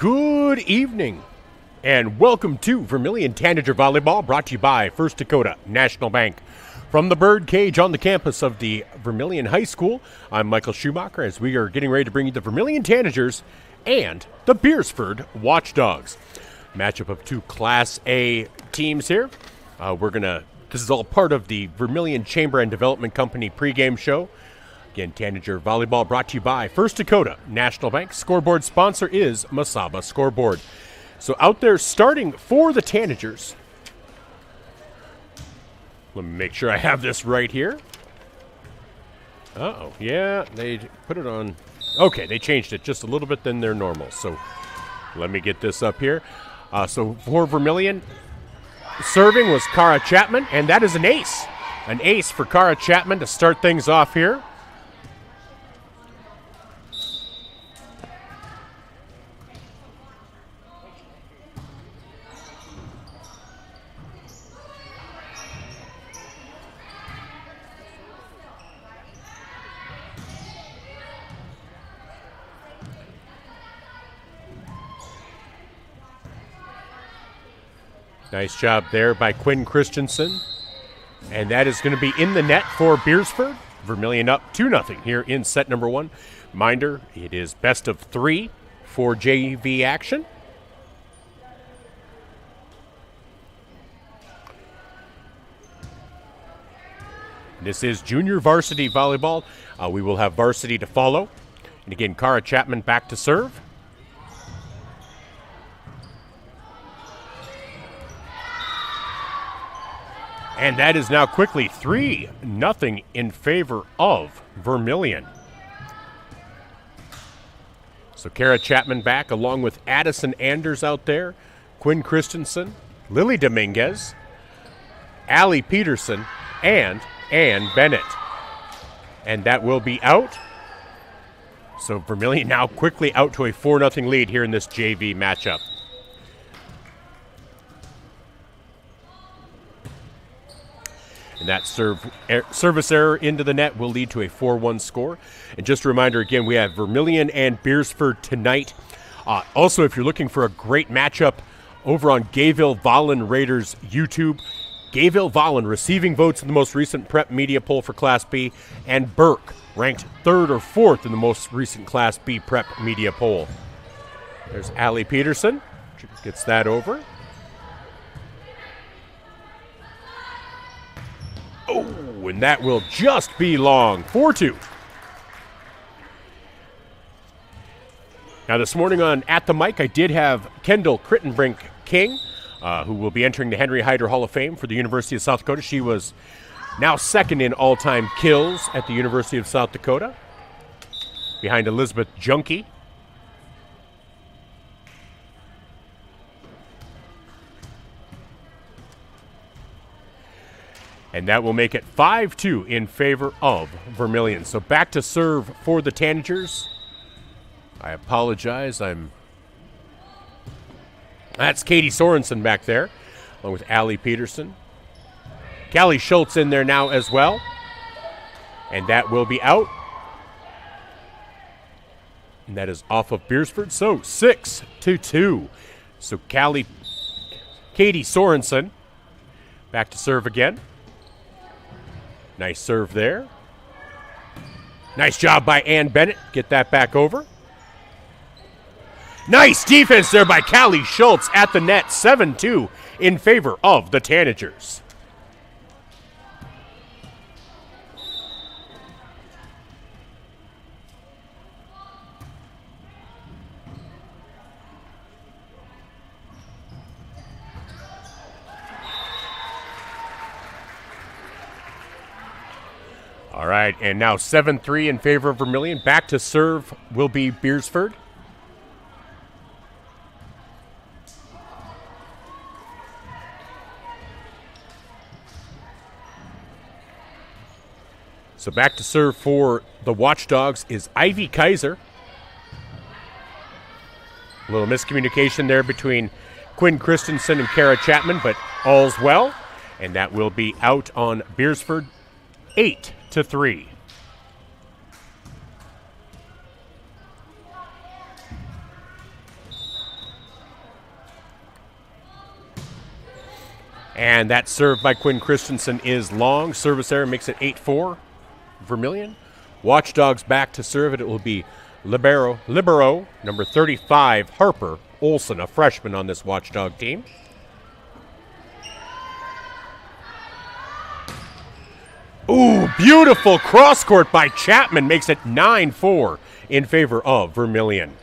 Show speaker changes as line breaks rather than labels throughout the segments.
Good evening, and welcome to Vermillion Tanager Volleyball, brought to you by First Dakota National Bank. From the Birdcage on the campus of the Vermillion High School, I'm Michael Schumacher, as we are getting ready to bring you the Vermillion Tanagers and the Beresford Watchdogs. Matchup of two Class A teams here. This is all part of the Vermillion Chamber and Development Company pregame show. Again, Tanager Volleyball brought to you by First Dakota National Bank. Scoreboard sponsor is Masaba Scoreboard. So out there starting for the Tanagers. Let me make sure I have this right here. Uh-oh, yeah, they put it on. Okay, they changed it just a little bit than their normal. So let me get this up here. So for Vermillion, serving was Cara Chapman, and that is an ace. An ace for Cara Chapman to start things off here. Nice job there by Quinn Christensen. And that is going to be in the net for Beresford. Vermillion up 2-0 here in set number one. Reminder, it is best of three for JV action. This is junior varsity volleyball. We will have varsity to follow. And again, Cara Chapman back to serve. And that is now quickly 3-0 in favor of Vermillion. So Cara Chapman back along with Addison Anders out there, Quinn Christensen, Lily Dominguez, Allie Peterson, and Ann Bennett. And that will be out. So Vermillion now quickly out to a 4-0 lead here in this JV matchup. And that service error into the net will lead to a 4-1 score. And just a reminder again, we have Vermillion and Beresford tonight. Also, if you're looking for a great matchup over on Gayville-Vollen Raiders YouTube, Gayville-Vollen receiving votes in the most recent prep media poll for Class B, and Burke ranked 3rd or 4th in the most recent Class B prep media poll. There's Allie Peterson, gets that over. Oh, and that will just be long. 4-2. Now, this morning on At the Mic, I did have Kendall Crittenbrink King, who will be entering the Henry Hyder Hall of Fame for the University of South Dakota. She was now second in all-time kills at the University of South Dakota, behind Elizabeth Junkie. And that will make it 5-2 in favor of Vermillion. So back to serve for the Tanagers. I apologize. That's Katie Sorensen back there, along with Allie Peterson. Callie Schultz in there now as well. And that will be out. And that is off of Beresford. So 6-2. So Katie Sorensen back to serve again. Nice serve there. Nice job by Ann Bennett. Get that back over. Nice defense there by Callie Schultz at the net. 7-2 in favor of the Tanagers. All right, and now 7-3 in favor of Vermillion. Back to serve will be Beresford. So back to serve for the Watchdogs is Ivy Kaiser. A little miscommunication there between Quinn Christensen and Cara Chapman, but all's well. And that will be out on Beresford, 8-3. And that serve by Quinn Christensen is long. Service error makes it 8-4. Vermillion. Watchdogs back to serve it. It will be libero, number 35, Harper Olson, a freshman on this Watchdog team. Ooh, beautiful cross court by Chapman makes it 9-4 in favor of Vermillion.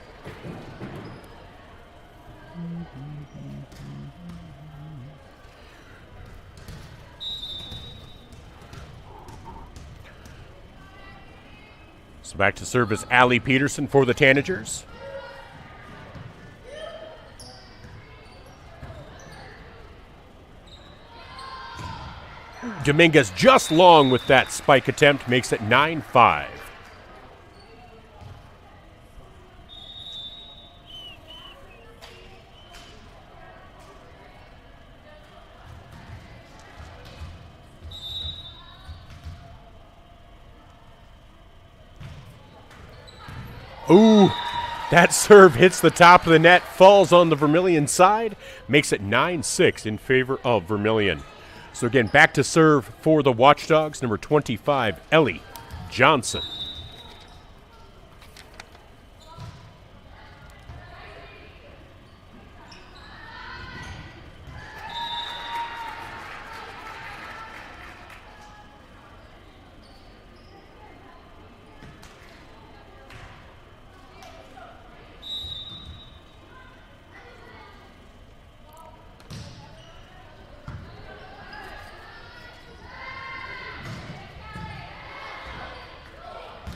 So back to serve is Allie Peterson for the Tanagers. Dominguez just long with that spike attempt, makes it 9-5. Ooh, that serve hits the top of the net, falls on the Vermillion side, makes it 9-6 in favor of Vermillion. So again, back to serve for the Watchdogs, number 25, Ellie Johnson.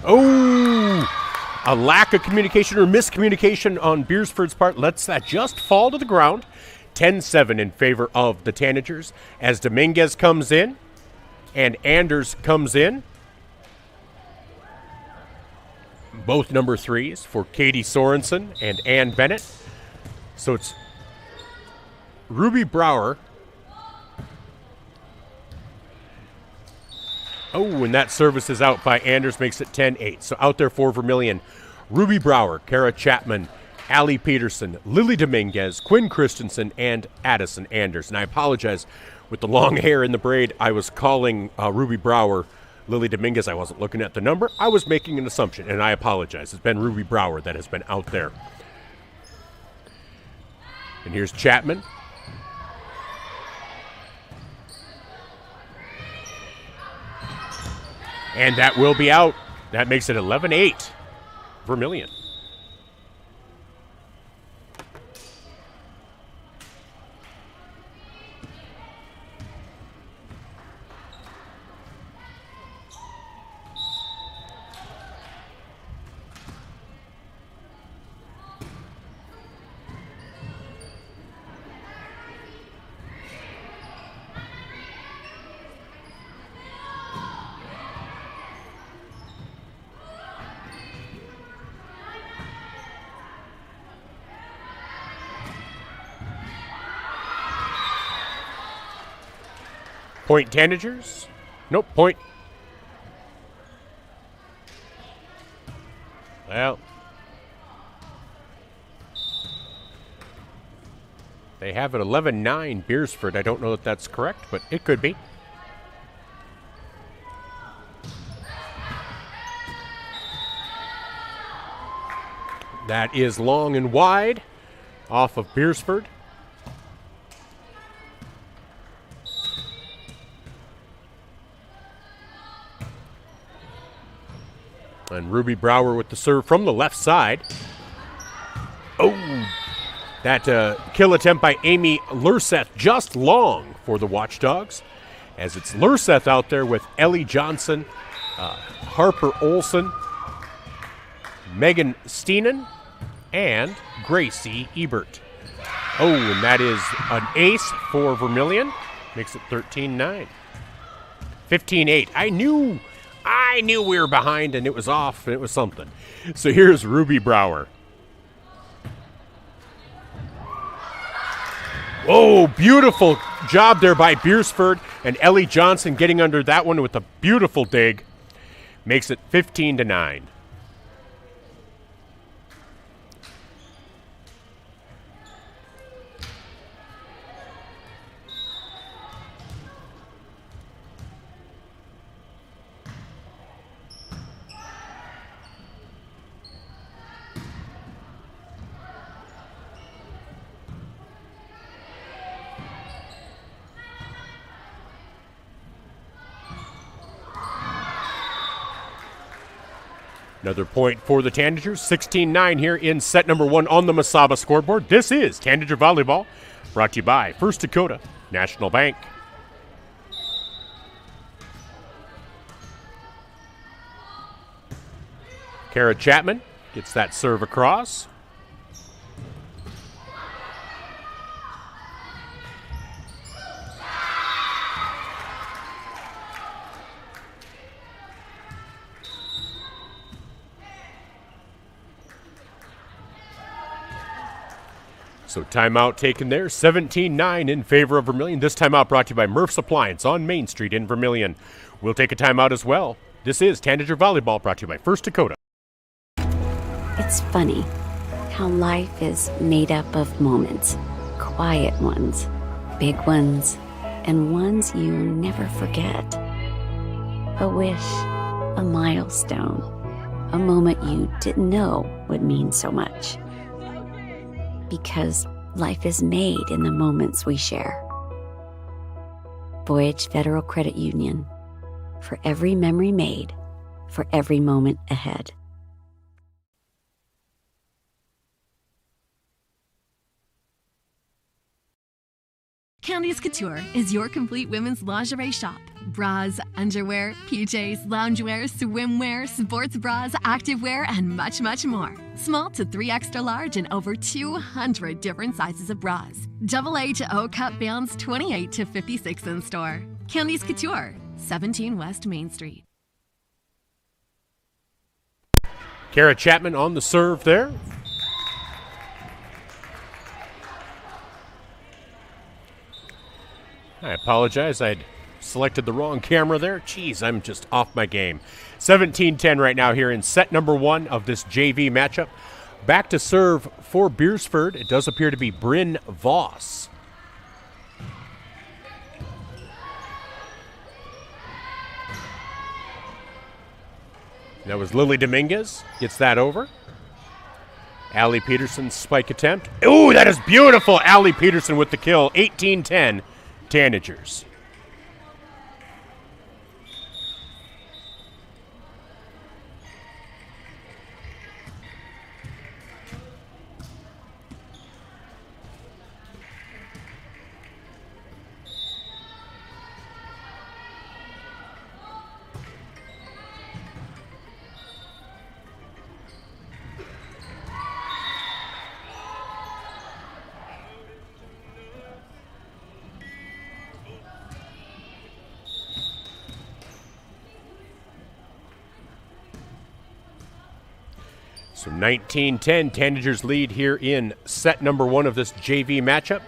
Oh, a lack of communication or miscommunication on Beresford's part lets that just fall to the ground. 10-7 in favor of the Tanagers as Dominguez comes in and Anders comes in. Both number 3s for Katie Sorensen and Ann Bennett. So it's Ruby Brower. Oh, and that service is out by Anders, makes it 10-8. So out there for Vermillion, Ruby Brower, Kara Chapman, Allie Peterson, Lily Dominguez, Quinn Christensen, and Addison Anders. And I apologize, with the long hair in the braid, I was calling Ruby Brower Lily Dominguez. I wasn't looking at the number. I was making an assumption, and I apologize. It's been Ruby Brower that has been out there. And here's Chapman. And that will be out. That makes it 11-8, Vermillion. Point Tanagers? Nope, point. Well, they have it 11-9 Beresford. I don't know that that's correct, but it could be. That is long and wide off of Beresford. And Ruby Brower with the serve from the left side. Oh, that kill attempt by Amy Lurseth just long for the Watchdogs. As it's Lurseth out there with Ellie Johnson, Harper Olson, Megan Steenan, and Gracie Ebert. Oh, and that is an ace for Vermillion. Makes it 13-9. 15-8. I knew we were behind, and it was off, and it was something. So here's Ruby Brower. Oh, beautiful job there by Beresford, and Ellie Johnson getting under that one with a beautiful dig. Makes it 15-9. Another point for the Tanagers, 16-9 here in set number 1 on the Masaba scoreboard. This is Tanager Volleyball, brought to you by First Dakota National Bank. Kara Chapman gets that serve across. So timeout taken there, 17-9 in favor of Vermillion. This timeout brought to you by Murph's Appliance on Main Street in Vermillion. We'll take a timeout as well. This is Tanager Volleyball, brought to you by First Dakota.
It's funny how life is made up of moments, quiet ones, big ones, and ones you never forget. A wish, a milestone, a moment you didn't know would mean so much. Because life is made in the moments we share. Voyage Federal Credit Union. For every memory made, for every moment ahead.
Candice Couture is your complete women's lingerie shop. Bras, underwear, PJs, loungewear, swimwear, sports bras, activewear, and much, much more. Small to 3 extra large and over 200 different sizes of bras. AA to O cup bands 28 to 56 in store. Candice Couture, 17 West Main Street.
Kara Chapman on the serve there. I apologize. I'd selected the wrong camera there. Jeez, I'm just off my game. 17-10 right now here in set number 1 of this JV matchup. Back to serve for Beresford. It does appear to be Bryn Voss. That was Lily Dominguez. Gets that over. Allie Peterson's spike attempt. Ooh, that is beautiful. Allie Peterson with the kill. 18-10. Tanagers. So 19-10, Tanagers lead here in set number 1 of this JV matchup.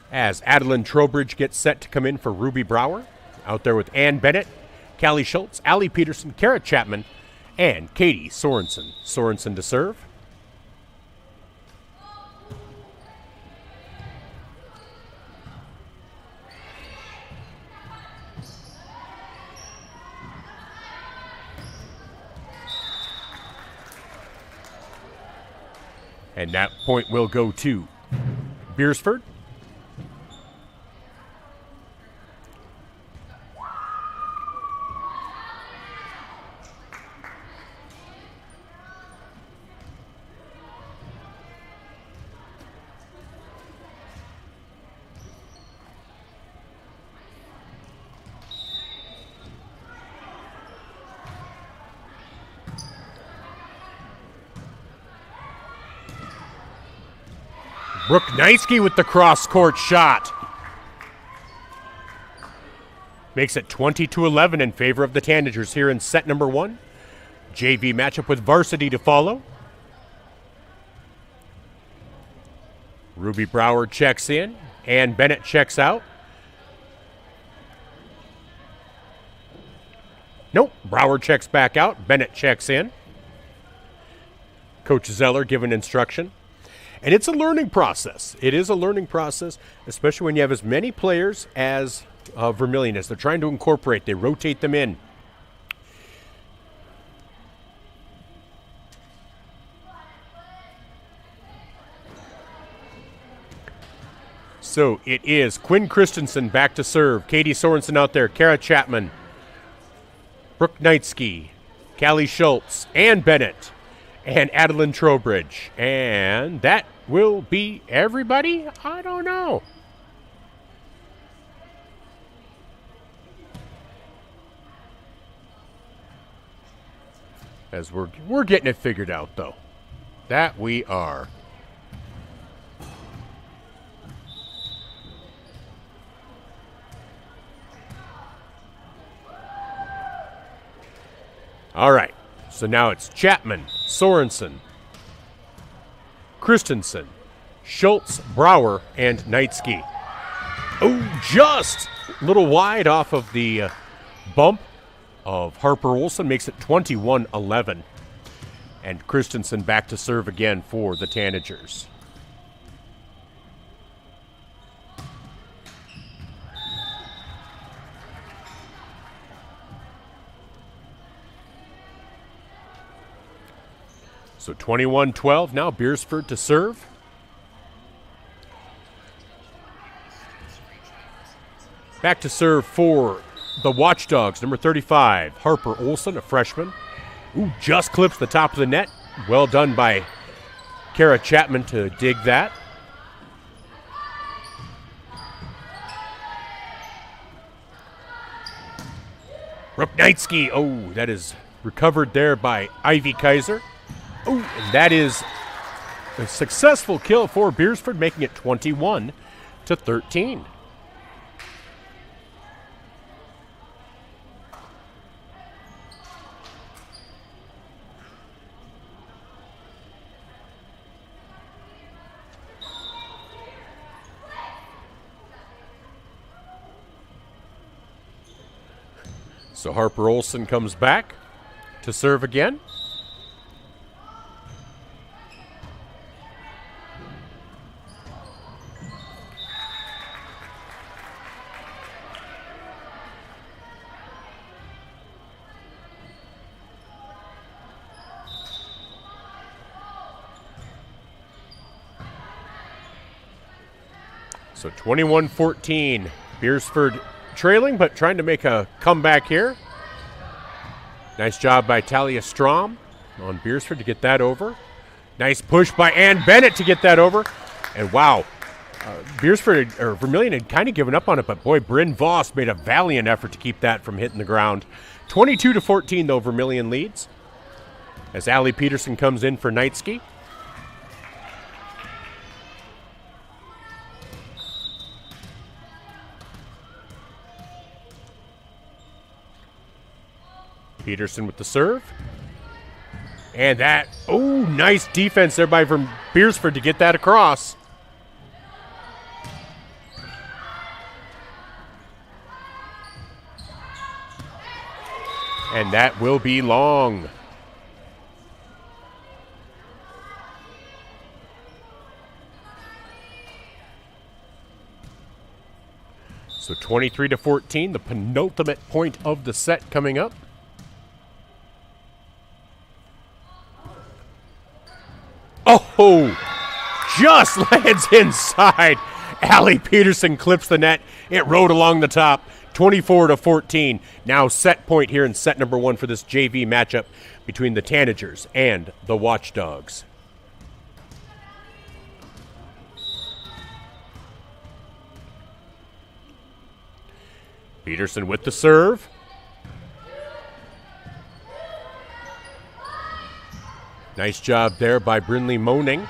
As Adeline Trowbridge gets set to come in for Ruby Brower. Out there with Ann Bennett, Callie Schultz, Allie Peterson, Kara Chapman, and Katie Sorensen. Sorensen to serve. And that point will go to Beresford. Brooke Neiske with the cross-court shot. Makes it 20-11 in favor of the Tanagers here in set number 1. JV matchup with varsity to follow. Ruby Brower checks in. Ann Bennett checks out. Nope, Brower checks back out. Bennett checks in. Coach Zeller giving instruction. And it's a learning process. It is a learning process, especially when you have as many players as Vermillion is. They're trying to incorporate. They rotate them in. So it is Quinn Christensen back to serve. Katie Sorensen out there. Kara Chapman. Brooke Knightsky, Callie Schultz, Ann Bennett, and Adeline Trowbridge. And that will be everybody? I don't know. As we're getting it figured out, though. That we are. All right, so now it's Chapman, Sorensen, Christensen, Schultz, Brower, and Knightsky. Oh, just a little wide off of the bump of Harper Olsen, makes it 21-11. And Christensen back to serve again for the Tanagers. So 21-12 now, Beresford to serve. Back to serve for the Watchdogs, number 35, Harper Olsen, a freshman. Ooh, just clips the top of the net. Well done by Kara Chapman to dig that. Brooke Knightsky, oh, that is recovered there by Ivy Kaiser. Oh, and that is a successful kill for Beresford, making it 21-13. So Harper Olsen comes back to serve again. So 21-14, Beresford trailing, but trying to make a comeback here. Nice job by Talia Strom on Beresford to get that over. Nice push by Ann Bennett to get that over. And wow, Beresford, or Vermillion had kind of given up on it, but boy, Bryn Voss made a valiant effort to keep that from hitting the ground. 22-14 though, Vermillion leads. As Allie Peterson comes in for Knightsky. Peterson with the serve. And that, oh, nice defense there by Beresford to get that across. And that will be long. So 23-14, the penultimate point of the set coming up. Oh, just lands inside. Allie Peterson clips the net. It rode along the top. 24-14. Now set point here in set number one for this JV matchup between the Tanagers and the Watchdogs. Peterson with the serve. Nice job there by Brinley Moaning.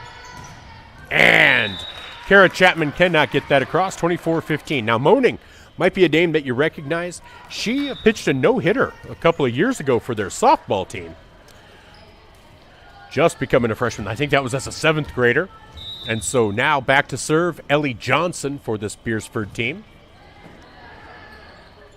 And Kara Chapman cannot get that across, 24-15. Now Moaning might be a name that you recognize. She pitched a no-hitter a couple of years ago for their softball team. Just becoming a freshman. I think that was as a 7th grader. And so now back to serve Ellie Johnson for this Beresford team.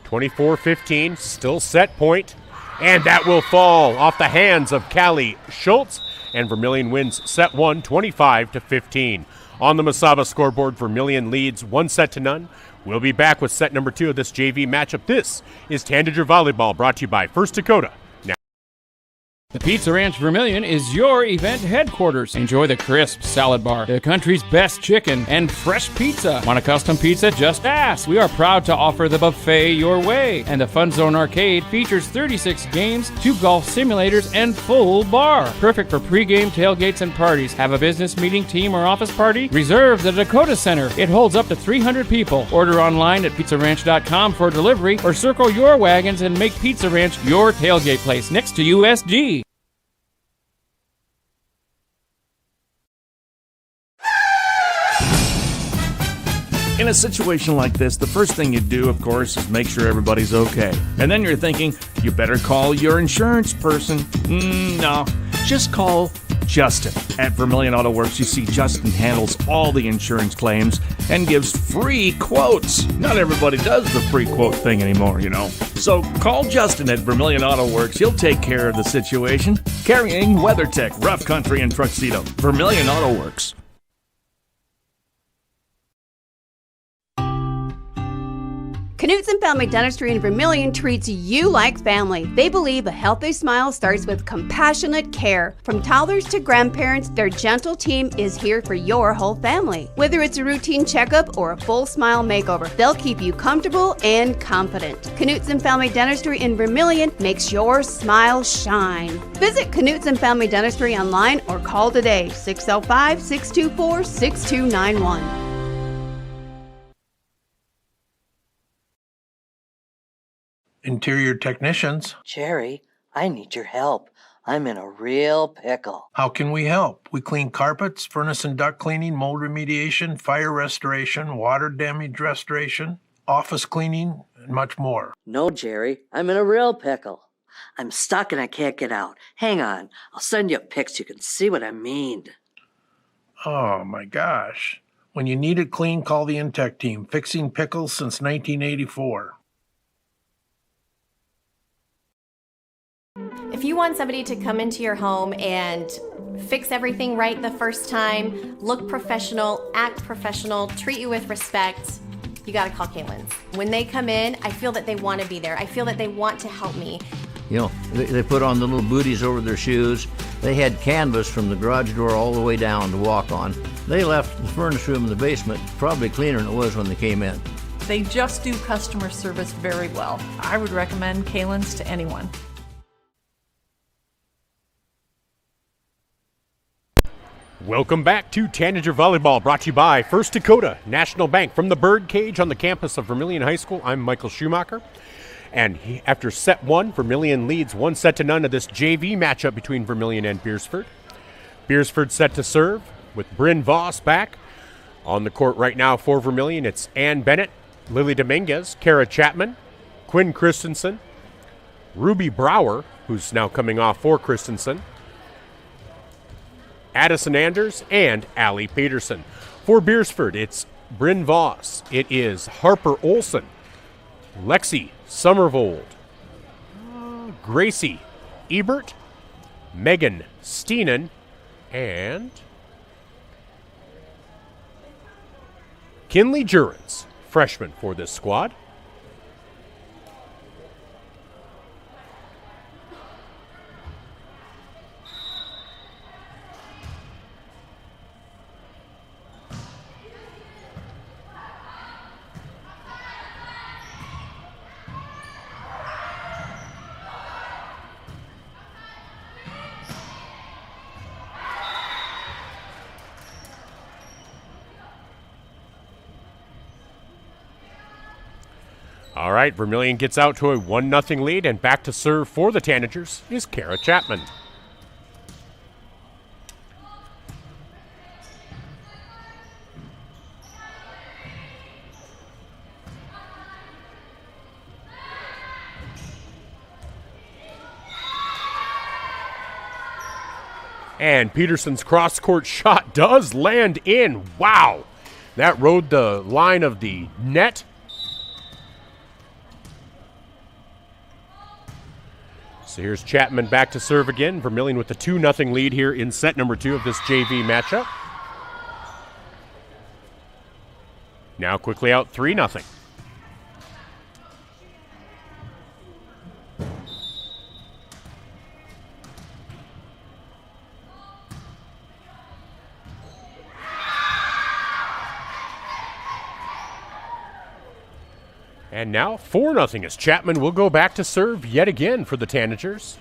24-15, still set point. And that will fall off the hands of Callie Schultz. And Vermillion wins set one, 25-15. On the Masaba scoreboard, Vermillion leads 1-0. We'll be back with set number 2 of this JV matchup. This is Tanager Volleyball, brought to you by First Dakota
The Pizza Ranch Vermillion is your event headquarters. Enjoy the crisp salad bar, the country's best chicken, and fresh pizza. Want a custom pizza? Just ask. We are proud to offer the buffet your way. And the Fun Zone Arcade features 36 games, 2 golf simulators, and full bar. Perfect for pregame tailgates and parties. Have a business meeting, team, or office party? Reserve the Dakota Center. It holds up to 300 people. Order online at pizzaranch.com for delivery, or circle your wagons and make Pizza Ranch your tailgate place next to USG.
In a situation like this, the first thing you do, of course, is make sure everybody's okay. And then you're thinking, you better call your insurance person. No, just call Justin. At Vermillion Auto Works, you see Justin handles all the insurance claims and gives free quotes. Not everybody does the free quote thing anymore, you know. So call Justin at Vermillion Auto Works. He'll take care of the situation. Carrying WeatherTech, Rough Country, and Tuxedo. Vermillion Auto Works.
Knutson Family Dentistry in Vermillion treats you like family. They believe a healthy smile starts with compassionate care. From toddlers to grandparents, their gentle team is here for your whole family. Whether it's a routine checkup or a full smile makeover, they'll keep you comfortable and confident. Knutson Family Dentistry in Vermillion makes your smile shine. Visit Knutson Family Dentistry online or call today, 605-624-6291.
Interior technicians.
Jerry, I need your help. I'm in a real pickle.
How can we help? We clean carpets, furnace and duct cleaning, mold remediation, fire restoration, water damage restoration, office cleaning, and much more.
No, Jerry, I'm in a real pickle. I'm stuck and I can't get out. Hang on, I'll send you pics so you can see what I mean.
Oh my gosh. When you need it clean, call the Intech team. Fixing pickles since 1984.
If you want somebody to come into your home and fix everything right the first time, look professional, act professional, treat you with respect, you gotta call Kaylin's. When they come in, I feel that they want to be there. I feel that they want to help me.
You know, they put on the little booties over their shoes. They had canvas from the garage door all the way down to walk on. They left the furnace room in the basement probably cleaner than it was when they came in.
They just do customer service very well. I would recommend Kaylin's to anyone.
Welcome back to Tanager Volleyball, brought to you by First Dakota National Bank. From the Birdcage on the campus of Vermillion High School, I'm Michael Schumacher. And after set 1, Vermillion leads 1-0 of this JV matchup between Vermillion and Beresford. Beresford set to serve with Bryn Voss back. On the court right now for Vermillion, it's Ann Bennett, Lily Dominguez, Kara Chapman, Quinn Christensen, Ruby Brower, who's now coming off for Christensen, Addison Anders, and Allie Peterson. For Beresford, it's Bryn Voss. It is Harper Olson, Lexi Summervold, Gracie Ebert, Megan Steenan, and Kinley Jurens, freshman for this squad. All right, Vermillion gets out to a 1-0 lead, and back to serve for the Tanagers is Kara Chapman. And Peterson's cross-court shot does land in. Wow! That rode the line of the net. So here's Chapman back to serve again. Vermillion with the 2-0 lead here in set number 2 of this JV matchup. Now quickly out 3-0. And now 4-0 as Chapman will go back to serve yet again for the Tanagers.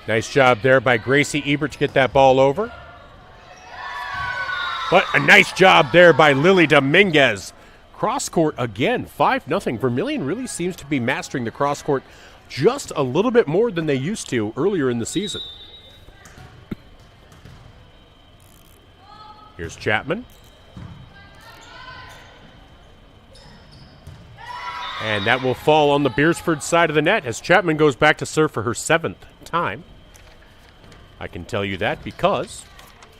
Nice job there by Gracie Ebert to get that ball over. But a nice job there by Lily Dominguez. Cross court again, 5-0. Vermillion really seems to be mastering the cross court just a little bit more than they used to earlier in the season. Here's Chapman. And that will fall on the Beresford side of the net as Chapman goes back to serve for her 7th time. I can tell you that because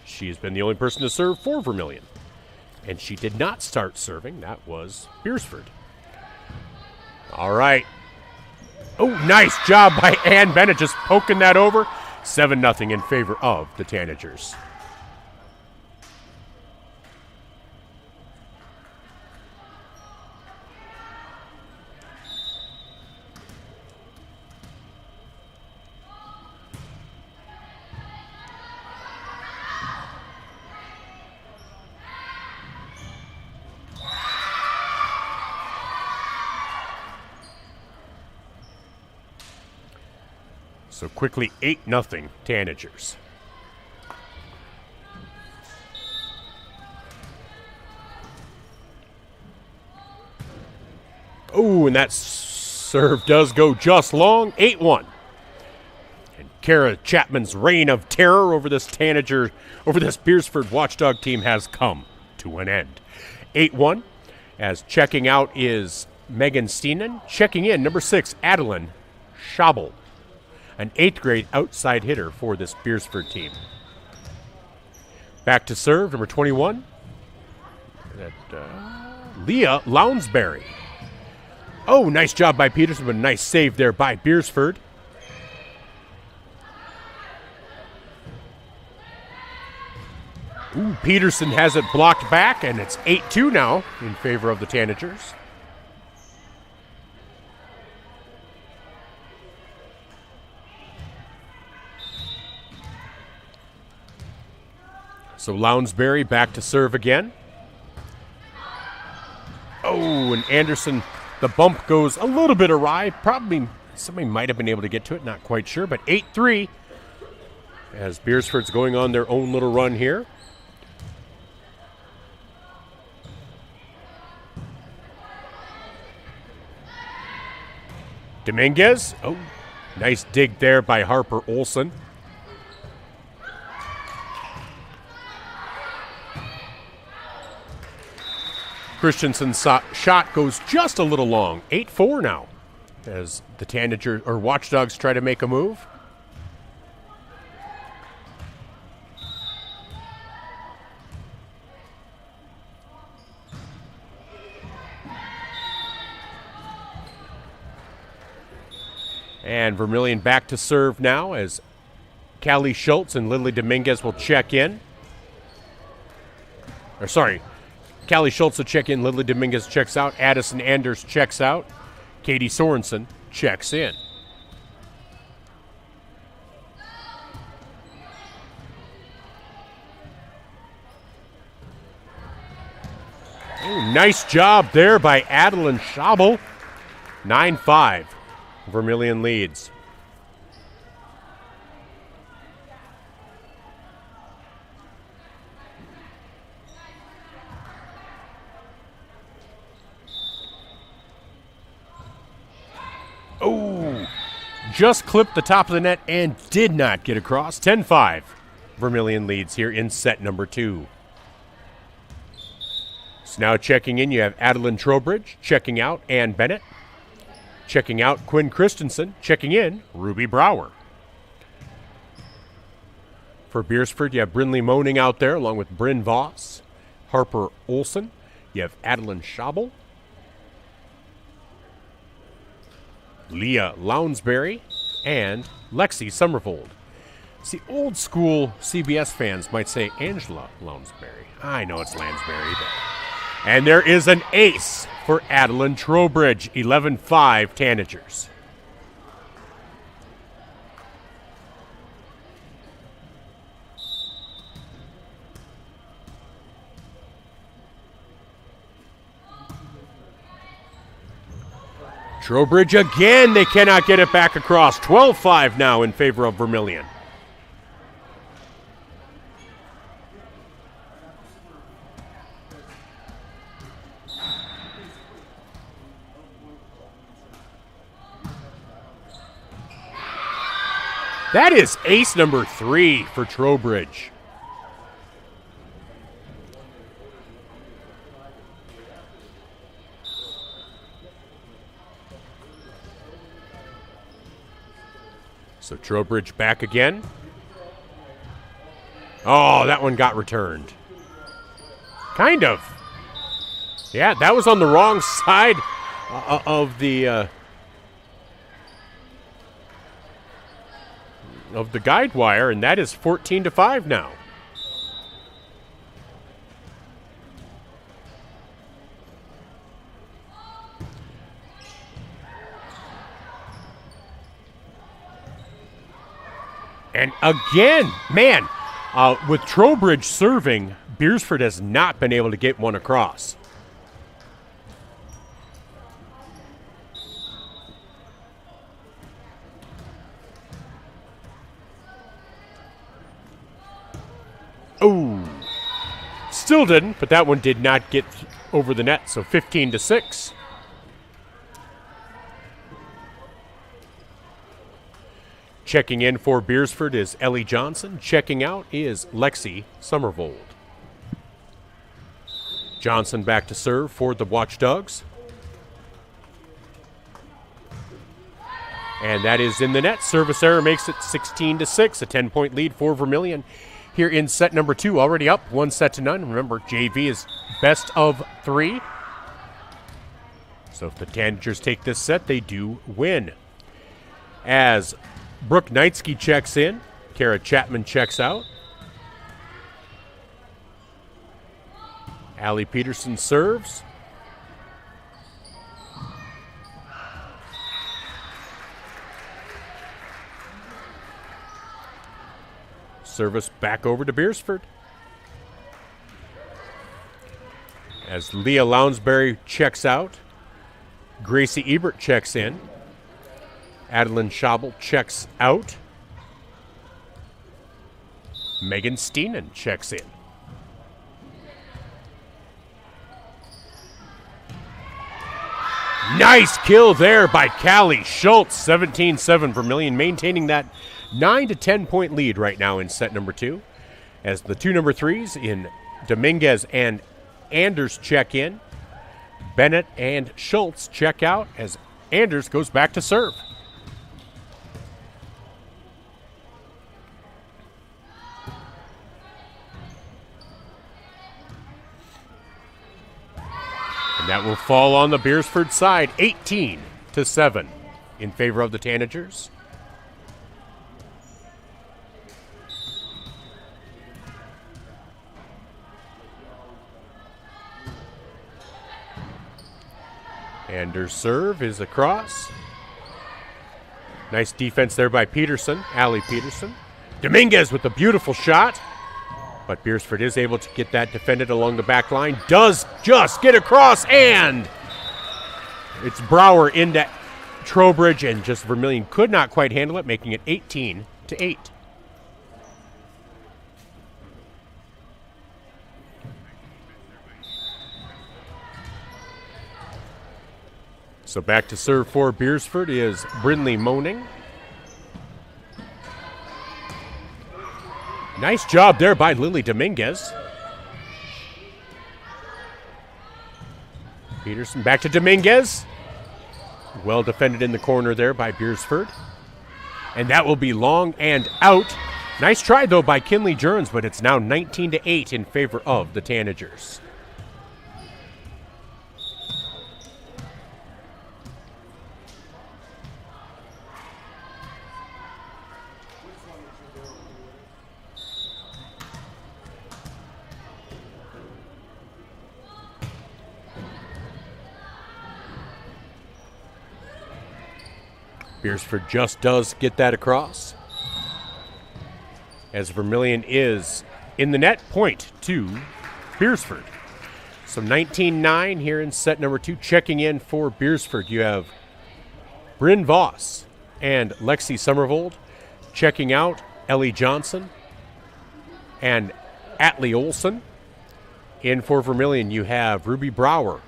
she has been the only person to serve for Vermillion. And she did not start serving. That was Beresford. All right. Oh, nice job by Ann Bennett just poking that over. 7-0 in favor of the Tanagers. So quickly 8-0 Tanagers. Oh, and that serve does go just long. 8-1. And Kara Chapman's reign of terror over this Beresford Watchdog team has come to an end. 8-1. As checking out is Megan Steenan. Checking in, number 6, Adeline Schabel. An 8th grade outside hitter for this Beresford team. Back to serve, number 21. Leah Lounsbury. Oh, nice job by Peterson, but a nice save there by Beresford. Ooh, Peterson has it blocked back, and it's 8-2 now in favor of the Tanagers. So Lounsbury back to serve again. Oh, and Anderson, the bump goes a little bit awry. Probably somebody might have been able to get to it, not quite sure. But 8-3 as Beresford's going on their own little run here. Dominguez. Oh, nice dig there by Harper Olson. Christensen's shot goes just a little long. 8-4 now as the Tanagers or Watchdogs try to make a move. And Vermillion back to serve now as Callie Schultz and Lily Dominguez will check in. Callie Schultz will check in. Lily Dominguez checks out. Addison Anders checks out. Katie Sorensen checks in. Oh, nice job there by Adeline Schabel. 9-5. Vermillion leads. Oh, just clipped the top of the net and did not get across. 10-5. Vermillion leads here in set number 2. So now checking in, you have Adeline Trowbridge. Checking out, Ann Bennett. Checking out, Quinn Christensen. Checking in, Ruby Brower. For Beresford, you have Brinley Moaning out there along with Bryn Voss. Harper Olson. You have Adeline Schabel. Leah Lounsbury, and Lexi Summervold. See, old school CBS fans might say Angela Lounsbury. I know it's Lansbury, but And there is an ace for Adeline Trowbridge, 11-5 Tanagers. Trowbridge again, they cannot get it back across. 12-5 now in favor of Vermillion. That is ace number 3 for Trowbridge. So Trowbridge back again. Oh, that one got returned. Kind of. Yeah, that was on the wrong side of the guide wire, and that is 14-5 now. And again, man, with Trowbridge serving, Beresford has not been able to get one across. Oh, still didn't, but that one did not get over the net, so 15-6. Checking in for Beresford is Ellie Johnson. Checking out is Lexi Summervold. Johnson back to serve for the Watchdogs. And that is in the net. Service error makes it 16-6, a 10-point lead for Vermillion here in set number 2. Already up 1-0. Remember, JV is best of 3. So if the Tanagers take this set, they do win. As Brooke Knightsky checks in, Kara Chapman checks out. Allie Peterson serves. Service back over to Beresford. As Leah Lounsbury checks out, Gracie Ebert checks in. Adeline Schabel checks out. Megan Steenan checks in. Nice kill there by Callie Schultz. 17-7 Vermillion, maintaining that 9 to 10 point lead right now in set number 2. As the two number 3s in Dominguez and Anders check in. Bennett and Schultz check out as Anders goes back to serve. And that will fall on the Beresford side, 18-7 in favor of the Tanagers. Anders' serve is across. Nice defense there by Peterson, Allie Peterson. Dominguez with a beautiful shot. But Beresford is able to get that defended along the back line. Does just get across, and it's Brower into Trowbridge, and just Vermillion could not quite handle it, making it 18-8. So back to serve for Beresford is Brindley Moaning. Nice job there by Lily Dominguez. Peterson back to Dominguez. Well defended in the corner there by Beresford. And that will be long and out. Nice try, though, by Kinley Jones, but it's now 19-8 in favor of the Tanagers. Beresford just does get that across. As Vermillion is in the net, point to Beresford. So 19-9 here in set number 2. Checking in for Beresford, you have Bryn Voss and Lexi Summervold. Checking out, Ellie Johnson and Atlee Olson. In for Vermillion, you have Ruby Brooke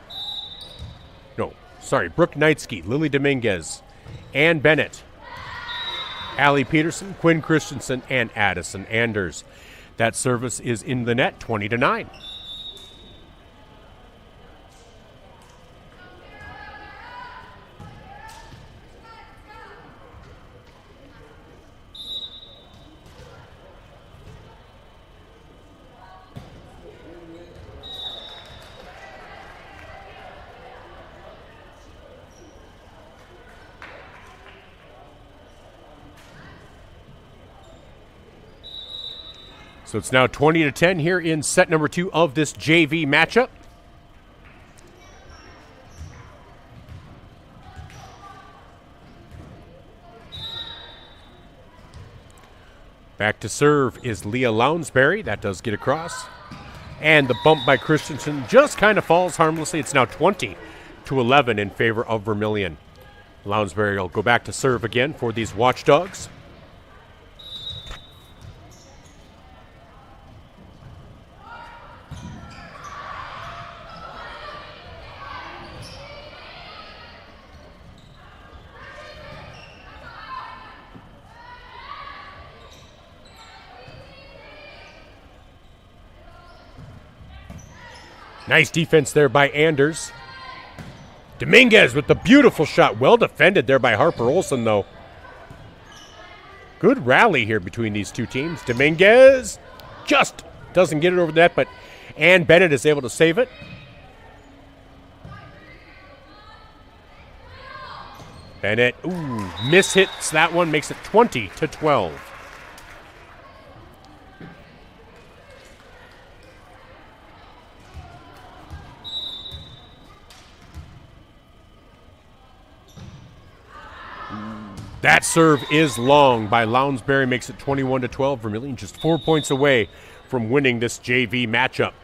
Knightsky, Lily Dominguez, Ann Bennett, Allie Peterson, Quinn Christensen, and Addison Anders. That service is in the net, 20-9. So it's now 20-10 here in set number 2 of this JV matchup. Back to serve is Leah Lounsbury. That does get across. And the bump by Christensen just kind of falls harmlessly. It's now 20-11 in favor of Vermillion. Lounsbury will go back to serve again for these Watchdogs. Nice defense there by Anders. Dominguez with the beautiful shot. Well defended there by Harper Olson, though. Good rally here between these two teams. Dominguez just doesn't get it over the net, but Ann Bennett is able to save it. Bennett, mishits that one, makes it 20-12. That serve is long by Lounsbury, makes it 21-12. Vermillion just 4 points away from winning this JV matchup.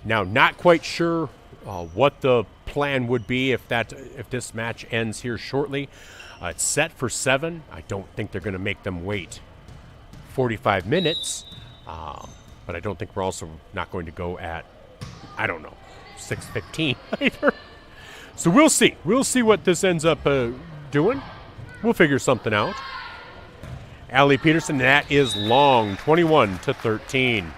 Now, not quite sure what the plan would be if this match ends here shortly. It's set for 7. I don't think they're going to make them wait 45 minutes, but I don't think we're also not going to go at, 6:15 either. So we'll see. We'll see what this ends up doing. We'll figure something out. Allie Peterson, that is long, 21-13.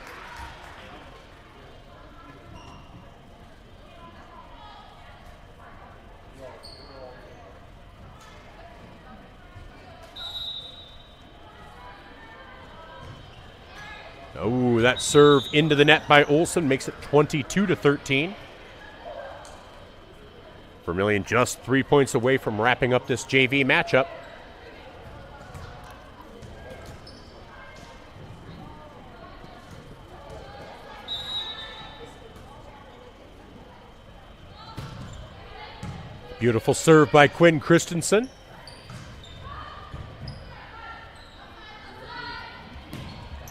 Oh, that serve into the net by Olson makes it 22-13. Vermillion just 3 points away from wrapping up this JV matchup. Beautiful serve by Quinn Christensen.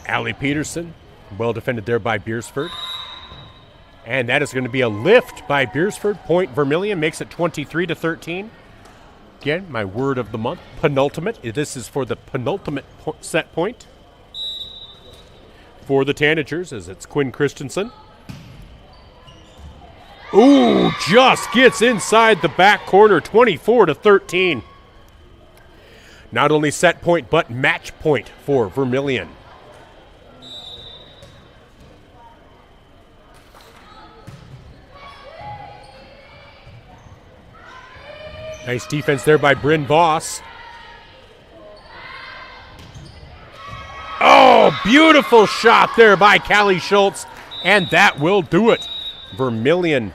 Allie Peterson, well defended there by Beresford. And that is going to be a lift by Beresford. Point Vermillion makes it 23-13. Again, my word of the month, penultimate. This is for the penultimate set point for the Tanagers, as it's Quinn Christensen. Ooh, just gets inside the back corner, 24-13. Not only set point, but match point for Vermillion. Nice defense there by Bryn Voss. Oh, beautiful shot there by Callie Schultz, and that will do it. Vermillion.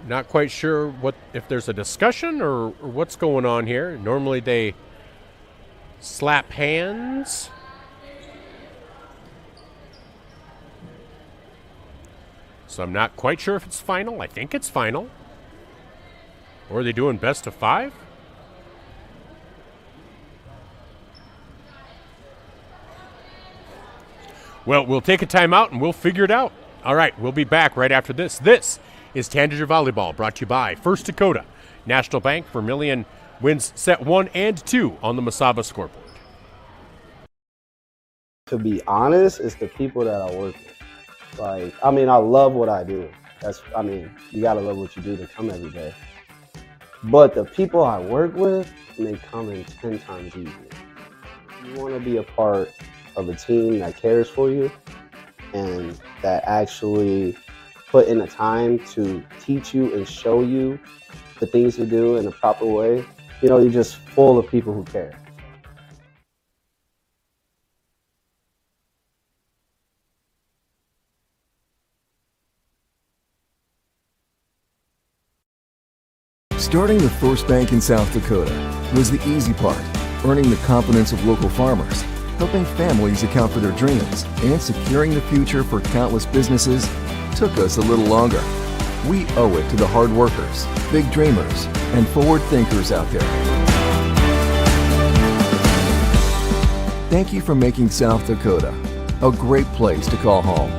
Not quite sure if there's a discussion or what's going on here. Normally they slap hands. So I'm not quite sure if it's final. I think it's final. Or are they doing best of 5? Well, we'll take a timeout and we'll figure it out. All right, we'll be back right after this. This is Tanager Volleyball, brought to you by First Dakota National Bank. Vermillion wins set 1 and 2 on the Masaba scoreboard.
To be honest, it's the people that I work with. I love what I do. You gotta love what you do to come every day. But the people I work with make coming 10 times easier. You want to be a part of a team that cares for you and that actually put in the time to teach you and show you the things to do in a proper way. You're just full of people who care.
Starting the first bank in South Dakota was the easy part, earning the confidence of local farmers, helping families account for their dreams, and securing the future for countless businesses took us a little longer. We owe it to the hard workers, big dreamers, and forward thinkers out there. Thank you for making South Dakota a great place to call home.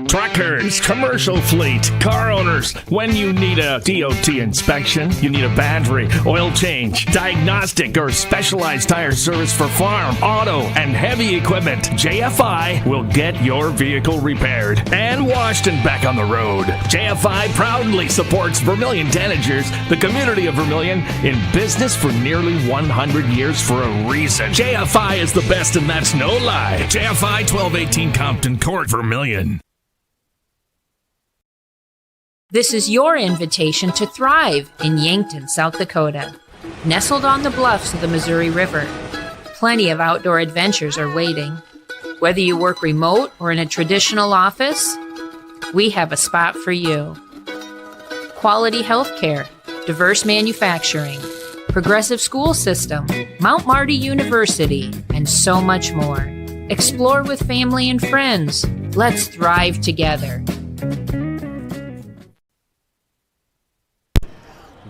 Truckers, commercial fleet, car owners, when you need a DOT inspection, you need a battery, oil change, diagnostic, or specialized tire service for farm, auto, and heavy equipment, JFI will get your vehicle repaired and washed and back on the road. JFI proudly supports Vermillion Tanagers, the community of Vermillion, in business for nearly 100 years for a reason. JFI is the best, and that's no lie. JFI 1218 Compton Court, Vermillion.
This is your invitation to thrive in Yankton, South Dakota. Nestled on the bluffs of the Missouri River, plenty of outdoor adventures are waiting. Whether you work remote or in a traditional office, we have a spot for you. Quality healthcare, diverse manufacturing, progressive school system, Mount Marty University, and so much more. Explore with family and friends. Let's thrive together.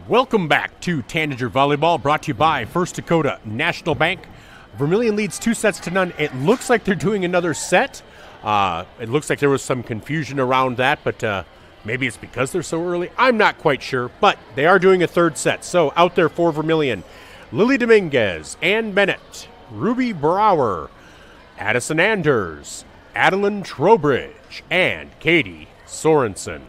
Welcome back to Tanager Volleyball, brought to you by First Dakota National Bank. Vermillion leads 2-0. It looks like they're doing another set. It looks like there was some confusion around that, but maybe it's because they're so early. I'm not quite sure, but they are doing a third set. So out there for Vermillion, Lily Dominguez, Ann Bennett, Ruby Brower, Addison Anders, Adeline Trowbridge, and Katie Sorensen.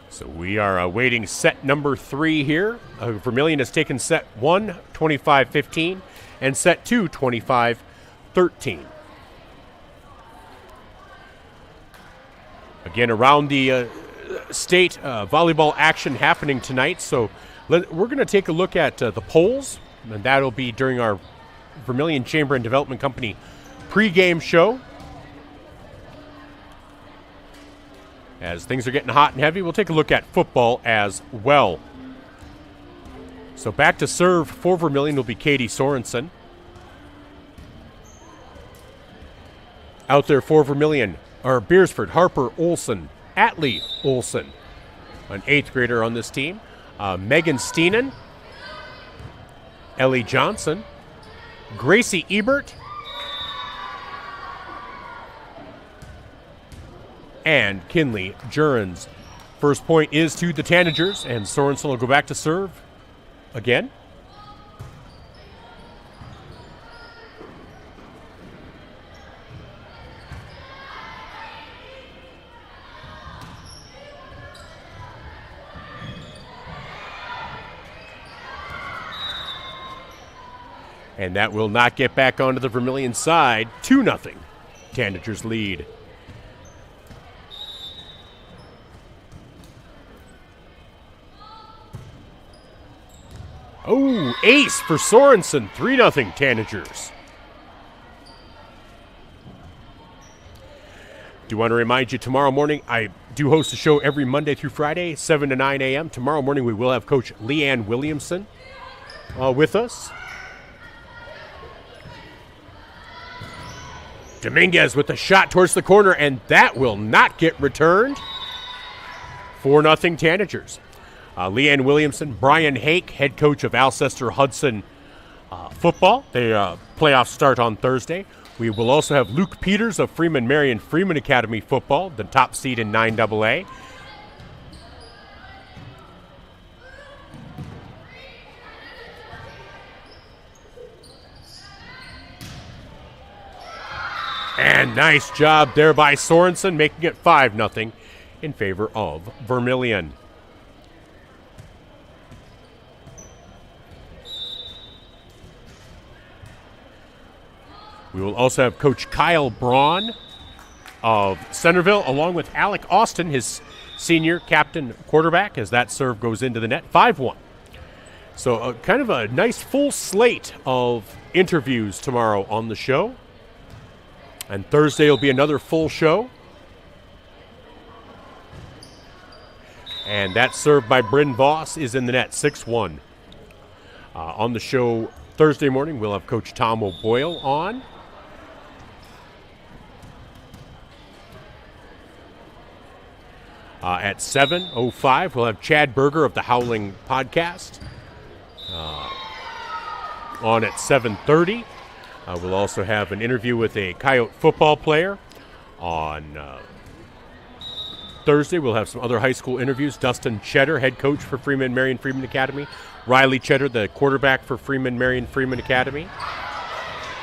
So we are awaiting set number 3 here. Vermillion has taken set 1, 25-15, and set 2, 25-13. Again, around the state, volleyball action happening tonight. So we're going to take a look at the polls, and that'll be during our Vermillion Chamber and Development Company pregame show. As things are getting hot and heavy, we'll take a look at football as well. So back to serve for Vermillion will be Katie Sorensen. Out there for Vermillion are Beresford, Harper Olson, Atlee Olson, an 8th grader on this team. Megan Steenan, Ellie Johnson, Gracie Ebert, and Kinley Jurens. First point is to the Tanagers, and Sorensen will go back to serve again. And that will not get back onto the Vermillion side. 2-0. Tanagers lead. Oh, ace for Sorensen. 3-0 Tanagers. Do want to remind you, tomorrow morning, I do host a show every Monday through Friday, 7 to 9 a.m. Tomorrow morning, we will have Coach Leanne Williamson with us. Dominguez with a shot towards the corner, and that will not get returned. 4-0 Tanagers. Leanne Williamson, Brian Hake, head coach of Alcester Hudson football. Their playoffs start on Thursday. We will also have Luke Peters of Freeman Marion Freeman Academy football, the top seed in 9AA. And nice job there by Sorensen, making it 5-0 in favor of Vermillion. We will also have Coach Kyle Braun of Centerville, along with Alec Austin, his senior captain quarterback, as that serve goes into the net, 5-1. So kind of a nice full slate of interviews tomorrow on the show. And Thursday will be another full show. And that serve by Bryn Voss is in the net, 6-1. On the show Thursday morning, we'll have Coach Tom O'Boyle on. At 7:05, we'll have Chad Berger of the Howling Podcast on at 7:30. We'll also have an interview with a Coyote football player. On Thursday, we'll have some other high school interviews. Dustin Cheddar, head coach for Freeman Marion Freeman Academy. Riley Cheddar, the quarterback for Freeman Marion Freeman Academy.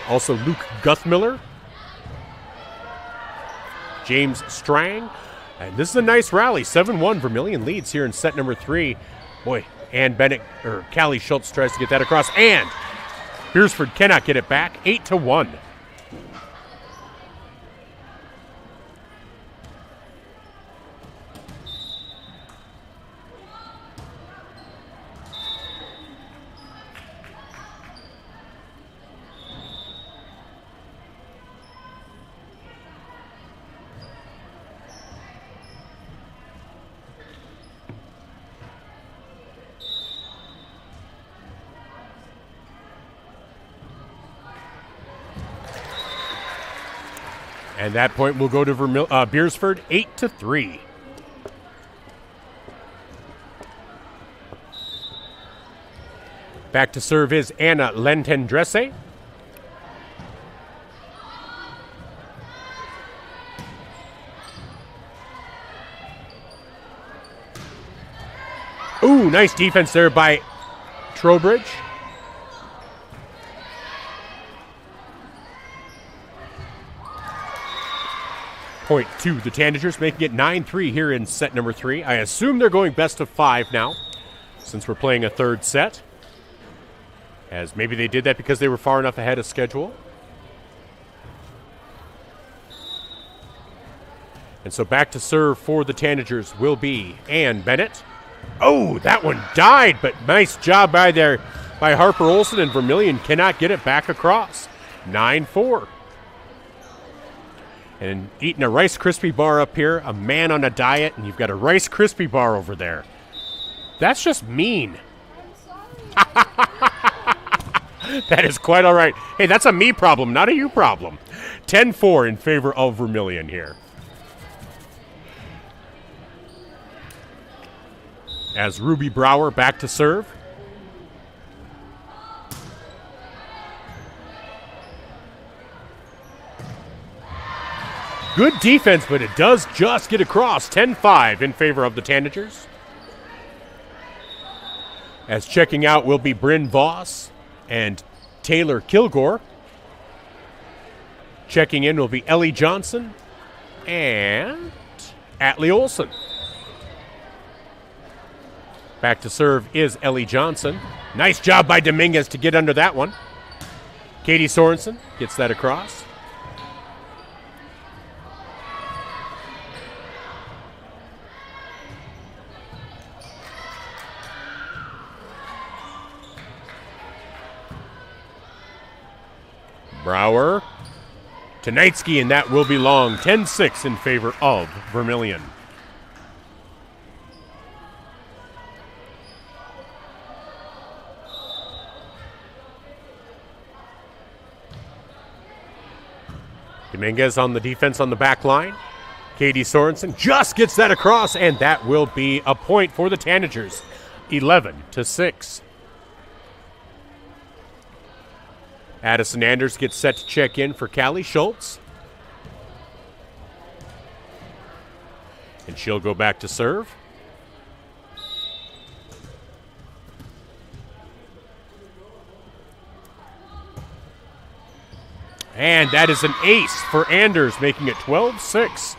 Also Luke Guthmiller. James Strang. And this is a nice rally. 7-1 Vermillion leads here in set number 3. Boy, Ann Bennett, or Callie Schultz tries to get that across. And Beresford cannot get it back. 8-1. And that point will go to Beresford, 8-3. Back to serve is Anna Lentendresse. Ooh, nice defense there by Trowbridge. Point to the Tanagers, making it 9-3 here in set number 3. I assume they're going best of 5 now, since we're playing a third set. As maybe they did that because they were far enough ahead of schedule. And so back to serve for the Tanagers will be Ann Bennett. Oh, that one died, but nice job by Harper Olsen, and Vermillion cannot get it back across. 9-4. And eating a Rice Krispie bar up here, a man on a diet, and you've got a Rice Krispie bar over there. That's just mean. That is quite all right. Hey, that's a me problem, not a you problem. 10-4 in favor of Vermillion here. As Ruby Brower back to serve. Good defense, but it does just get across. 10-5 in favor of the Tanagers. As checking out will be Bryn Voss and Taylor Kilgore. Checking in will be Ellie Johnson and Atlee Olsen. Back to serve is Ellie Johnson. Nice job by Dominguez to get under that one. Katie Sorensen gets that across. Brower to Knightsky, and that will be long. 10-6 in favor of Vermillion. Dominguez on the defense on the back line. Katie Sorensen just gets that across, and that will be a point for the Tanagers. 11-6. Addison Anders gets set to check in for Callie Schultz. And she'll go back to serve. And that is an ace for Anders, making it 12-6.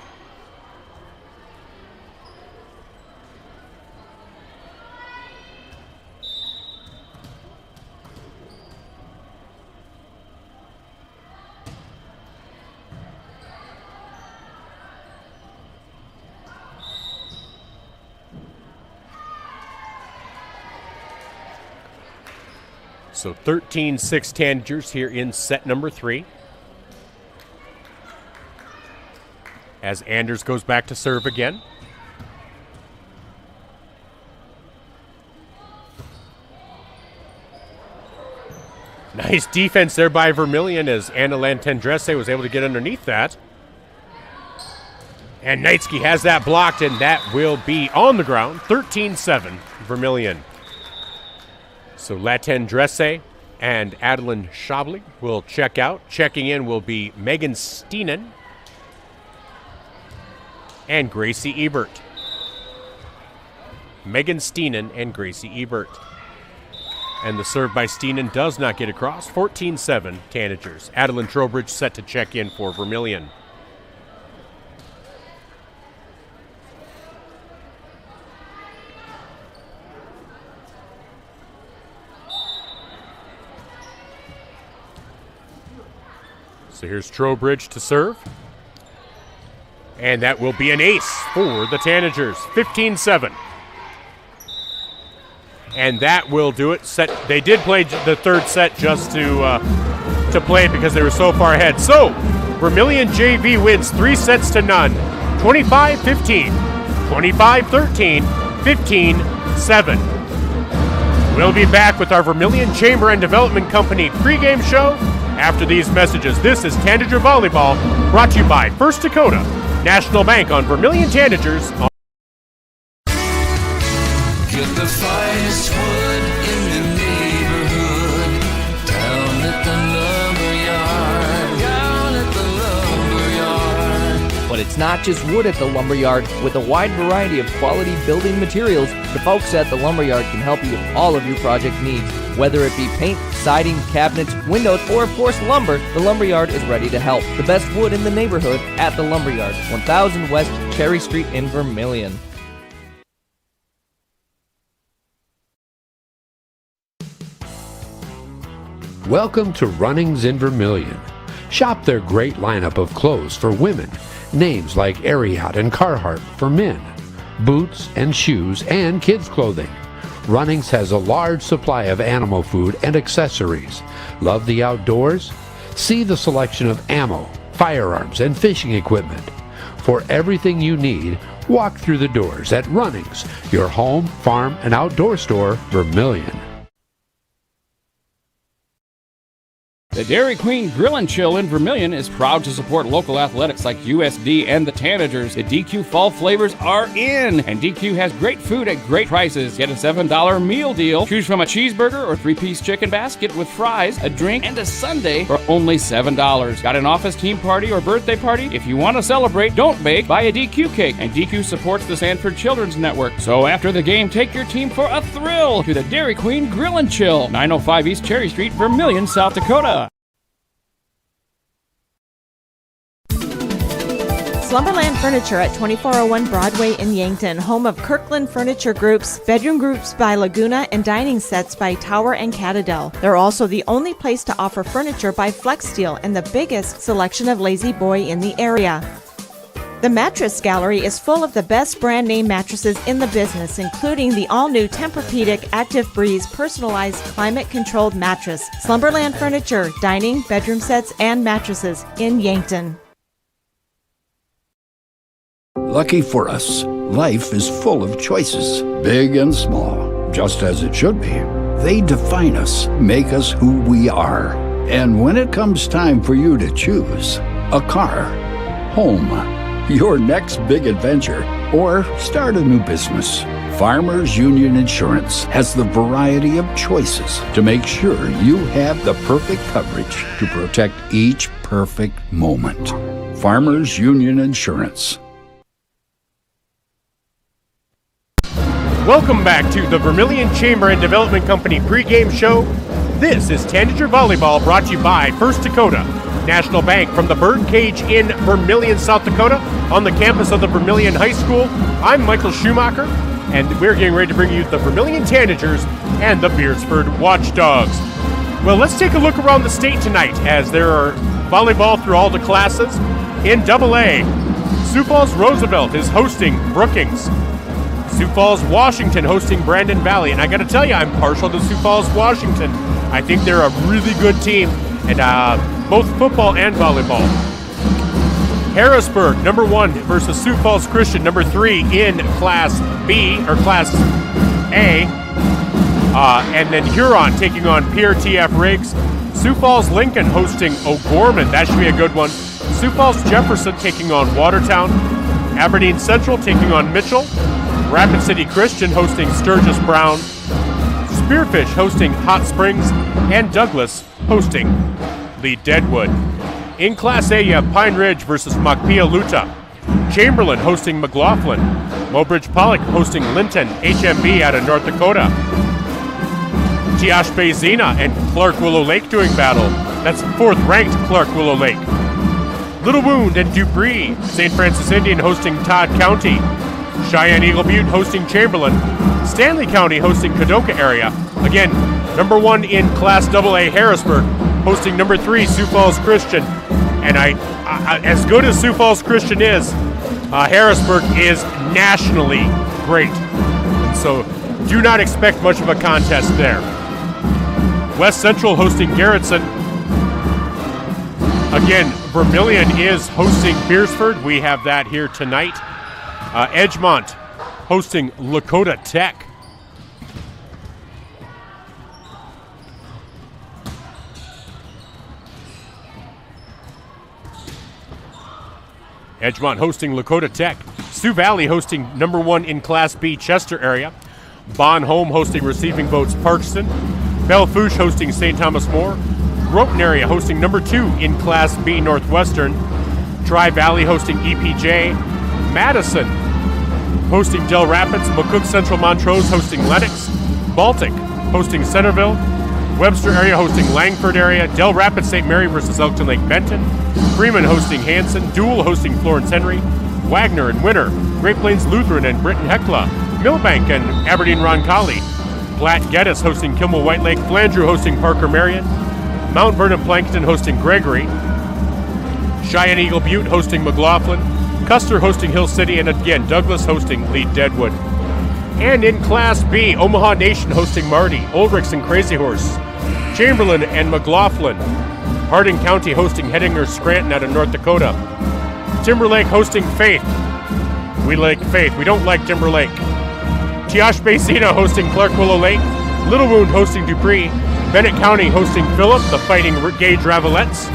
So 13-6 Tanagers here in set number 3. As Anders goes back to serve again. Nice defense there by Vermillion as Anna Lantendresse was able to get underneath that. And Knightsky has that blocked, and that will be on the ground. 13-7 Vermillion. So Latendresse and Adeline Schabli will check out. Checking in will be Megan Steenan and Gracie Ebert. Megan Steenan and Gracie Ebert. And the serve by Steenan does not get across. 14-7 Tanagers. Adeline Trowbridge set to check in for Vermillion. So here's Trowbridge to serve. And that will be an ace for the Tanagers. 15-7. And that will do it. They did play the third set just to play it because they were so far ahead. So Vermillion JV wins 3-0. 25-15, 25-13, 15-7. We'll be back with our Vermillion Chamber and Development Company pregame show after these messages. This is Tanager Volleyball, brought to you by First Dakota National Bank on Vermillion Tanagers.
Get the finest wood in the neighborhood, down at the lumberyard.
But it's not just wood at the lumberyard. With a wide variety of quality building materials, the folks at the lumberyard can help you with all of your project needs. Whether it be paint, siding, cabinets, windows, or of course lumber, the lumberyard is ready to help. The best wood in the neighborhood at the lumberyard, 1000 West Cherry Street in Vermillion.
Welcome to Runnings in Vermillion. Shop their great lineup of clothes for women, names like Ariat and Carhartt for men, boots and shoes and kids' clothing. Runnings has a large supply of animal food and accessories. Love the outdoors? See the selection of ammo, firearms, and fishing equipment. For everything you need, walk through the doors at Runnings, your home, farm, and outdoor store, Vermillion.
The Dairy Queen Grill and Chill in Vermillion is proud to support local athletics like USD and the Tanagers. The DQ Fall flavors are in, and DQ has great food at great prices. Get a $7 meal deal. Choose from a cheeseburger or 3-piece chicken basket with fries, a drink, and a sundae for only $7. Got an office team party or birthday party? If you want to celebrate, don't bake, buy a DQ cake. And DQ supports the Sanford Children's Network. So after the game, take your team for a thrill to the Dairy Queen Grill and Chill, 905 East Cherry Street, Vermillion, South Dakota.
Slumberland Furniture at 2401 Broadway in Yankton, home of Kirkland Furniture Groups, bedroom groups by Laguna, and dining sets by Tower and Catadel. They're also the only place to offer furniture by Flex Steel and the biggest selection of Lazy Boy in the area. The Mattress Gallery is full of the best brand name mattresses in the business, including the all-new Tempur-Pedic Active Breeze personalized climate-controlled mattress. Slumberland Furniture, dining, bedroom sets, and mattresses in Yankton.
Lucky for us, life is full of choices, big and small, just as it should be. They define us, make us who we are. And when it comes time for you to choose a car, home, your next big adventure, or start a new business, Farmers Union Insurance has the variety of choices to make sure you have the perfect coverage to protect each perfect moment. Farmers Union Insurance.
Welcome back to the Vermillion Chamber and Development Company pregame show. This is Tanager Volleyball, brought to you by First Dakota National Bank from the Birdcage in Vermillion, South Dakota, on the campus of the Vermillion High School. I'm Michael Schumacher, and we're getting ready to bring you the Vermillion Tanagers and the Beresford Watchdogs. Well, let's take a look around the state tonight, as there are volleyball through all the classes. In AA, Sioux Falls Roosevelt is hosting Brookings. Sioux Falls Washington hosting Brandon Valley, and I got to tell you, I'm partial to Sioux Falls Washington. I think they're a really good team, and both football and volleyball. Harrisburg, number 1 versus Sioux Falls Christian, number 3 in Class B, or Class A. And then Huron taking on PRTF Riggs. Sioux Falls Lincoln hosting O'Gorman. That should be a good one. Sioux Falls Jefferson taking on Watertown. Aberdeen Central taking on Mitchell. Rapid City Christian hosting Sturgis Brown. Spearfish hosting Hot Springs. And Douglas hosting Lee Deadwood. In Class A, you have Pine Ridge versus Makpia-Luta. Chamberlain hosting McLaughlin. Mobridge Pollock hosting Linton HMB out of North Dakota. Tiash-Bay-Zena and Clark Willow Lake doing battle. That's 4th ranked Clark Willow Lake. Little Wound and Dupree. St. Francis Indian hosting Todd County. Cheyenne Eagle Butte hosting Chamberlain. Stanley County hosting Kadoka area. Again, number 1 in Class AA, Harrisburg hosting number 3, Sioux Falls Christian. And I as good as Sioux Falls Christian is, Harrisburg is nationally great. And so do not expect much of a contest there. West Central hosting Garrettson. Again, Vermillion is hosting Beresford. We have that here tonight. Edgemont hosting Lakota Tech. Edgemont hosting Lakota Tech. Sioux Valley hosting number 1 in Class B Chester area. Bon Home hosting Receiving Boats Parkston. Belle Fourche hosting St. Thomas More. Groton area hosting number 2 in Class B Northwestern. Tri-Valley hosting EPJ. Madison hosting Del Rapids. McCook Central Montrose hosting Lennox. Baltic hosting Centerville. Webster area hosting Langford area. Del Rapids St. Mary versus Elkton Lake Benton. Freeman hosting Hanson. Dual hosting Florence Henry. Wagner and Winter. Great Plains Lutheran and Britton Hecla. Millbank and Aberdeen Roncalli. Platte Geddes hosting Kimmel White Lake. Flandreau hosting Parker Marion. Mount Vernon Plankton hosting Gregory. Cheyenne Eagle Butte hosting McLaughlin. Custer hosting Hill City, and again, Douglas hosting Lee Deadwood. And in Class B, Omaha Nation hosting Marty. Ulrichs and Crazy Horse. Chamberlain and McLaughlin. Harding County hosting Hettinger Scranton out of North Dakota. Timberlake hosting Faith. We like Faith. We don't like Timberlake. Tiash-Bay-Zena hosting Clark Willow Lake. Little Wound hosting Dupree. Bennett County hosting Phillip, the Fighting Gage Ravelettes.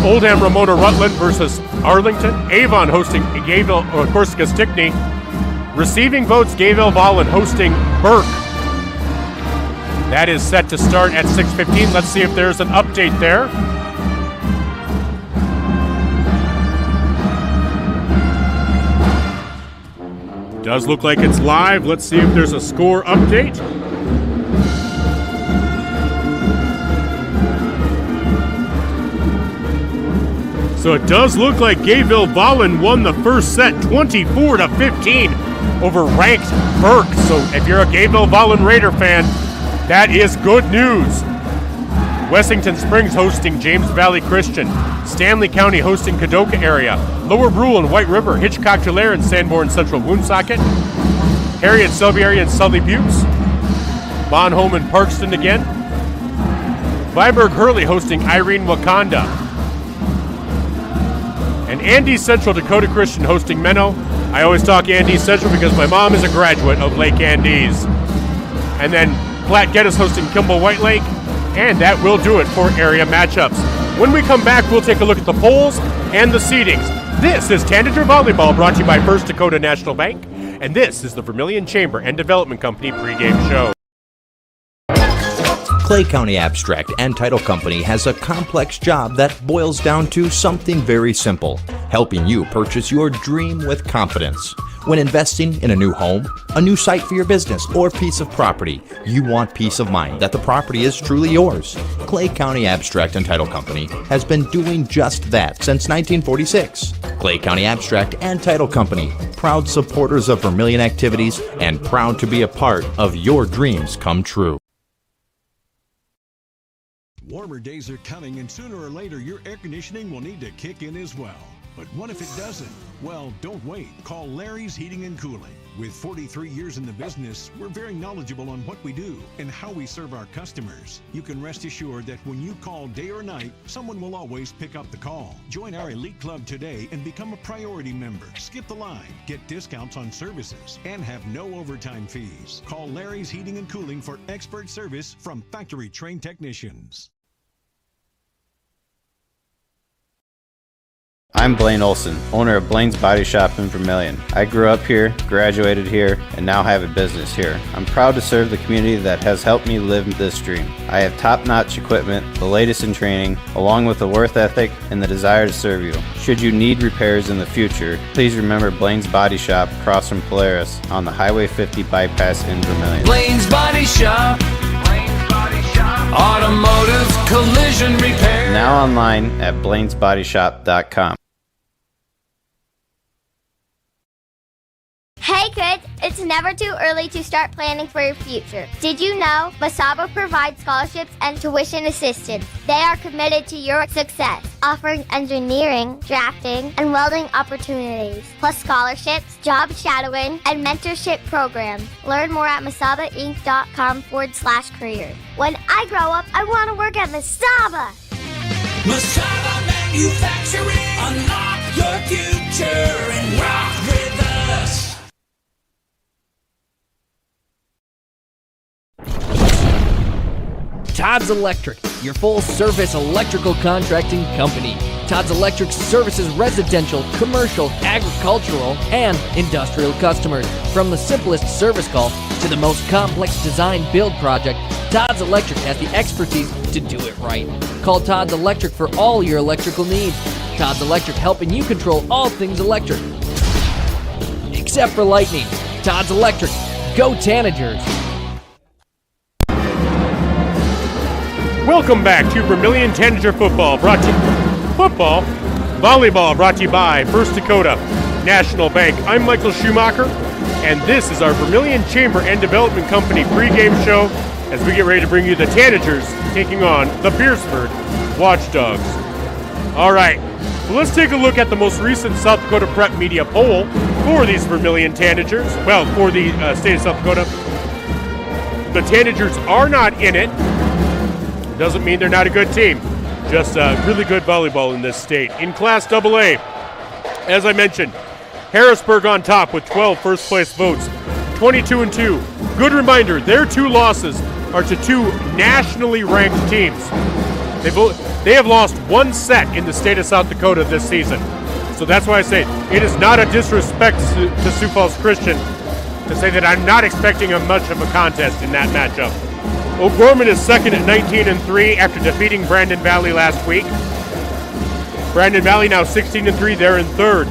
Oldham Ramona Rutland versus Arlington. Avon hosting Gayville, of course, Stickney. Receiving Votes, Gayville Vollen hosting Burke. That is set to start at 6:15. Let's see if there's an update there. Does look like it's live. Let's see if there's a score update. So it does look like Gayville Vollen won the first set 24-15 over ranked Burke. So if you're a Gayville Vollen Raider fan, that is good news. Wessington Springs hosting James Valley Christian. Stanley County hosting Kadoka area. Lower Brule and White River. Hitchcock-Tulare and Sanborn Central Woonsocket. Harriet Selby area and Sully Buttes. Bonholm and Parkston again. Viborg Hurley hosting Irene Wakanda. And Andes Central Dakota Christian hosting Menno. I always talk Andes Central because my mom is a graduate of Lake Andes. And then Platte Geddes hosting Kimball White Lake. And that will do it for area matchups. When we come back, we'll take a look at the polls and the seedings. This is Tanager Volleyball, brought to you by First Dakota National Bank. And this is the Vermillion Chamber and Development Company pregame show.
Clay County Abstract and Title Company has a complex job that boils down to something very simple: helping you purchase your dream with confidence. When investing in a new home, a new site for your business, or piece of property, you want peace of mind that the property is truly yours. Clay County Abstract and Title Company has been doing just that since 1946. Clay County Abstract and Title Company, proud supporters of Vermillion activities and proud to be a part of your dreams come true.
Warmer days are coming, and sooner or later your air conditioning will need to kick in as well. But what if it doesn't? Well, don't wait. Call Larry's Heating and Cooling. With 43 years in the business, we're very knowledgeable on what we do and how we serve our customers. You can rest assured that when you call day or night, someone will always pick up the call. Join our elite club today and become a priority member. Skip the line, get discounts on services, and have no overtime fees. Call Larry's Heating and Cooling for expert service from factory-trained technicians.
I'm Blaine Olson, owner of Blaine's Body Shop in Vermillion. I grew up here, graduated here, and now have a business here. I'm proud to serve the community that has helped me live this dream. I have top-notch equipment, the latest in training, along with a work ethic and the desire to serve you. Should you need repairs in the future, please remember Blaine's Body Shop across from Polaris on the Highway 50 bypass in Vermillion.
Blaine's Body Shop. Automotive collision repair.
Now online at blainsbodyshop.com.
Hey kids, it's never too early to start planning for your future. Did you know Masaba provides scholarships and tuition assistance? They are committed to your success, offering engineering, drafting, and welding opportunities, plus scholarships, job shadowing, and mentorship programs. Learn more at masaba.com/career. When I grow up, I want to work at Masaba.
Masaba Manufacturing. Unlock your future and rock with us.
Todd's Electric, your full-service electrical contracting company. Todd's Electric services residential, commercial, agricultural, and industrial customers. From the simplest service call to the most complex design-build project, Todd's Electric has the expertise to do it right. Call Todd's Electric for all your electrical needs. Todd's Electric, helping you control all things electric. Except for lightning. Todd's Electric. Go Tanagers!
Welcome back to Vermillion Tanager Volleyball, brought to you by First Dakota National Bank. I'm Michael Schumacher, and this is our Vermillion Chamber and Development Company pregame show as we get ready to bring you the Tanagers taking on the Beresford Watchdogs. All right, well, let's take a look at the most recent South Dakota Prep Media poll for these Vermillion Tanagers. Well, for the state of South Dakota. The Tanagers are not in it. Doesn't mean they're not a good team. Just really good volleyball in this state. In Class AA, as I mentioned, Harrisburg on top with 12 first-place votes, 22-2. Good reminder, their 2 losses are to 2 nationally ranked teams. They have lost 1 set in the state of South Dakota this season. So that's why I say it is not a disrespect to Sioux Falls Christian to say that I'm not expecting much of a contest in that matchup. O'Gorman is second at 19-3 after defeating Brandon Valley last week. Brandon Valley now 16-3, they're in third.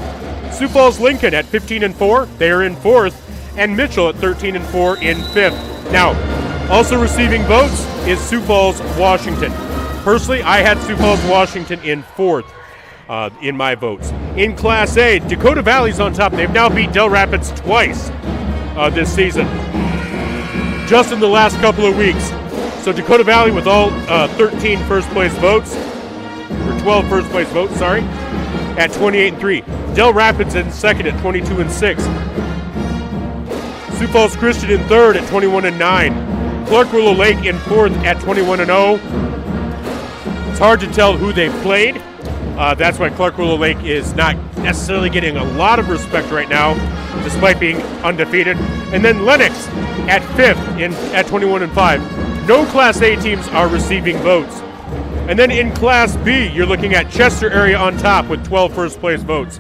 Sioux Falls Lincoln at 15-4, they're in fourth. And Mitchell at 13-4 in fifth. Now, also receiving votes is Sioux Falls Washington. Personally, I had Sioux Falls Washington in fourth in my votes. In Class A, Dakota Valley's on top. They've now beat Del Rapids twice this season, just in the last couple of weeks. So Dakota Valley with all 13 first place votes, or 12 first place votes, sorry, at 28-3. Del Rapids in second at 22-6. Sioux Falls Christian in third at 21-9. Clark Willow Lake in fourth at 21-0. It's hard to tell who they played. That's why Clark Willow Lake is not necessarily getting a lot of respect right now, despite being undefeated. And then Lennox at fifth at 21-5. No Class A teams are receiving votes. And then in Class B, you're looking at Chester area on top with 12 first place votes.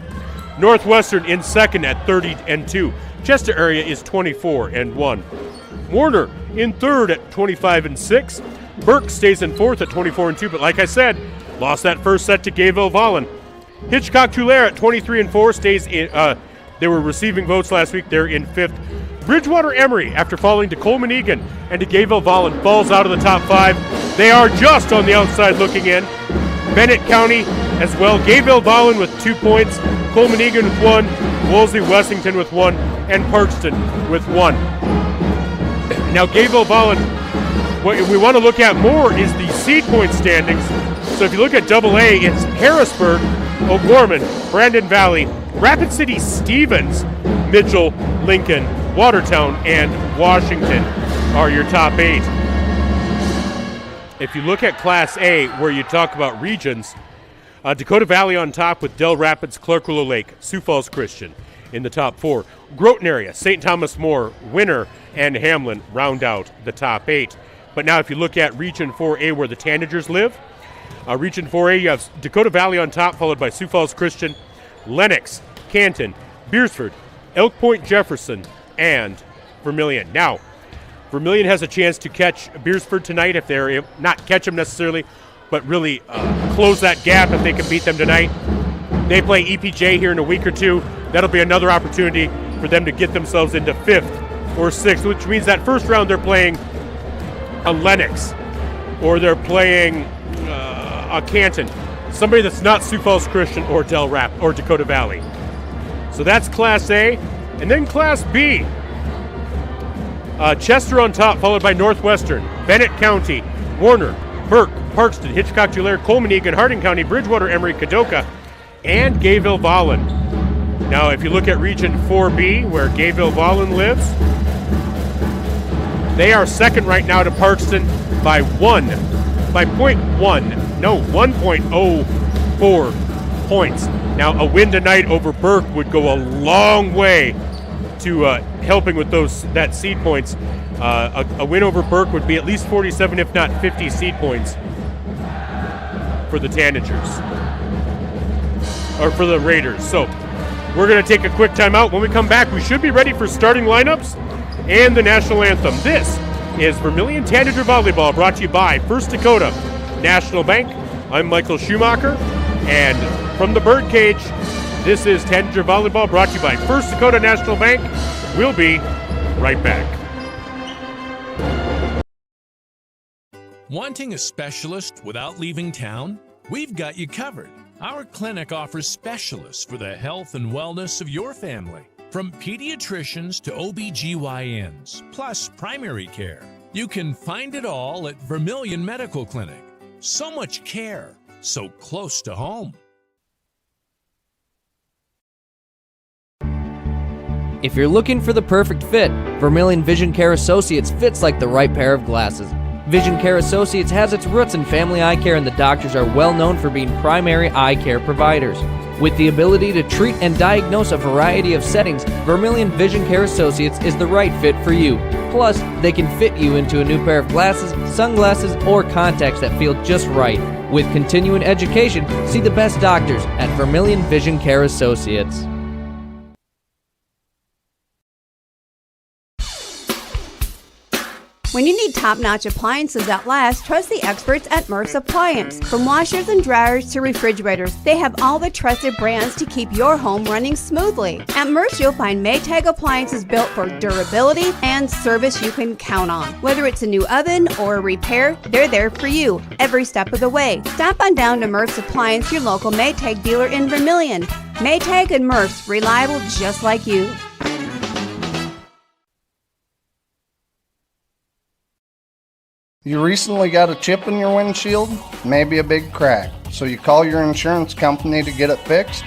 Northwestern in second at 30-2. Chester area is 24-1. Warner in third at 25-6. Burke stays in fourth at 24-2, but like I said, lost that first set to Gayville-Vollen. Hitchcock-Tulare at 23-4 stays in. They were receiving votes last week. They're in fifth. Bridgewater-Emory, after falling to Coleman-Egan and to Gayville-Vollen, falls out of the top five. They are just on the outside looking in. Bennett County as well. Gayville-Vollen with 2 points. Coleman-Egan with 1. Wolseley-Wessington with 1. And Parkston with 1. Now Gayville-Vollen, what we want to look at more is the seed point standings. So if you look at AA, it's Harrisburg, O'Gorman, Brandon Valley, Rapid City, Stevens, Mitchell, Lincoln, Watertown, and Washington are your top 8. If you look at Class A, where you talk about regions, Dakota Valley on top with Del Rapids, Clark Willow Lake, Sioux Falls Christian in the top 4. Groton area, St. Thomas More, Winner, and Hamlin round out the top 8. But now if you look at Region 4A, where the Tanagers live, Region 4A, you have Dakota Valley on top, followed by Sioux Falls Christian, Lennox, Canton, Beresford, Elk Point Jefferson, and Vermillion. Now, Vermillion has a chance to catch Beresford tonight if they're not catch them necessarily, but really close that gap if they can beat them tonight. They play EPJ here in a week or two. That'll be another opportunity for them to get themselves into 5th or 6th, which means that first round they're playing a Lennox or they're playing a Canton, somebody that's not Sioux Falls Christian or Del Rap or Dakota Valley. So that's Class A. And then Class B, Chester on top, followed by Northwestern, Bennett County, Warner, Burke, Parkston, Hitchcock-Tulare, Coleman-Egan, Harding County, Bridgewater-Emory, Kadoka, and Gayville-Vollen. Now, if you look at Region 4B, where Gayville-Vollen lives, they are second right now to Parkston by 1.04 points. Now, a win tonight over Burke would go a long way to helping with that seed points. A win over Burke would be at least 47, if not 50 seed points for the Tanagers, or for the Raiders. So we're going to take a quick timeout. When we come back, we should be ready for starting lineups and the national anthem. This is Vermillion Tanager Volleyball, brought to you by First Dakota National Bank. I'm Michael Schumacher, and from the Birdcage, this is Tanager Volleyball, brought to you by First Dakota National Bank. We'll be right back.
Wanting a specialist without leaving town? We've got you covered. Our clinic offers specialists for the health and wellness of your family, from pediatricians to OBGYNs, plus primary care. You can find it all at Vermillion Medical Clinic. So much care, so close to home.
If you're looking for the perfect fit, Vermillion Vision Care Associates fits like the right pair of glasses. Vision Care Associates has its roots in family eye care, and the doctors are well known for being primary eye care providers. With the ability to treat and diagnose a variety of settings, Vermillion Vision Care Associates is the right fit for you. Plus, they can fit you into a new pair of glasses, sunglasses, or contacts that feel just right. With continuing education, see the best doctors at Vermillion Vision Care Associates.
When you need top-notch appliances that last, trust the experts at Murph's Appliance. From washers and dryers to refrigerators, they have all the trusted brands to keep your home running smoothly. At Murph's, you'll find Maytag appliances built for durability and service you can count on. Whether it's a new oven or a repair, they're there for you every step of the way. Stop on down to Murph's Appliance, your local Maytag dealer in Vermillion. Maytag and Murph's, reliable just like you.
You recently got a chip in your windshield? Maybe a big crack. So you call your insurance company to get it fixed?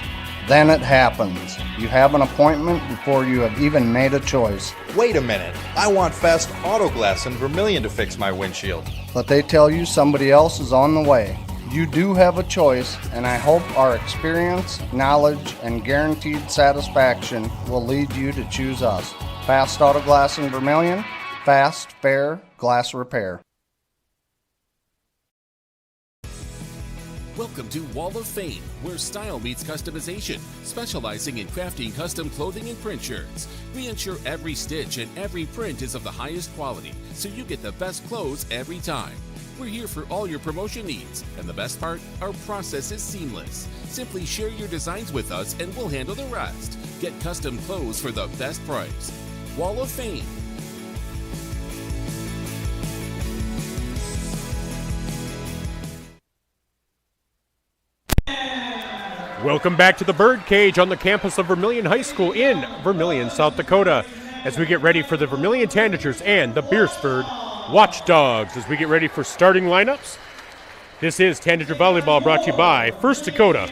Then it happens. You have an appointment before you have even made a choice.
Wait a minute. I want Fast Auto Glass in Vermillion to fix my windshield.
But they tell you somebody else is on the way. You do have a choice, and I hope our experience, knowledge, and guaranteed satisfaction will lead you to choose us. Fast Auto Glass in Vermillion. Fast, fair glass repair.
Welcome to Wall of Fame, where style meets customization, specializing in crafting custom clothing and print shirts. We ensure every stitch and every print is of the highest quality, so you get the best clothes every time. We're here for all your promotion needs, and the best part, our process is seamless. Simply share your designs with us and we'll handle the rest. Get custom clothes for the best price. Wall of Fame.
Welcome back to the Birdcage on the campus of Vermillion High School in Vermillion, South Dakota, as we get ready for the Vermillion Tanagers and the Beresford Watchdogs. As we get ready for starting lineups, this is Tanager Volleyball, brought to you by First Dakota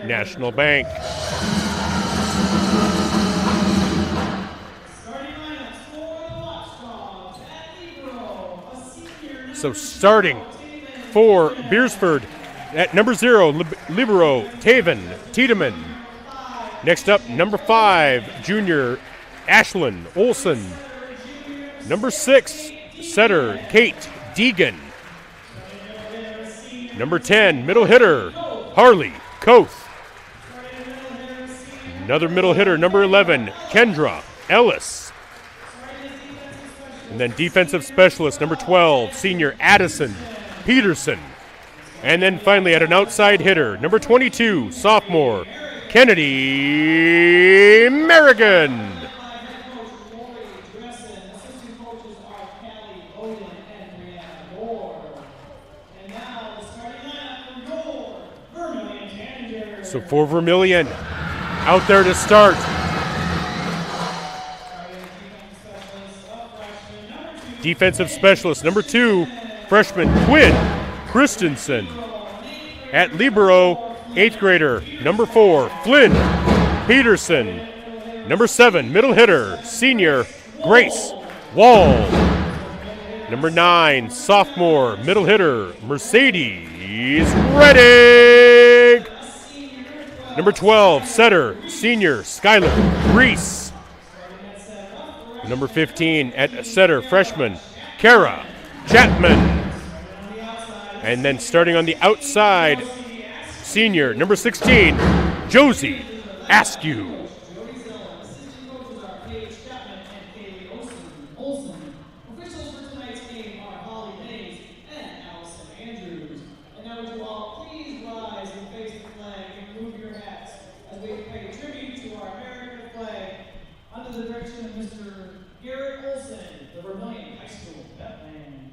National Bank. So starting for Beresford, at number 0, Libero Taven Tiedemann. Next up, number 5, junior Ashlyn Olson. Number 6, setter Kate Deegan. Number 10, middle hitter Harley Koth. Another middle hitter, number 11, Kendra Ellis. And then defensive specialist, number 12, senior Addison Peterson. And then finally, at an outside hitter, number 22, sophomore, Kennedy Merrigan. So for Vermillion, out there to start. Defensive specialist, number 2, freshman Quinn Christensen. At libero, 8th grader, number 4, Flynn Peterson. Number 7, middle hitter, senior Grace Wall. Number 9, sophomore, middle hitter, Mercedes Reddick. Number 12, setter, senior Skylar Reese. Number 15, at setter, freshman Kara Chapman. And then starting on the outside, senior, number 16, Josie Askew.
Officials for tonight's game are Holly Mays and Allison Andrews. And now would you all please rise and face the flag and move your hats as we pay tribute to our American flag under the direction of Mr. Garrett Olson, the Vermillion High School pep band.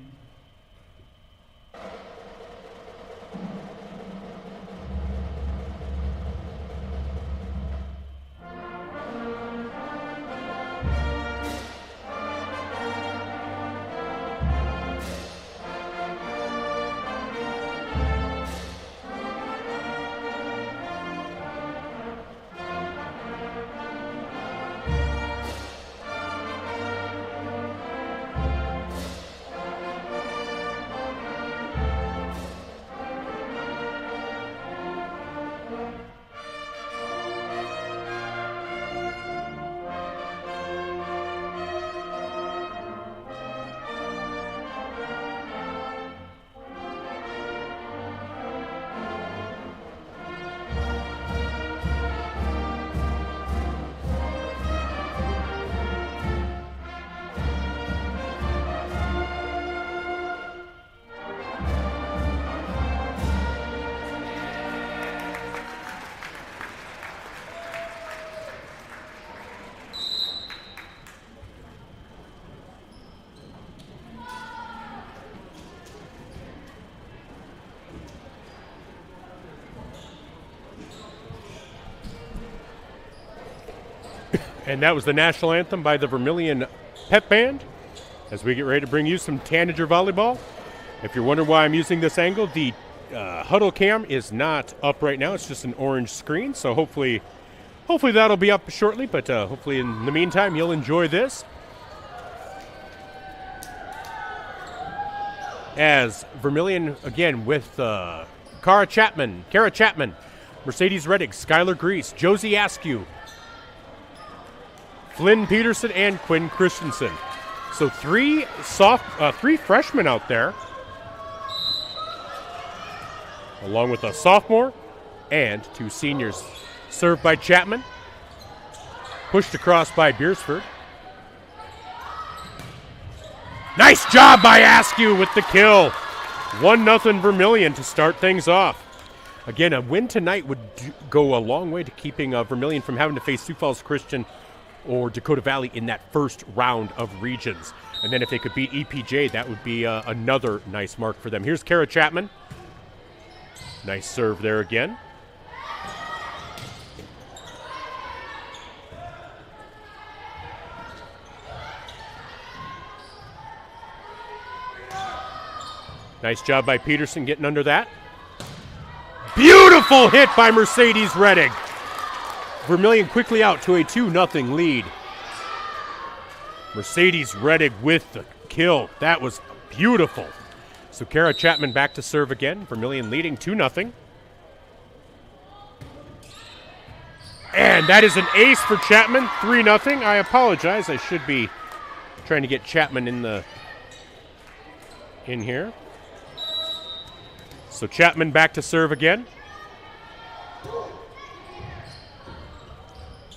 And that was the national anthem by the Vermillion Pep Band as we get ready to bring you some Tanager volleyball If you're wondering why I'm using this angle, the huddle cam is not up right now. It's just an orange screen, so hopefully that'll be up shortly, but hopefully in the meantime you'll enjoy this. As Vermillion again with Kara Chapman, Mercedes Reddick, Skylar Grease, Josie Askew, Flynn Peterson, and Quinn Christensen. So three freshmen out there, along with a sophomore and 2 seniors. Served by Chapman, pushed across by Beresford. Nice job by Askew with the kill. 1-0 Vermillion to start things off. Again, a win tonight would go a long way to keeping Vermillion from having to face Sioux Falls Christian or Dakota Valley in that first round of regions. And then if they could beat EPJ, that would be another nice mark for them. Here's Kara Chapman. Nice serve there again. Nice job by Peterson getting under that. Beautiful hit by Mercedes Reddick. Vermillion quickly out to a 2-0 lead. Mercedes Reddick with the kill. That was beautiful. So Kara Chapman back to serve again. Vermillion leading 2-0. And that is an ace for Chapman, 3-0. I apologize. I should be trying to get Chapman in here. So Chapman back to serve again.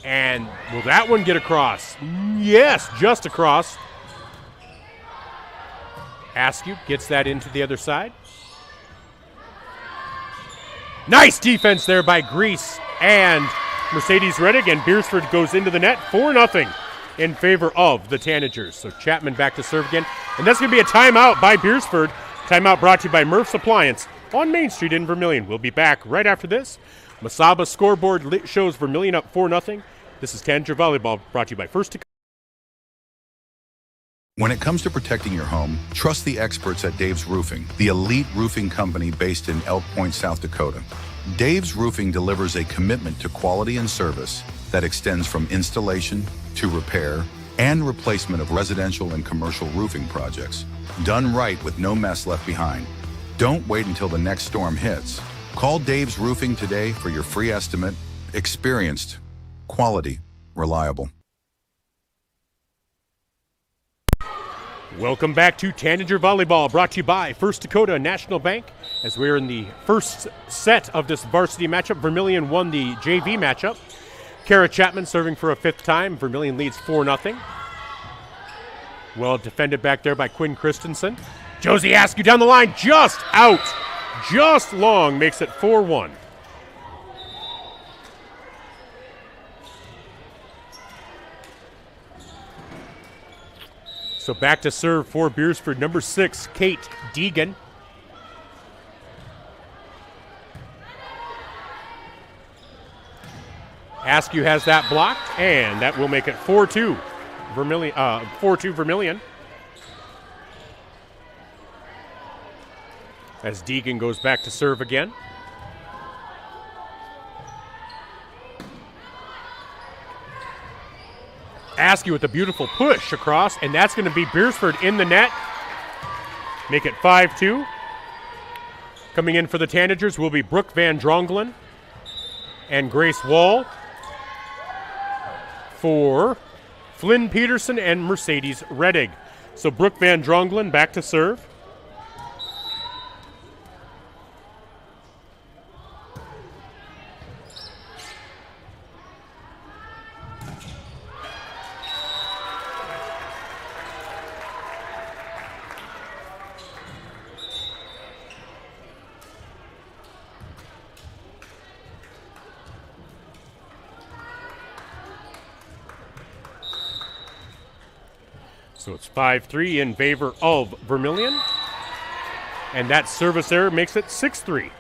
And will that one get across? Yes, just across. Askew gets that into the other side. Nice defense there by Grease and Mercedes Reddick, and Beresford goes into the net, 4-0 in favor of the Tanagers. So Chapman back to serve again, and that's going to be a timeout by Beresford. Timeout brought to you by Murph's Appliance on Main Street in Vermillion. We'll be back right after this. Masaba scoreboard shows Vermillion up 4-0. This is Tanager Volleyball, brought to you by First Dakota.
When it comes to protecting your home, trust the experts at Dave's Roofing, the elite roofing company based in Elk Point, South Dakota. Dave's Roofing delivers a commitment to quality and service that extends from installation to repair and replacement of residential and commercial roofing projects, done right with no mess left behind. Don't wait until the next storm hits. Call Dave's Roofing today for your free estimate. Experienced, quality, reliable.
Welcome back to Tanager Volleyball, brought to you by First Dakota National Bank. As we're in the first set of this varsity matchup, Vermillion won the JV matchup. Kara Chapman serving for a 5th time. Vermillion leads 4-0. Well defended back there by Quinn Christensen. Josie Askew down the line, just out. Just long, makes it 4-1. So back to serve for Beresford, number 6, Kate Deegan. Askew has that blocked, and that will make it 4-2 Vermillion. 4-2 Vermillion. As Deegan goes back to serve again. Askew with a beautiful push across, and that's going to be Beresford in the net. Make it 5-2. Coming in for the Tanagers will be Brooke Van Drongelen and Grace Wall. For Flynn Peterson and Mercedes Reddick. So Brooke Van Drongelen back to serve. So it's 5-3 in favor of Vermillion. And that service error makes it 6-3.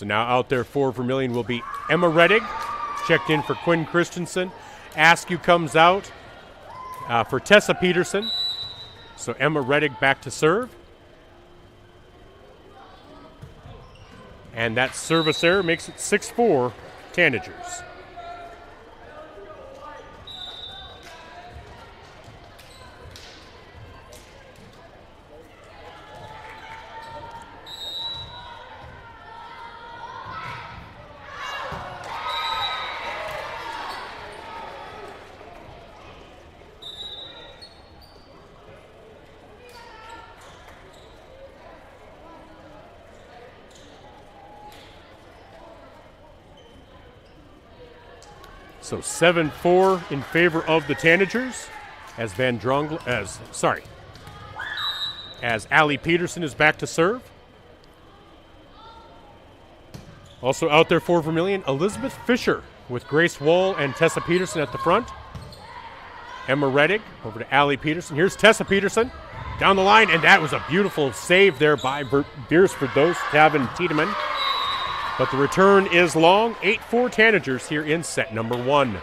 So now out there for Vermillion will be Emma Reddick, checked in for Quinn Christensen, Askew comes out for Tessa Peterson. So Emma Reddick back to serve. And that service error makes it 6-4 Tanagers. So 7-4 in favor of the Tanagers as as Allie Peterson is back to serve. Also out there for Vermillion, Elizabeth Fisher with Grace Wall and Tessa Peterson at the front. Emma Reddick over to Allie Peterson. Here's Tessa Peterson down the line, and that was a beautiful save there by Beresford, Tavin Tiedemann. But the return is long. 8-4 Tanagers here in set number 1.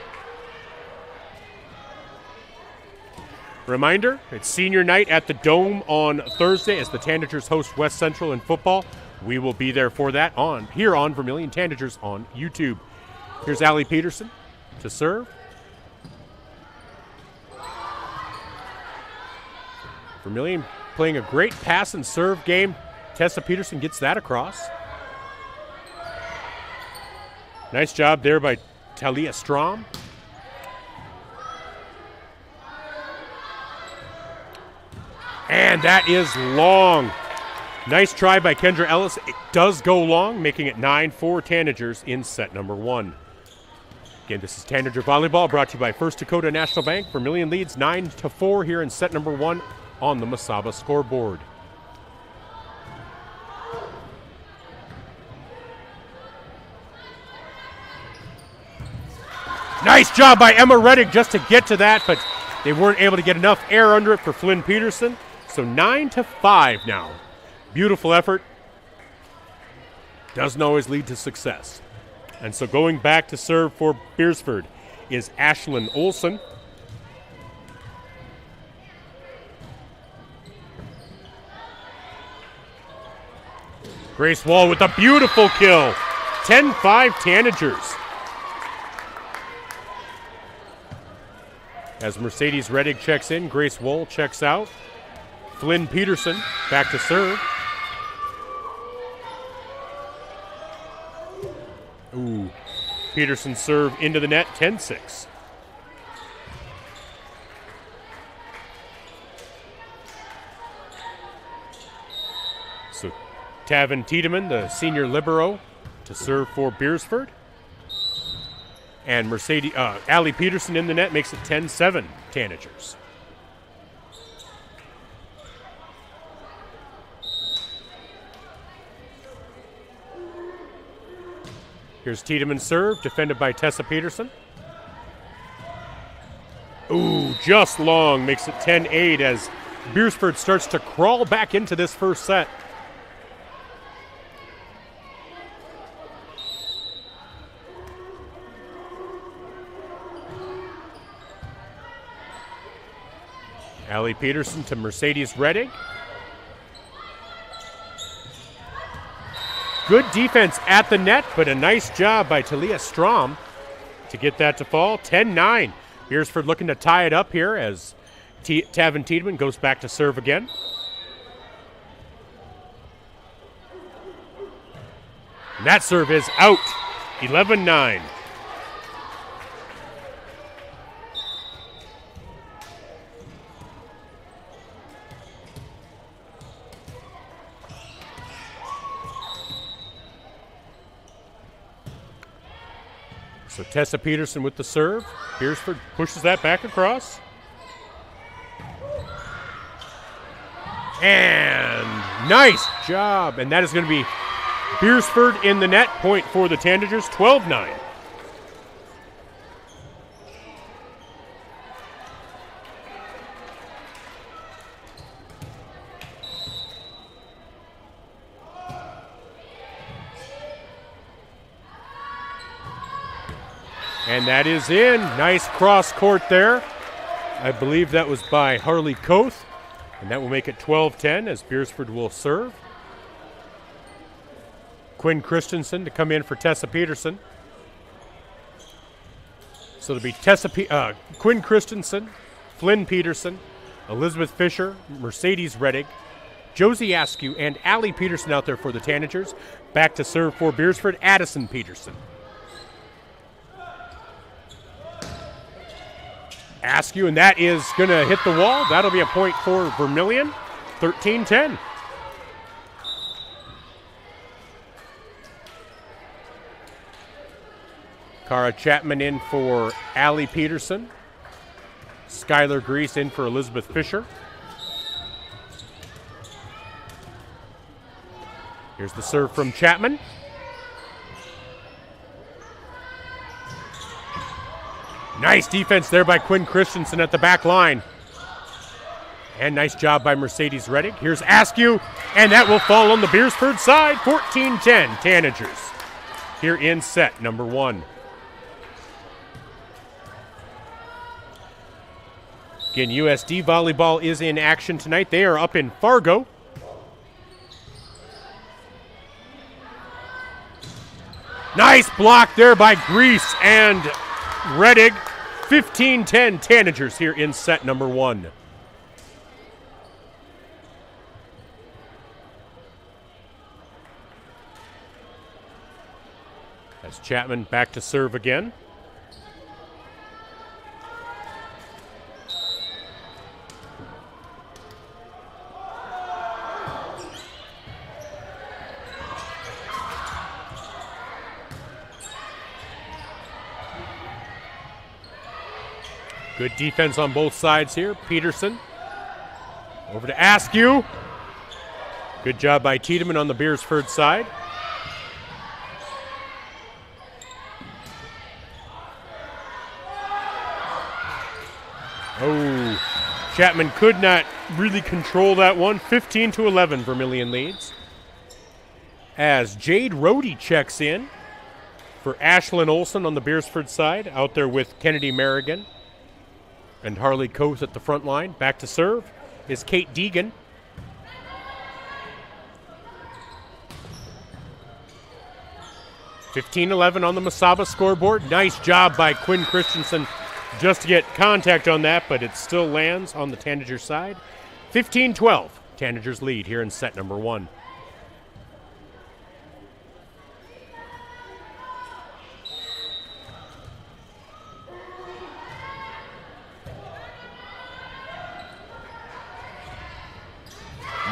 Reminder, it's senior night at the Dome on Thursday as the Tanagers host West Central in football. We will be there for that here on Vermillion Tanagers on YouTube. Here's Allie Peterson to serve. Vermillion playing a great pass and serve game. Tessa Peterson gets that across. Nice job there by Talia Strom. And that is long. Nice try by Kendra Ellis. It does go long, making it 9-4 Tanagers in set number 1. Again, this is Tanager Volleyball brought to you by First Dakota National Bank. Vermillion leads 9-4 here in set number 1 on the Masaba scoreboard. Nice job by Emma Reddick just to get to that, but they weren't able to get enough air under it for Flynn Peterson. So 9-5 now. Beautiful effort. Doesn't always lead to success. And so going back to serve for Beresford is Ashlyn Olson. Grace Wall with a beautiful kill. 10-5 Tanagers. As Mercedes Reddick checks in, Grace Wall checks out. Flynn Peterson back to serve. Ooh, Peterson serve into the net, 10-6. So Tavin Tiedemann, the senior libero, to serve for Beresford. And Allie Peterson in the net makes it 10-7 Tanagers. Here's Tiedemann's serve, defended by Tessa Peterson. Ooh, just long, makes it 10-8 as Beresford starts to crawl back into this first set. Allie Peterson to Mercedes Reddick. Good defense at the net, but a nice job by Talia Strom to get that to fall. 10-9. Beresford looking to tie it up here as Tavin Tiedemann goes back to serve again. And that serve is out. 11-9. So Tessa Peterson with the serve. Beresford pushes that back across. And nice job. And that is going to be Beresford in the net. Point for the Tanagers, 12-9. And that is in. Nice cross court there. I believe that was by Harley Koth. And that will make it 12-10 as Beresford will serve. Quinn Christensen to come in for Tessa Peterson. So it'll be Quinn Christensen, Flynn Peterson, Elizabeth Fisher, Mercedes Reddick, Josie Askew, and Allie Peterson out there for the Tanagers. Back to serve for Beresford, Addison Peterson. Askew, and that is going to hit the wall. That'll be a point for Vermillion, 13-10. Cara Chapman in for Allie Peterson. Skylar Grease in for Elizabeth Fisher. Here's the serve from Chapman. Nice defense there by Quinn Christensen at the back line. And nice job by Mercedes Reddick. Here's Askew, and that will fall on the Beresford side. 14-10 Tanagers here in set number 1. Again, USD Volleyball is in action tonight. They are up in Fargo. Nice block there by Grease and Reddick. 15-10 Tanagers here in set number 1. As Chapman back to serve again. Good defense on both sides here. Peterson over to Askew. Good job by Tiedemann on the Beresford side. Oh, Chapman could not really control that one. 15-11 Vermillion leads. As Jade Rohde checks in for Ashlyn Olson on the Beresford side, out there with Kennedy Merrigan and Harley Koth at the front line. Back to serve is Kate Deegan. (15-11) on the Masaba scoreboard. Nice job by Quinn Christensen just to get contact on that, but it still lands on the Tanager side. 15-12. Tanagers lead here in set number 1.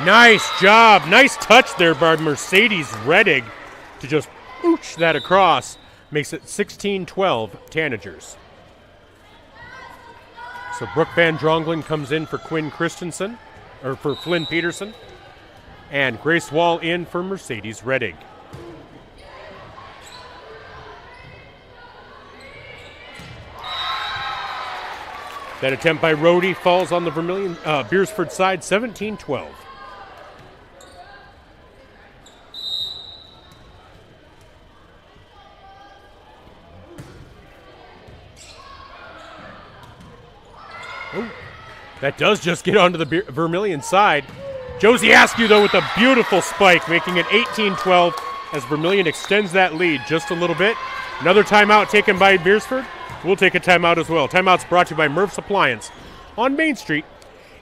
Nice job. Nice touch there by Mercedes Reddick to just ooch that across. Makes it 16-12 Tanagers. So Brooke Van Drongelen comes in for Quinn Christensen, or for Flynn Peterson. And Grace Wall in for Mercedes Reddick. That attempt by Rohde falls on the Vermillion Beresford side, 17-12. Oh, that does just get onto the Vermillion side. Josie Askew, though, with a beautiful spike, making it 18-12 as Vermillion extends that lead just a little bit. Another timeout taken by Beresford. We'll take a timeout as well. Timeout's brought to you by Murph's Appliance on Main Street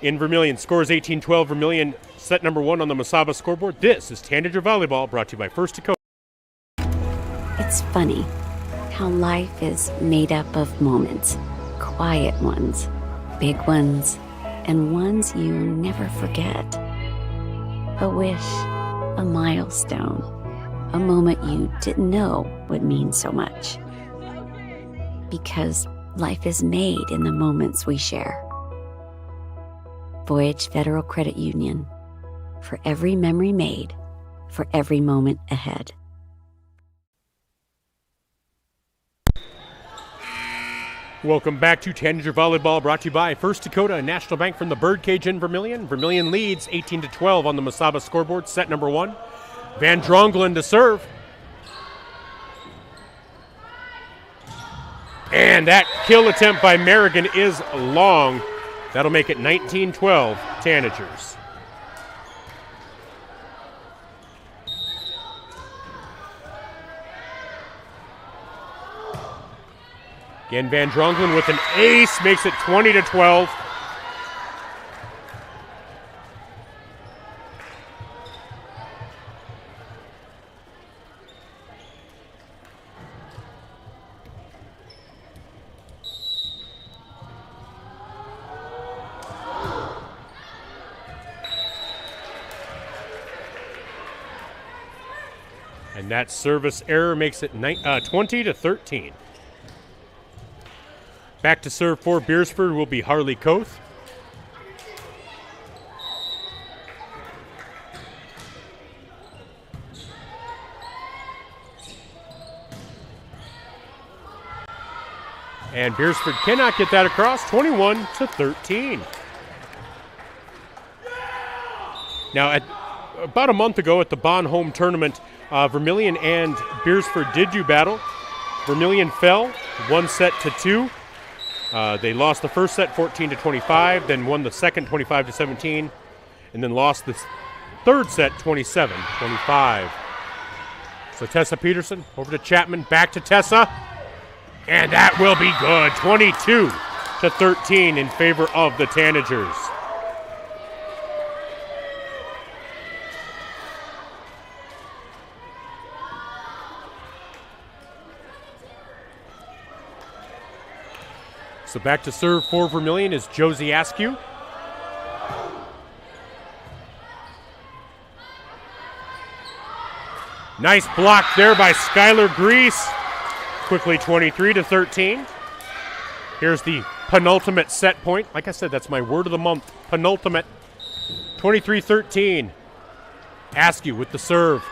in Vermillion. Scores 18-12. Vermillion set number 1 on the Masaba scoreboard. This is Tanager Volleyball, brought to you by First Dakota.
It's funny how life is made up of moments. Quiet ones, big ones, and ones you never forget. A wish, a milestone, a moment you didn't know would mean so much. Because life is made in the moments we share. Voyage Federal Credit Union. For every memory made, for every moment ahead.
Welcome back to Tanager Volleyball, brought to you by First Dakota and National Bank from the Birdcage in Vermillion. Vermillion leads 18-12 on the Masaba scoreboard, set number 1. Van Drongelen to serve. And that kill attempt by Merrigan is long. That'll make it 19-12 Tanagers. Again, Van Drongelen with an ace makes it 20-12. And that service error makes it 20-13. Back to serve for Beresford will be Harley Koth. And Beresford cannot get that across, 21-13. Now, about a month ago at the Bond Home Tournament, Vermillion and Beresford did do battle. Vermillion fell 1-2. They lost the first set 14-25, then won the second 25-17, and then lost the third set 27-25. So Tessa Peterson over to Chapman, back to Tessa, and that will be good. 22-13 in favor of the Tanagers. So back to serve for Vermillion is Josie Askew. Nice block there by Skylar Grease. Quickly 23-13. Here's the penultimate set point. Like I said, that's my word of the month. Penultimate. 23-13. Askew with the serve.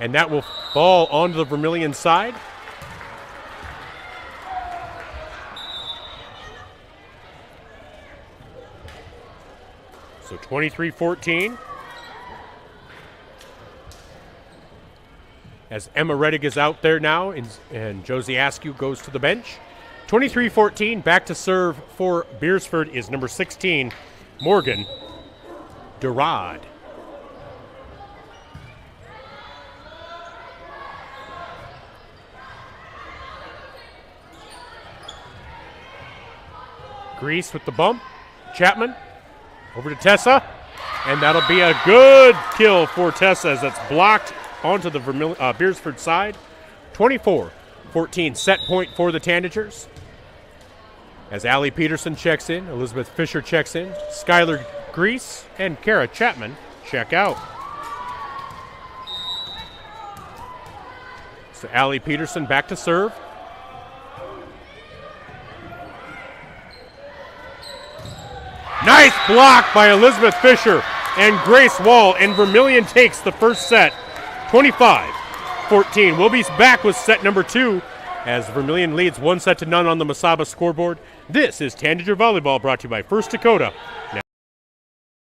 And that will fall onto the Vermillion side. So 23-14. As Emma Reddick is out there now, and Josie Askew goes to the bench. 23-14, back to serve for Beresford is number 16, Morgan Durad. Grease with the bump. Chapman over to Tessa, and that'll be a good kill for Tessa as that's blocked onto the Beresford side. 24-14 set point for the Tanagers. As Allie Peterson checks in, Elizabeth Fisher checks in, Skylar Grease and Kara Chapman check out. So Allie Peterson back to serve. Nice block by Elizabeth Fisher and Grace Wall, and Vermillion takes the first set, 25-14. We'll be back with set number 2 as Vermillion leads 1-0 on the Mesaba scoreboard. This is Tanager Volleyball, brought to you by First Dakota. Now,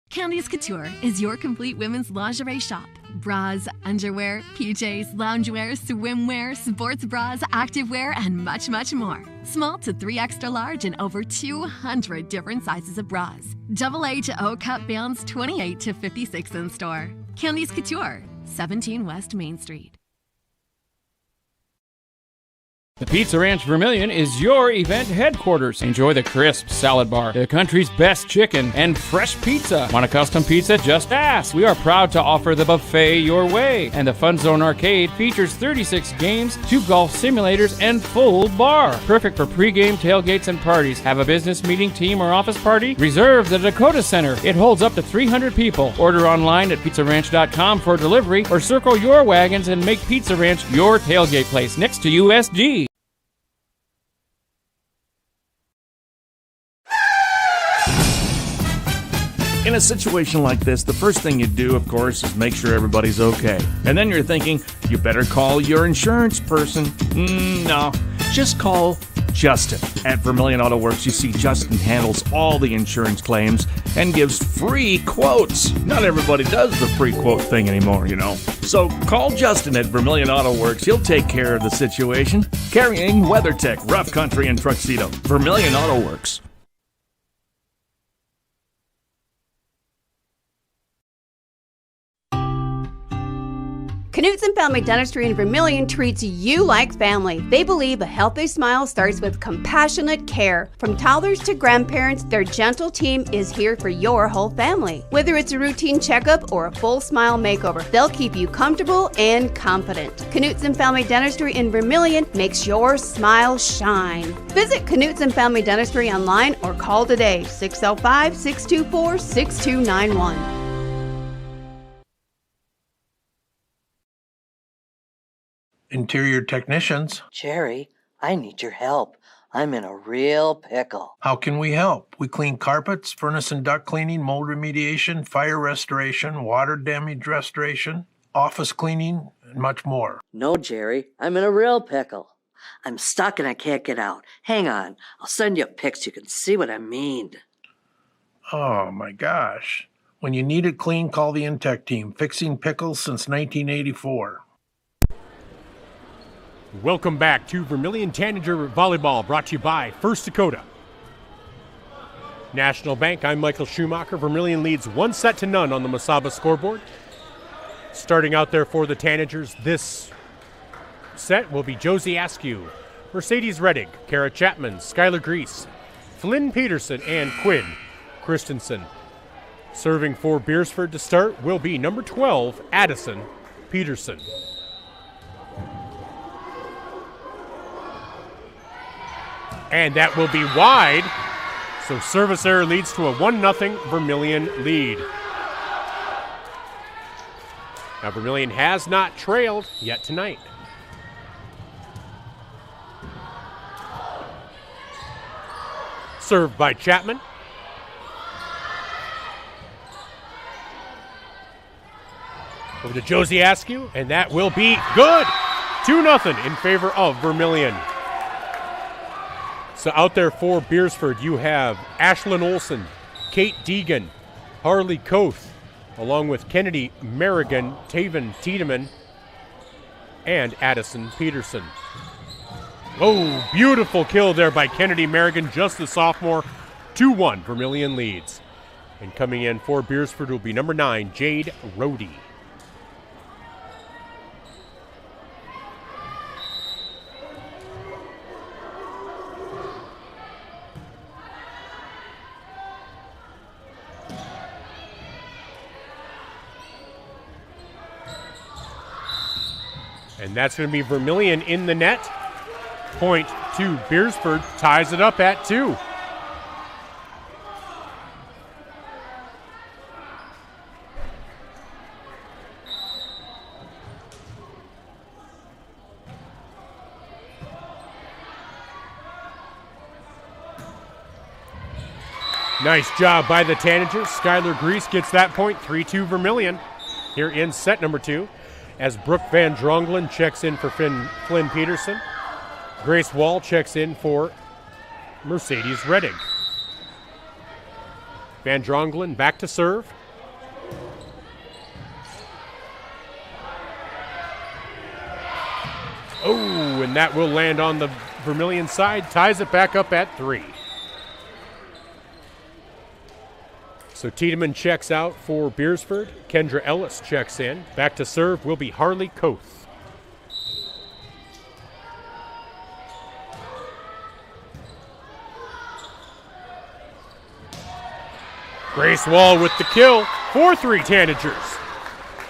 Candice Couture is your complete women's lingerie shop. Bras, underwear, PJs, loungewear, swimwear, sports bras, activewear, and much, much more. Small to 3 extra large and over 200 different sizes of bras. AA to O cup bands 28 to 56 in store. Candice Couture, 17 West Main Street.
The Pizza Ranch Vermillion is your event headquarters. Enjoy the crisp salad bar, the country's best chicken, and fresh pizza. Want a custom pizza? Just ask. We are proud to offer the buffet your way. And the Fun Zone Arcade features 36 games, 2 golf simulators, and full bar. Perfect for pregame tailgates and parties. Have a business meeting, team, or office party? Reserve the Dakota Center. It holds up to 300 people. Order online at pizzaranch.com for delivery, or circle your wagons and make Pizza Ranch your tailgate place next to USG.
In a situation like this, the first thing you do, of course, is make sure everybody's okay. And then you're thinking, you better call your insurance person. No, just call Justin. At Vermillion Auto Works, you see Justin handles all the insurance claims and gives free quotes. Not everybody does the free quote thing anymore, you know. So call Justin at Vermillion Auto Works. He'll take care of the situation. Carrying WeatherTech, Rough Country, and Tuxedo. Vermillion Auto Works.
Knutson Family Dentistry in Vermillion treats you like family. They believe a healthy smile starts with compassionate care. From toddlers to grandparents, their gentle team is here for your whole family. Whether it's a routine checkup or a full smile makeover, they'll keep you comfortable and confident. Knutson Family Dentistry in Vermillion makes your smile shine. Visit Knutson Family Dentistry online or call today, 605-624-6291.
Interior technicians.
Jerry, I need your help. I'm in a real pickle.
How can we help? We clean carpets, furnace and duct cleaning, mold remediation, fire restoration, water damage restoration, office cleaning, and much more.
No, Jerry, I'm in a real pickle. I'm stuck and I can't get out. Hang on, I'll send you pics so you can see what I mean.
Oh my gosh. When you need it clean, call the Intech team. Fixing pickles since 1984.
Welcome back to Vermillion Tanager Volleyball, brought to you by First Dakota National Bank. I'm Michael Schumacher. Vermillion leads 1-0 on the Mesaba scoreboard. Starting out there for the Tanagers this set will be Josie Askew, Mercedes Reddig, Kara Chapman, Skylar Grease, Flynn Peterson, and Quinn Christensen. Serving for Beresford to start will be number 12, Addison Peterson. And that will be wide. So service error leads to a 1-0 Vermillion lead. Now Vermillion has not trailed yet tonight. Served by Chapman. Over to Josie Askew, and that will be good. 2-0 in favor of Vermillion. So out there for Beresford, you have Ashlyn Olson, Kate Deegan, Harley Koth, along with Kennedy Merrigan, Taven Tiedemann, and Addison Peterson. Oh, beautiful kill there by Kennedy Merrigan, just the sophomore. 2-1, Vermillion leads. And coming in for Beresford will be number 9, Jade Rohde. And that's going to be Vermillion in the net. Point to Beresford, ties it up at 2. Nice job by the Tanagers. Skylar Grease gets that point, 3-2 Vermillion here in set number 2. As Brooke Van Drongelen checks in for Flynn Peterson. Grace Wall checks in for Mercedes Reddig. Van Drongelen back to serve. Oh, and that will land on the Vermillion side, ties it back up at 3. So Tiedemann checks out for Beresford. Kendra Ellis checks in. Back to serve will be Harley Koth. Grace Wall with the kill. 4-3 Tanagers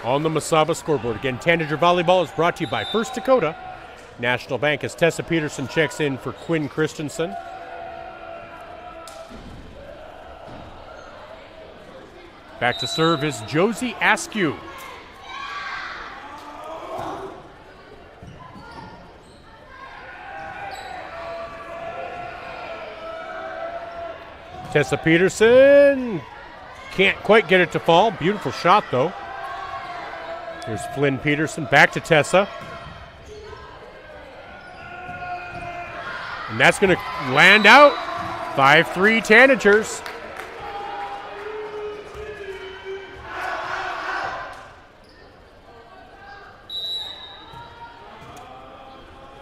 on the Mesaba scoreboard. Again, Tanager Volleyball is brought to you by First Dakota National Bank as Tessa Peterson checks in for Quinn Christensen. Back to serve is Josie Askew. Tessa Peterson can't quite get it to fall. Beautiful shot, though. Here's Flynn Peterson. Back to Tessa. And that's going to land out. 5-3 Tanagers.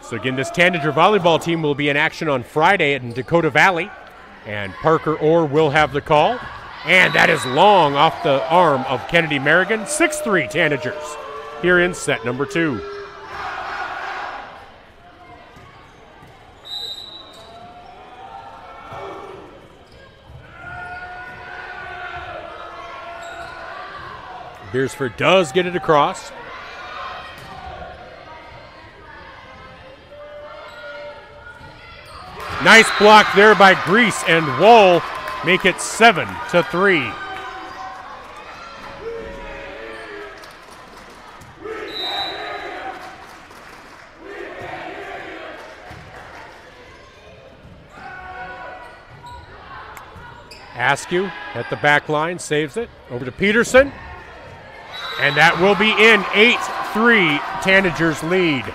So again, this Tanager volleyball team will be in action on Friday in Dakota Valley. And Parker Orr will have the call. And that is long off the arm of Kennedy Merrigan. 6-3 Tanagers here in set number 2. Beresford does get it across. Nice block there by Grease, and Woll make it 7-3. Askew at the back line saves it. Over to Peterson. And that will be in. 8-3 Tanagers lead.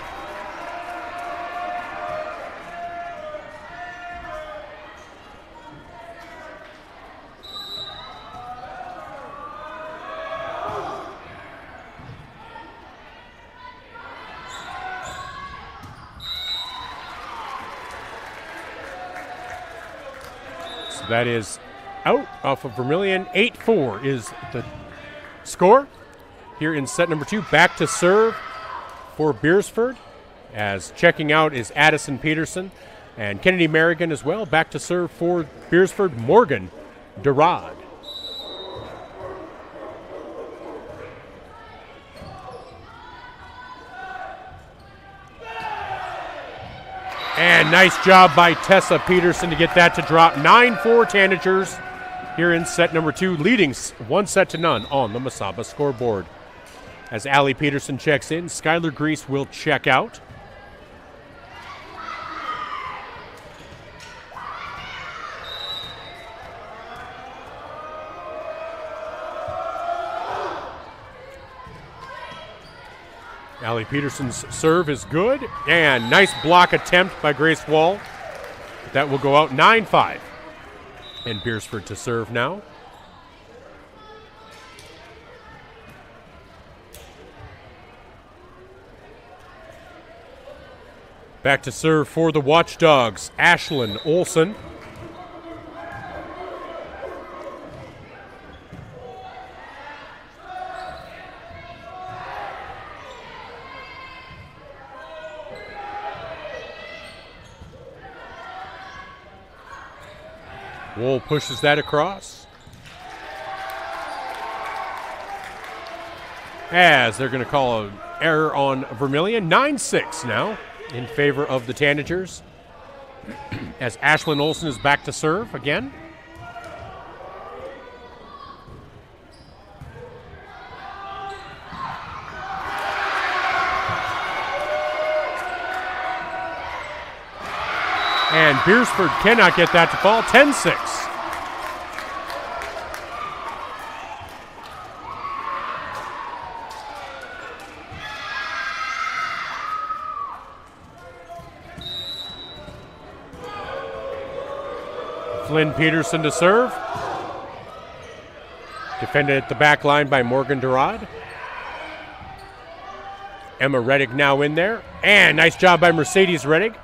So that is out off of Vermillion. 8-4 is the score. Here in set number 2, back to serve for Beresford, as checking out is Addison Peterson and Kennedy Merrigan as well. Back to serve for Beresford, Morgan Durad. And nice job by Tessa Peterson to get that to drop. 9-4 Tanagers here in set number 2, leading 1-0 on the Mesaba scoreboard. As Allie Peterson checks in, Skylar Grease will check out. Allie Peterson's serve is good, and nice block attempt by Grace Wall. That will go out 9-5. And Beresford to serve now. Back to serve for the Watchdogs, Ashlyn Olson. Woll pushes that across. As they're going to call an error on Vermillion. 9-6 now in favor of the Tanagers. As Ashlyn Olson is back to serve again. And Beresford cannot get that to fall. 10-6. Flynn Peterson to serve. Defended at the back line by Morgan Durad. Emma Reddick now in there. And nice job by Mercedes Reddick.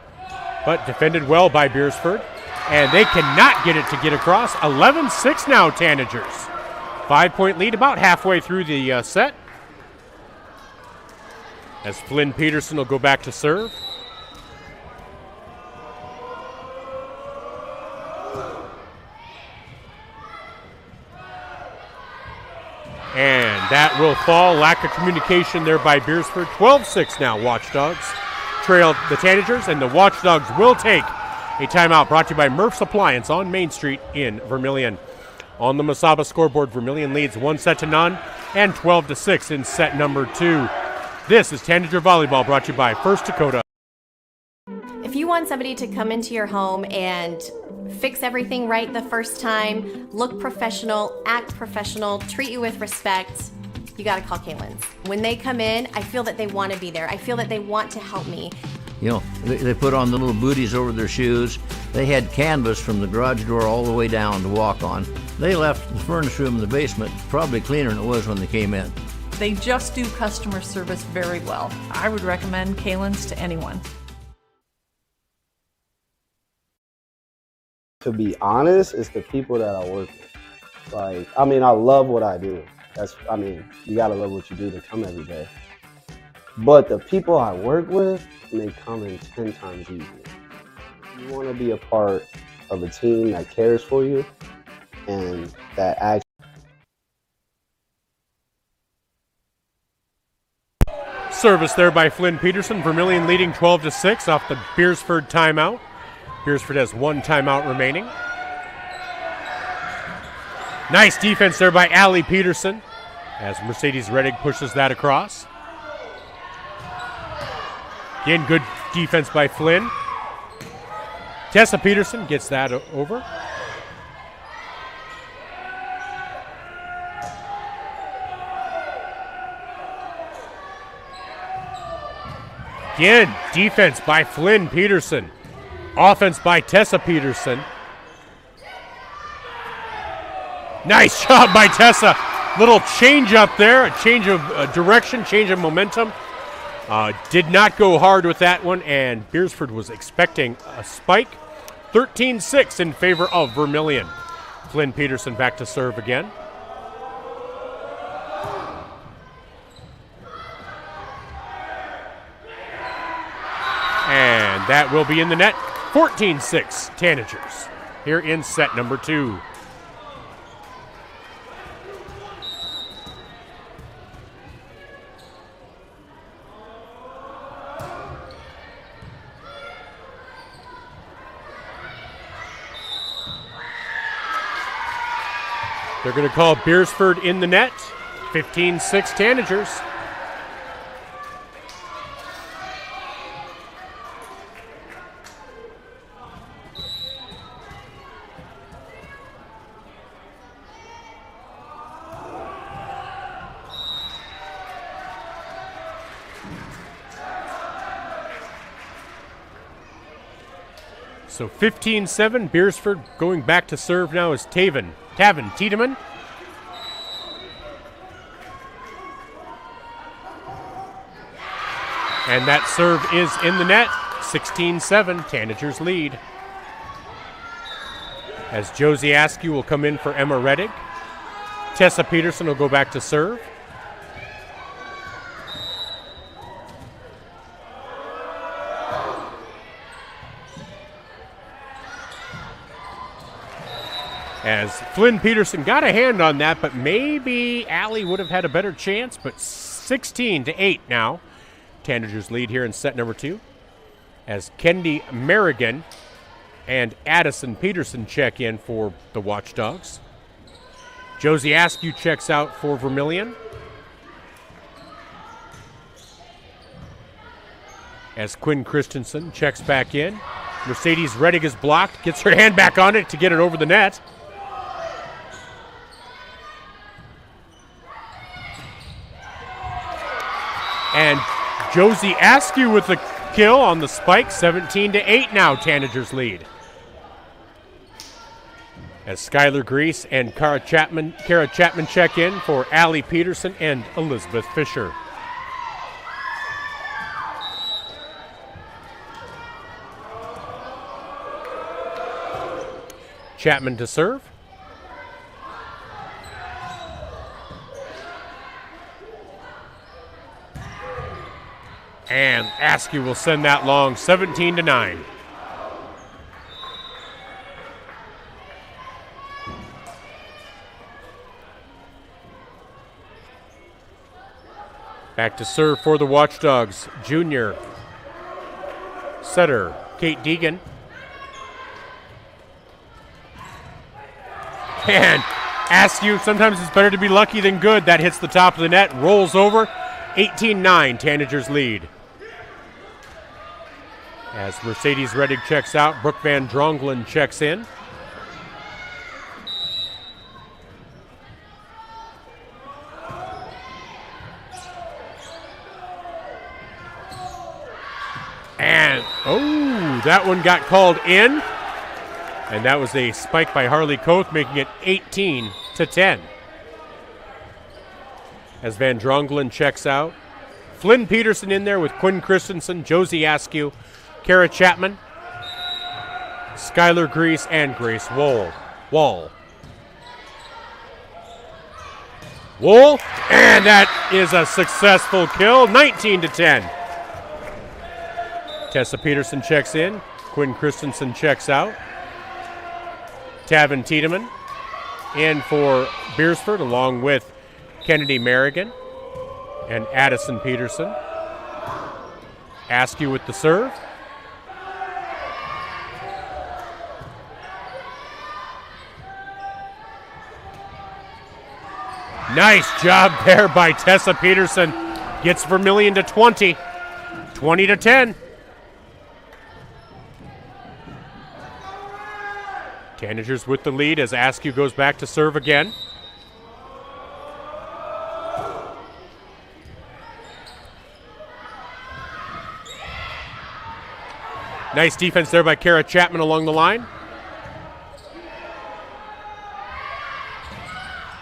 But defended well by Beresford. And they cannot get it to get across. 11-6 now, Tanagers. 5-point lead about halfway through the set. As Flynn Peterson will go back to serve. And that will fall. Lack of communication there by Beresford. 12-6 now, Watchdogs trail the Tanagers, and the Watchdogs will take a timeout, brought to you by Murph's Appliance on Main Street in Vermillion. On the Mesaba scoreboard, Vermillion leads 1-0 and 12-6 in set number 2. This is Tanager Volleyball, brought to you by First Dakota.
If you want somebody to come into your home and fix everything right the first time, look professional, act professional, treat you with respect, you gotta call Kaylin's. When they come in, I feel that they want to be there. I feel that they want to help me.
You know, they put on the little booties over their shoes. They had canvas from the garage door all the way down to walk on. They left the furnace room in the basement probably cleaner than it was when they came in.
They just do customer service very well. I would recommend Kalen's to anyone.
To be honest, it's the people that I work with. Like, I mean, I love what I do. You gotta love what you do to come every day. But the people I work with make coming 10 times easier. You want to be a part of a team that cares for you and that actually.
Service there by Flynn Peterson. Vermillion leading 12-6 off the Beresford timeout. Beresford has 1 timeout remaining. Nice defense there by Allie Peterson as Mercedes Reddig pushes that across. Again, good defense by Flynn. Tessa Peterson gets that over. Again, defense by Flynn Peterson. Offense by Tessa Peterson. Nice job by Tessa. Little change up there, a change of direction, change of momentum. Did not go hard with that one, and Beresford was expecting a spike. 13-6 in favor of Vermillion. Flynn Peterson back to serve again. And that will be in the net. 14-6 Tanagers here in set number 2. They're going to call Beresford in the net. 15-6 Tanagers. So 15-7, Beresford going back to serve now is Tavin Tiedemann. And that serve is in the net. 16-7, Tanagers lead. As Josie Askew will come in for Emma Reddig. Tessa Peterson will go back to serve. As Flynn Peterson got a hand on that, but maybe Allie would have had a better chance, but 16-8 now. Tanagers lead here in set number 2. As Kendi Merrigan and Addison Peterson check in for the Watchdogs. Josie Askew checks out for Vermillion. As Quinn Christensen checks back in. Mercedes Reddig is blocked, gets her hand back on it to get it over the net. And Josie Askew with the kill on the spike. 17-8 now, Tanagers lead. As Skylar Grease and Kara Chapman check in for Allie Peterson and Elizabeth Fisher. Chapman to serve. And Askew will send that long, 17-9. Back to serve for the Watchdogs, junior setter Kate Deegan. And Askew, sometimes it's better to be lucky than good. That hits the top of the net, rolls over. 18-9, Tanagers lead. As Mercedes Reddig checks out, Brooke Van Drongelen checks in. And, that one got called in. And that was a spike by Harley Koth, making it 18-10. As Van Drongelen checks out. Flynn Peterson in there with Quinn Christensen, Josie Askew, Kara Chapman, Skylar Grease, and Grace Wall. And that is a successful kill, 19-10. Tessa Peterson checks in. Quinn Christensen checks out. Tavin Tiedemann in for Beresford, along with Kennedy Merrigan and Addison Peterson. Askew with the serve. Nice job there by Tessa Peterson. Gets Vermillion to 20. 20-10. Tanagers with the lead as Askew goes back to serve again. Nice defense there by Kara Chapman along the line.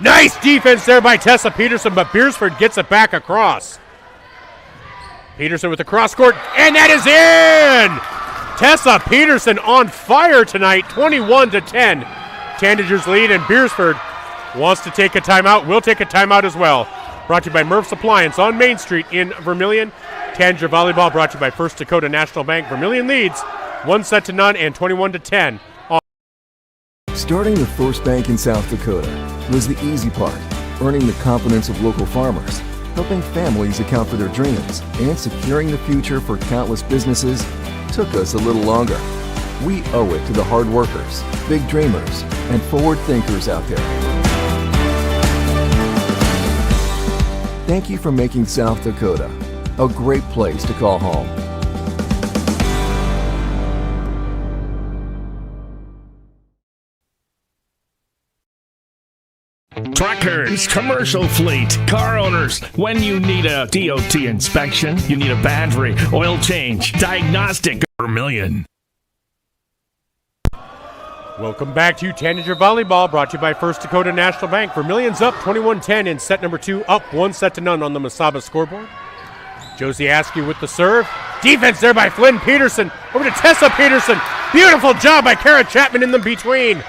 Nice defense there by Tessa Peterson, but Beresford gets it back across. Peterson with the cross court, and that is in! Tessa Peterson on fire tonight, 21-10. Tanagers lead, and Beresford wants to take a timeout. We'll take a timeout as well. Brought to you by Murph's Appliance on Main Street in Vermillion. Tanager Volleyball brought to you by First Dakota National Bank. Vermillion leads 1-0 and 21-10.
Starting the first bank in South Dakota was the easy part, earning the confidence of local farmers, helping families account for their dreams, and securing the future for countless businesses took us a little longer. We owe it to the hard workers, big dreamers, and forward thinkers out there. Thank you for making South Dakota a great place to call home.
Truckers, commercial fleet, car owners, when you need a DOT inspection, you need a battery, oil change, diagnostic, Vermillion.
Welcome back to Tanager Volleyball, brought to you by First Dakota National Bank. Vermillion's up 21-10 in set number 2, up 1-0 on the Mesaba scoreboard. Josie Askew with the serve. Defense there by Flynn Peterson. Over to Tessa Peterson. Beautiful job by Kara Chapman in the between.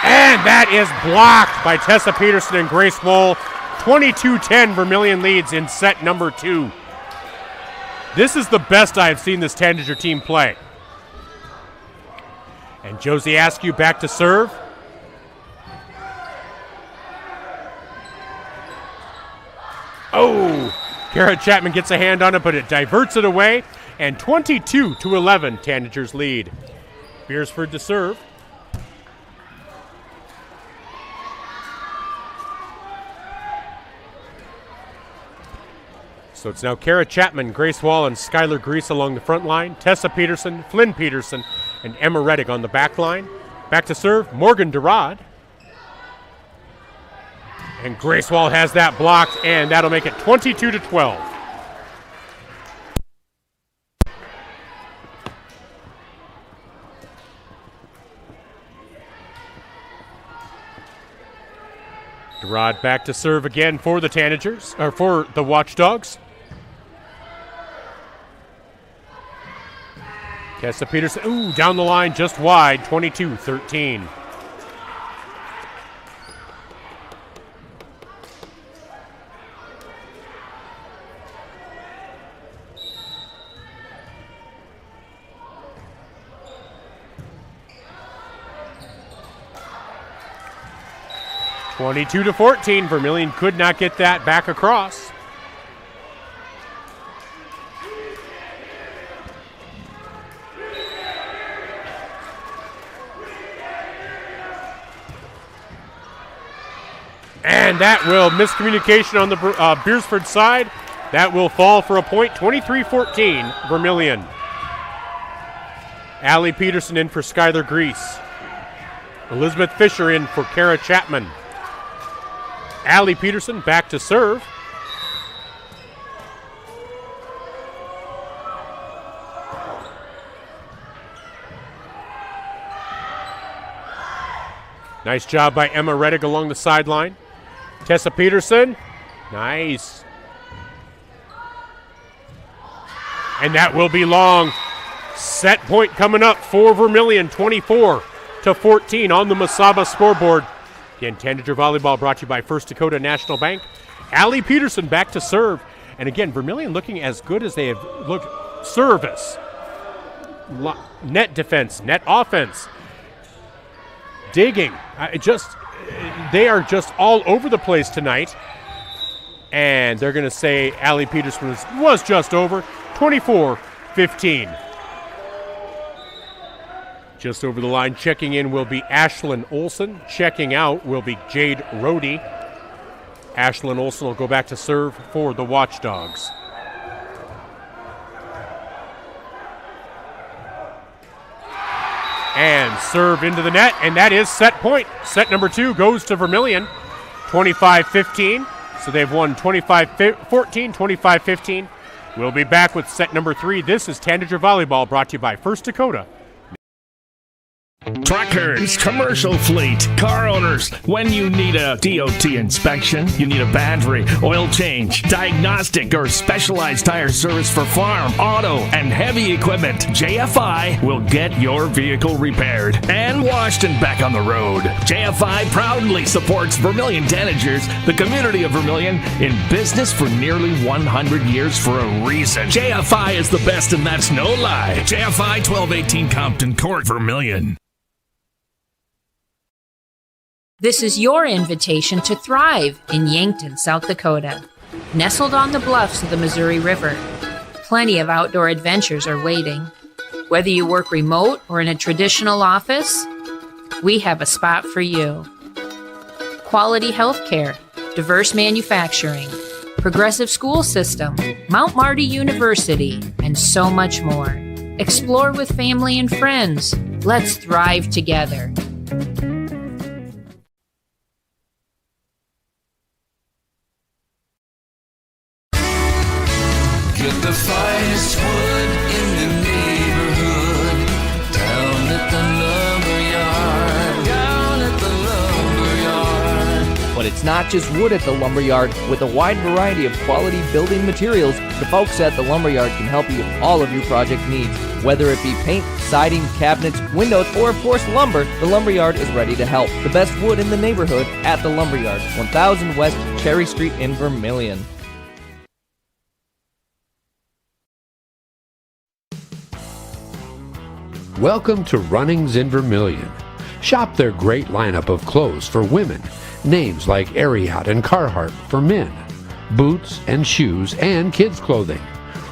And that is blocked by Tessa Peterson and Grace Wohl. 22-10, Vermillion leads in set number 2. This is the best I have seen this Tanager team play. And Josie Askew back to serve. Kara Chapman gets a hand on it, but it diverts it away. And 22-11, Tanagers lead. Beresford to serve. So it's now Kara Chapman, Grace Wall, and Skylar Grease along the front line. Tessa Peterson, Flynn Peterson, and Emma Reddick on the back line. Back to serve, Morgan Durad. And Grace Wall has that blocked, and that'll make it 22-12. Durad back to serve again for the Tanagers, or for the Watchdogs. Tessa Peterson, down the line, just wide, 22-13. (22-14). Vermillion could not get that back across. And that will miscommunication on the Beresford side. That will fall for a point, 23-14, Vermillion. Allie Peterson in for Skylar Grease. Elizabeth Fisher in for Kara Chapman. Allie Peterson back to serve. Nice job by Emma Reddick along the sideline. Tessa Peterson. Nice. And that will be long. Set point coming up for Vermillion, 24-14 on the Mesaba scoreboard. Again, Tanager Volleyball brought to you by First Dakota National Bank. Allie Peterson back to serve. And again, Vermillion looking as good as they have looked. Service, net defense, net offense, digging. They are just all over the place tonight. And they're going to say Allie Peterson was just over, 24-15. Just over the line, checking in will be Ashlyn Olson. Checking out will be Jade Rohde. Ashlyn Olson will go back to serve for the Watchdogs. And serve into the net, and that is set point. Set number 2 goes to Vermillion, 25-15. So they've won 25-14, 25-15. We'll be back with set number 3. This is Tanager Volleyball brought to you by First Dakota.
Truckers, commercial fleet, car owners. When you need a DOT inspection, you need a battery, oil change, diagnostic, or specialized tire service for farm, auto, and heavy equipment, JFI will get your vehicle repaired and washed and back on the road. JFI proudly supports Vermillion Tanagers, the community of Vermillion, in business for nearly 100 years for a reason. JFI is the best, and that's no lie. JFI 1218 Compton Court, Vermillion.
This is your invitation to thrive in Yankton, South Dakota. Nestled on the bluffs of the Missouri River, plenty of outdoor adventures are waiting. Whether you work remote or in a traditional office, we have a spot for you. Quality health care, diverse manufacturing, progressive school system, Mount Marty University, and so much more. Explore with family and friends. Let's thrive together.
Get the finest wood in the neighborhood. Down at the lumberyard.
But it's not just wood at the lumberyard. With a wide variety of quality building materials, the folks at the lumberyard can help you with all of your project needs. Whether it be paint, siding, cabinets, windows, or of course lumber, the lumberyard is ready to help. The best wood in the neighborhood at the lumberyard, 1000 West Cherry Street in Vermillion.
Welcome to Runnings in Vermillion. Shop their great lineup of clothes for women. Names like Ariat and Carhartt for men. Boots and shoes and kids' clothing.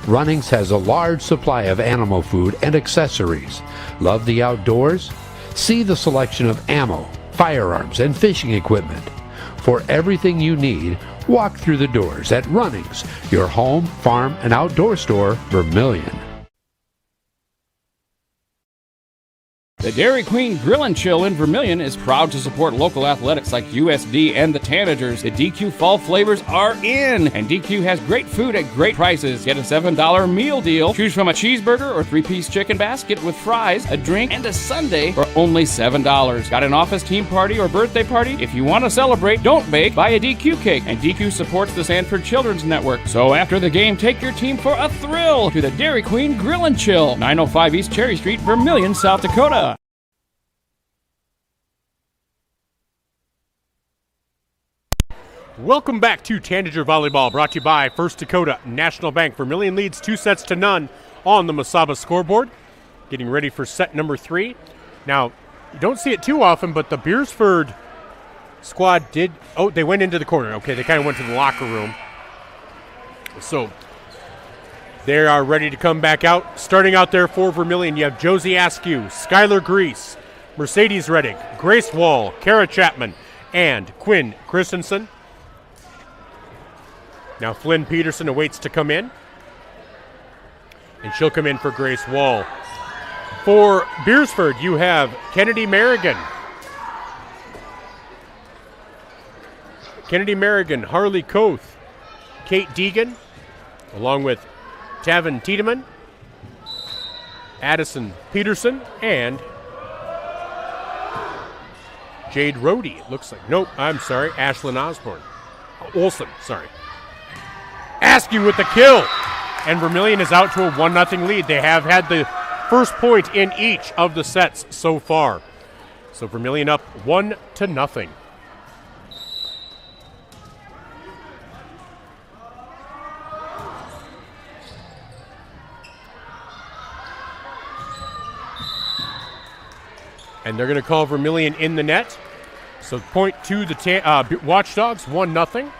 Runnings has a large supply of animal food and accessories. Love the outdoors? See the selection of ammo, firearms, and fishing equipment. For everything you need, walk through the doors at Runnings, your home, farm, and outdoor store, Vermillion.
The Dairy Queen Grill and Chill in Vermillion is proud to support local athletics like USD and the Tanagers. The DQ fall flavors are in, and DQ has great food at great prices. Get a $7 meal deal. Choose from a cheeseburger or 3-piece chicken basket with fries, a drink, and a sundae for only $7. Got an office team party or birthday party? If you want to celebrate, don't bake, buy a DQ cake. And DQ supports the Sanford Children's Network. So after the game, take your team for a thrill to the Dairy Queen Grill and Chill, 905 East Cherry Street, Vermillion, South Dakota.
Welcome back to Tanager Volleyball, brought to you by First Dakota National Bank. Vermillion leads 2-0 on the Mesaba scoreboard. Getting ready for set number 3. Now, you don't see it too often, but the Beresford squad did... Oh, they went into the corner. Okay, they kind of went to the locker room. So, they are ready to come back out. Starting out there for Vermillion, you have Josie Askew, Skylar Grease, Mercedes Reddick, Grace Wall, Kara Chapman, and Quinn Christensen. Now Flynn Peterson awaits to come in. And she'll come in for Grace Wall. For Beresford, you have Kennedy Merrigan. Harley Koth, Kate Deegan, along with Tavin Tiedemann, Addison Peterson, and Jade Rohde, it looks like. Nope, I'm sorry. Ashlyn Osborne. Olsen, sorry. Askew with the kill. And Vermillion is out to a 1-0 lead. They have had the first point in each of the sets so far. So Vermillion up 1-0. And they're going to call Vermillion in the net. So point to the Watchdogs, 1-0.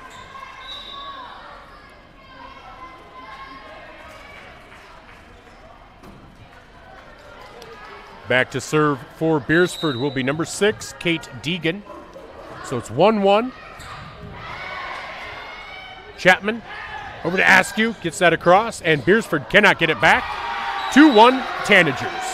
Back to serve for Beresford will be number 6, Kate Deegan. So it's 1-1. Chapman over to Askew, gets that across, and Beresford cannot get it back. 2-1 Tanagers.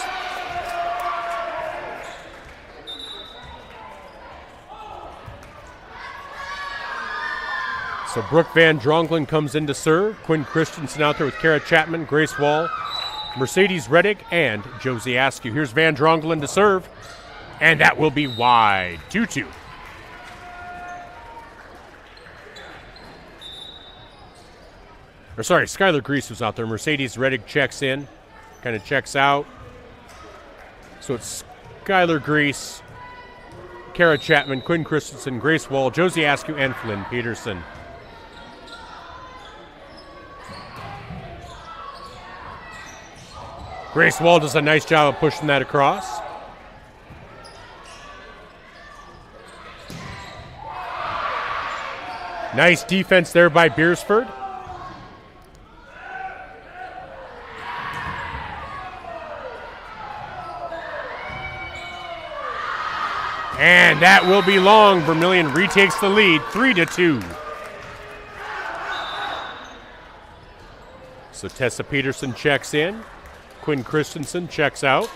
So Brooke Van Dronglen comes in to serve. Quinn Christensen out there with Kara Chapman, Grace Wall, Mercedes Reddick, and Josie Askew. Here's Van Dronglen to serve, and that will be wide. 2-2. Or sorry, Skylar Grease was out there. Mercedes Reddick checks in, kind of checks out. So it's Skylar Grease, Kara Chapman, Quinn Christensen, Grace Wall, Josie Askew, and Flynn Peterson. Grace Wall does a nice job of pushing that across. Nice defense there by Beresford. And that will be long. Vermillion retakes the lead, 3-2. So Tessa Peterson checks in. Quinn Christensen checks out.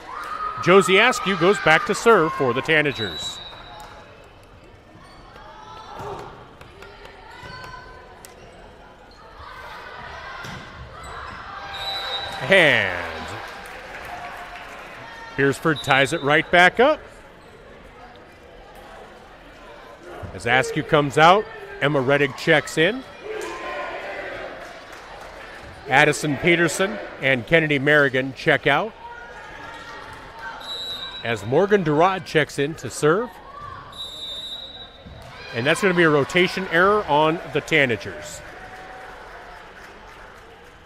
Josie Askew goes back to serve for the Tanagers. And Beresford ties it right back up. As Askew comes out, Emma Reddick checks in. Addison Peterson and Kennedy Merrigan check out. As Morgan Durad checks in to serve. And that's going to be a rotation error on the Tanagers.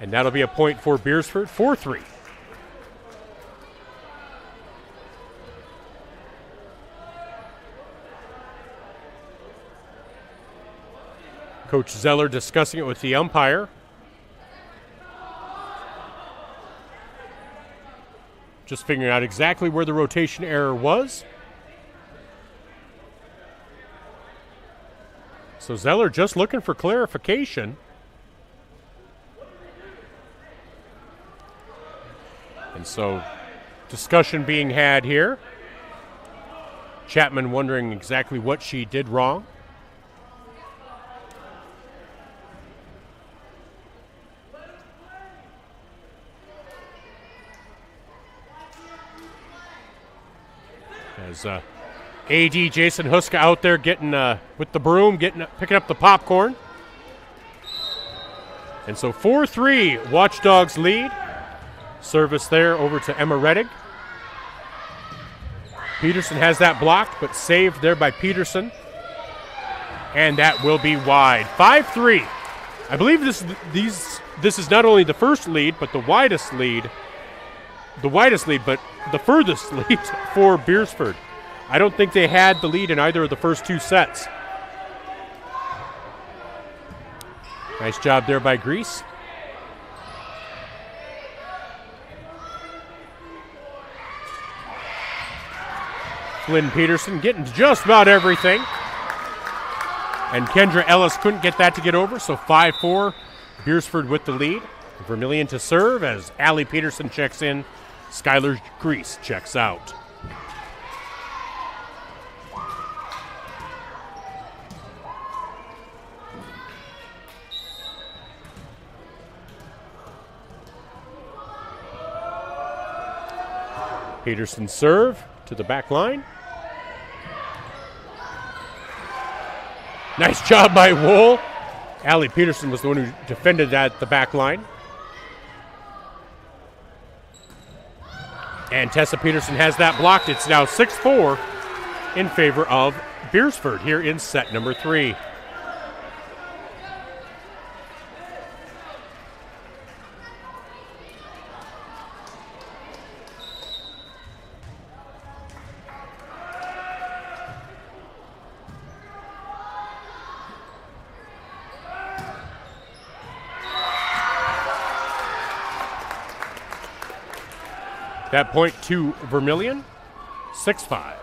And that'll be a point for Beresford, 4-3. Coach Zeller discussing it with the umpire. Just figuring out exactly where the rotation error was. So Zeller just looking for clarification. And so discussion being had here. Chapman wondering exactly what she did wrong. As AD Jason Huska out there getting with the broom, picking up the popcorn. And so 4-3 Watchdogs lead. Service there over to Emma Reddick. Peterson has that blocked, but saved there by Peterson. And that will be wide. 5-3. I believe this is not only the first lead, but the widest lead. But the furthest lead for Beresford. I don't think they had the lead in either of the first two sets. Nice job there by Grease. Flynn Peterson getting just about everything. And Kendra Ellis couldn't get that to get over, so 5-4, Beresford with the lead. Vermillion to serve as Allie Peterson checks in. Skylar Grease checks out. Peterson serve to the back line. Nice job by Wool. Allie Peterson was the one who defended at the back line. And Tessa Peterson has that blocked. It's now 6-4 in favor of Beresford here in set number 3. That point to Vermillion, 6-5.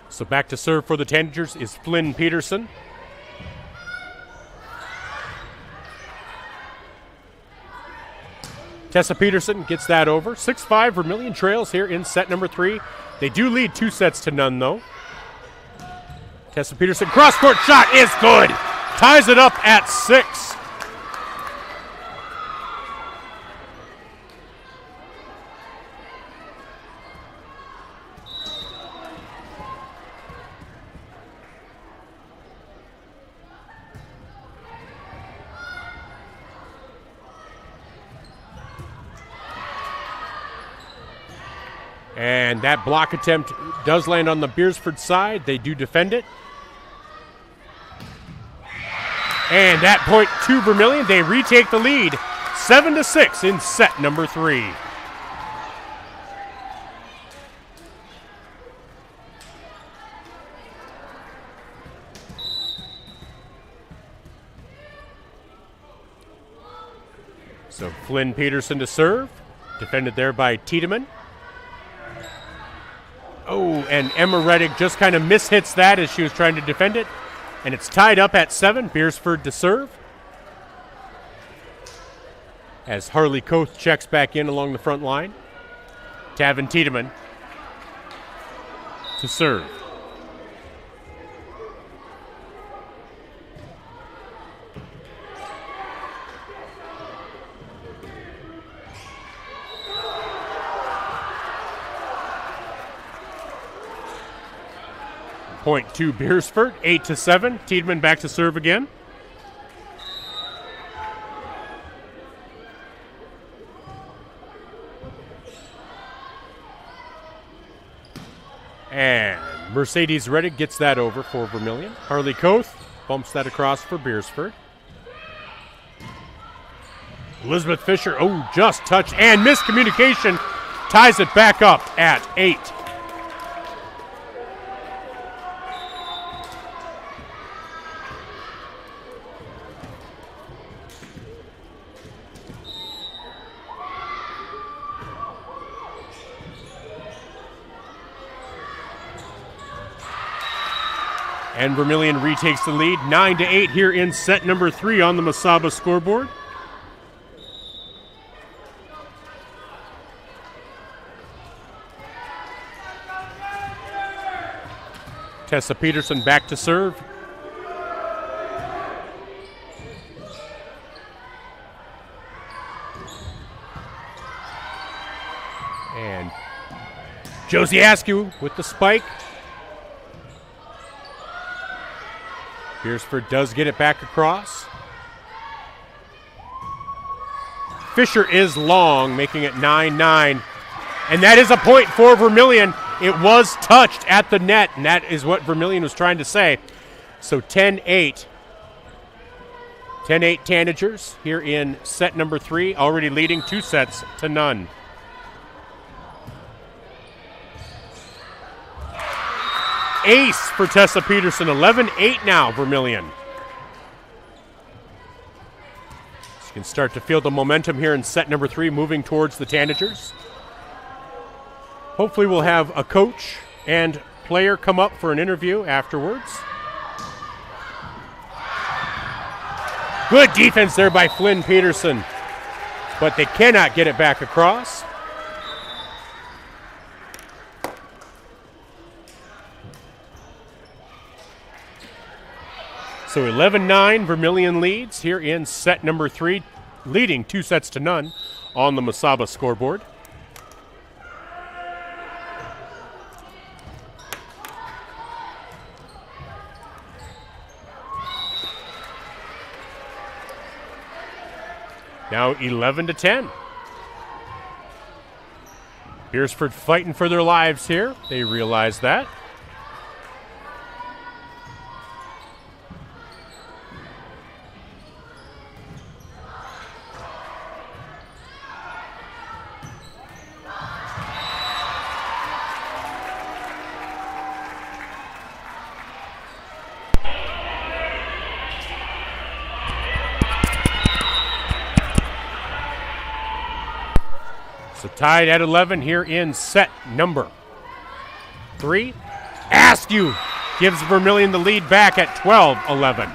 So back to serve for the Tanagers is Flynn Peterson. Tessa Peterson gets that over. 6-5, Vermillion trails here in set number 3. They do lead 2-0 though. Tessa Peterson, cross-court shot is good. Ties it up at 6. And that block attempt does land on the Beresford side. They do defend it. And that point to Vermillion. They retake the lead 7-6 in set number 3. So Flynn Peterson to serve. Defended there by Tiedemann. Oh, and Emma Reddick just kind of mishits that as she was trying to defend it. And it's tied up at 7. Beresford to serve. As Harley Koth checks back in along the front line. Tavin Tiedemann to serve. Point to Beresford, 8-7. Tiedemann back to serve again. And Mercedes Reddick gets that over for Vermillion. Harley Koth bumps that across for Beresford. Elizabeth Fisher, just touched and miscommunication, ties it back up at 8. And Vermillion retakes the lead, 9-8 here in set number 3 on the Mesaba scoreboard. Tessa Peterson back to serve. And Josie Askew with the spike. Beresford does get it back across. Fisher is long, making it 9-9. And that is a point for Vermillion. It was touched at the net, and that is what Vermillion was trying to say. So 10-8. 10-8 Tanagers here in set number 3, already leading 2-0. Ace for Tessa Peterson, 11-8 now, Vermillion. So you can start to feel the momentum here in set number 3, moving towards the Tanagers. Hopefully we'll have a coach and player come up for an interview afterwards. Good defense there by Flynn Peterson, but they cannot get it back across. So 11-9, Vermillion leads here in set number 3, leading 2-0 on the Mesaba scoreboard. Now 11-10. Beresford fighting for their lives here. They realize that. So tied at 11 here in set number 3. Askew gives Vermillion the lead back at 12-11.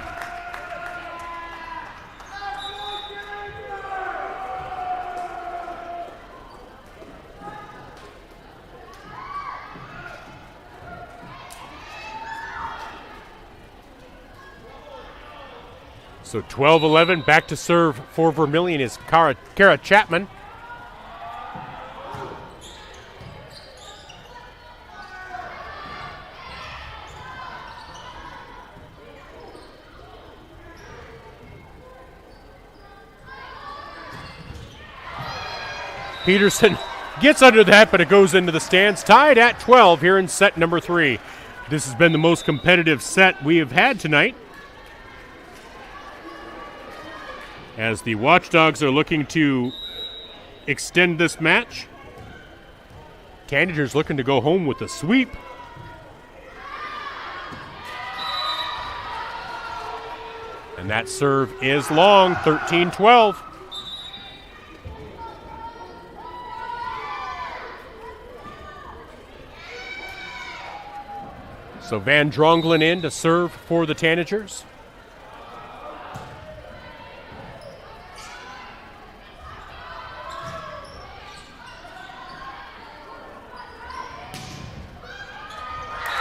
So 12-11, back to serve for Vermillion is Kara Chapman. Peterson gets under that, but it goes into the stands. Tied at 12 here in set number 3. This has been the most competitive set we have had tonight, as the Watchdogs are looking to extend this match. Tanagers looking to go home with a sweep. And that serve is long, 13-12. So Van Drongelen in to serve for the Tanagers.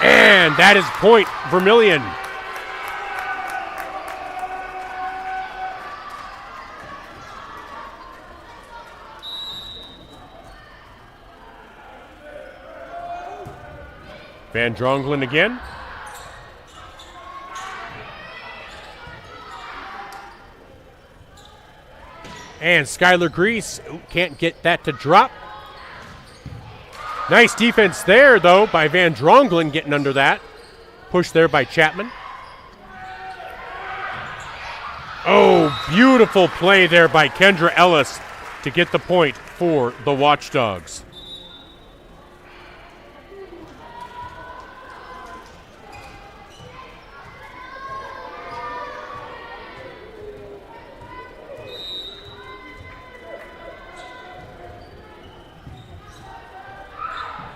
And that is point Vermillion. Van Drongelen again. And Skylar Grease can't get that to drop. Nice defense there, though, by Van Drongelen getting under that. Push there by Chapman. Oh, beautiful play there by Kendra Ellis to get the point for the Watchdogs.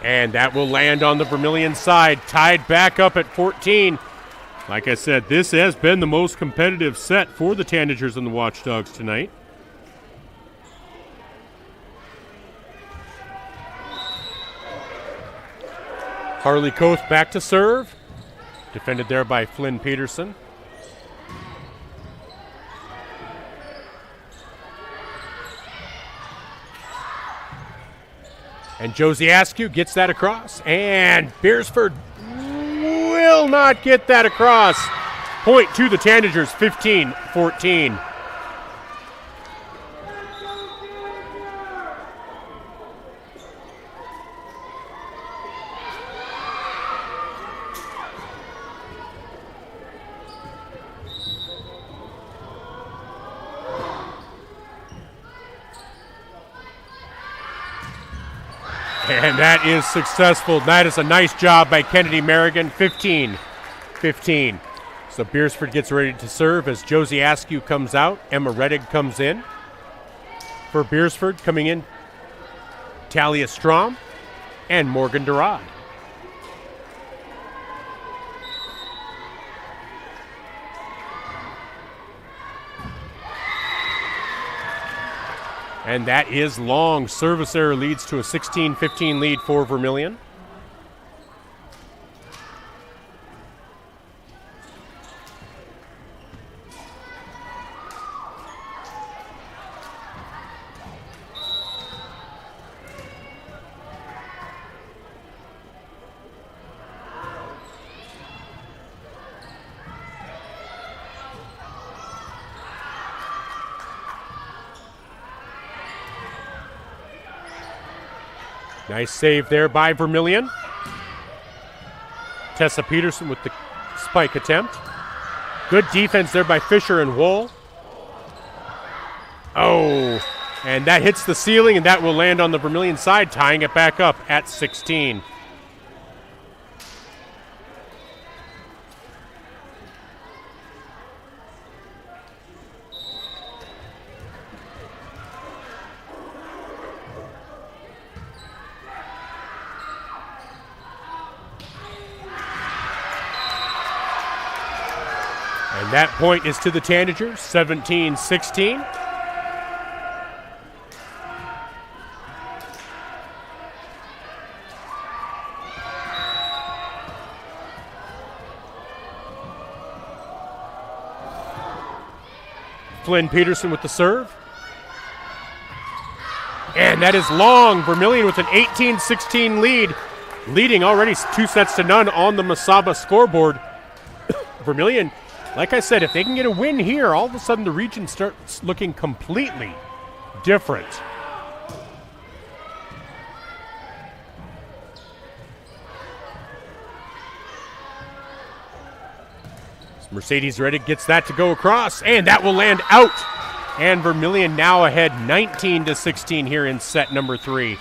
And that will land on the Vermillion side, tied back up at 14. Like I said, this has been the most competitive set for the Tanagers and the Watchdogs tonight. Harley Coath back to serve. Defended there by Flynn Peterson. And Josie Askew gets that across. And Beresford will not get that across. Point to the Tanagers, 15-14. And that is successful. That is a nice job by Kennedy Merrigan. 15-15. So Beresford gets ready to serve as Josie Askew comes out. Emma Reddig comes in. For Beresford coming in, Talia Strom and Morgan Durad. And that is long. Service error leads to a 16-15 lead for Vermillion. Nice save there by Vermillion. Tessa Peterson with the spike attempt. Good defense there by Fisher and Wool. Oh, and that hits the ceiling, and that will land on the Vermillion side, tying it back up at 16. And that point is to the Tanagers, 17-16. Flynn Peterson with the serve. And that is long. Vermillion with an 18-16 lead, leading already 2-0 on the Mesaba scoreboard. Vermillion, like I said, if they can get a win here, all of a sudden the region starts looking completely different. Mercedes Reddick gets that to go across, and that will land out. And Vermillion now ahead 19-16 here in set number 3.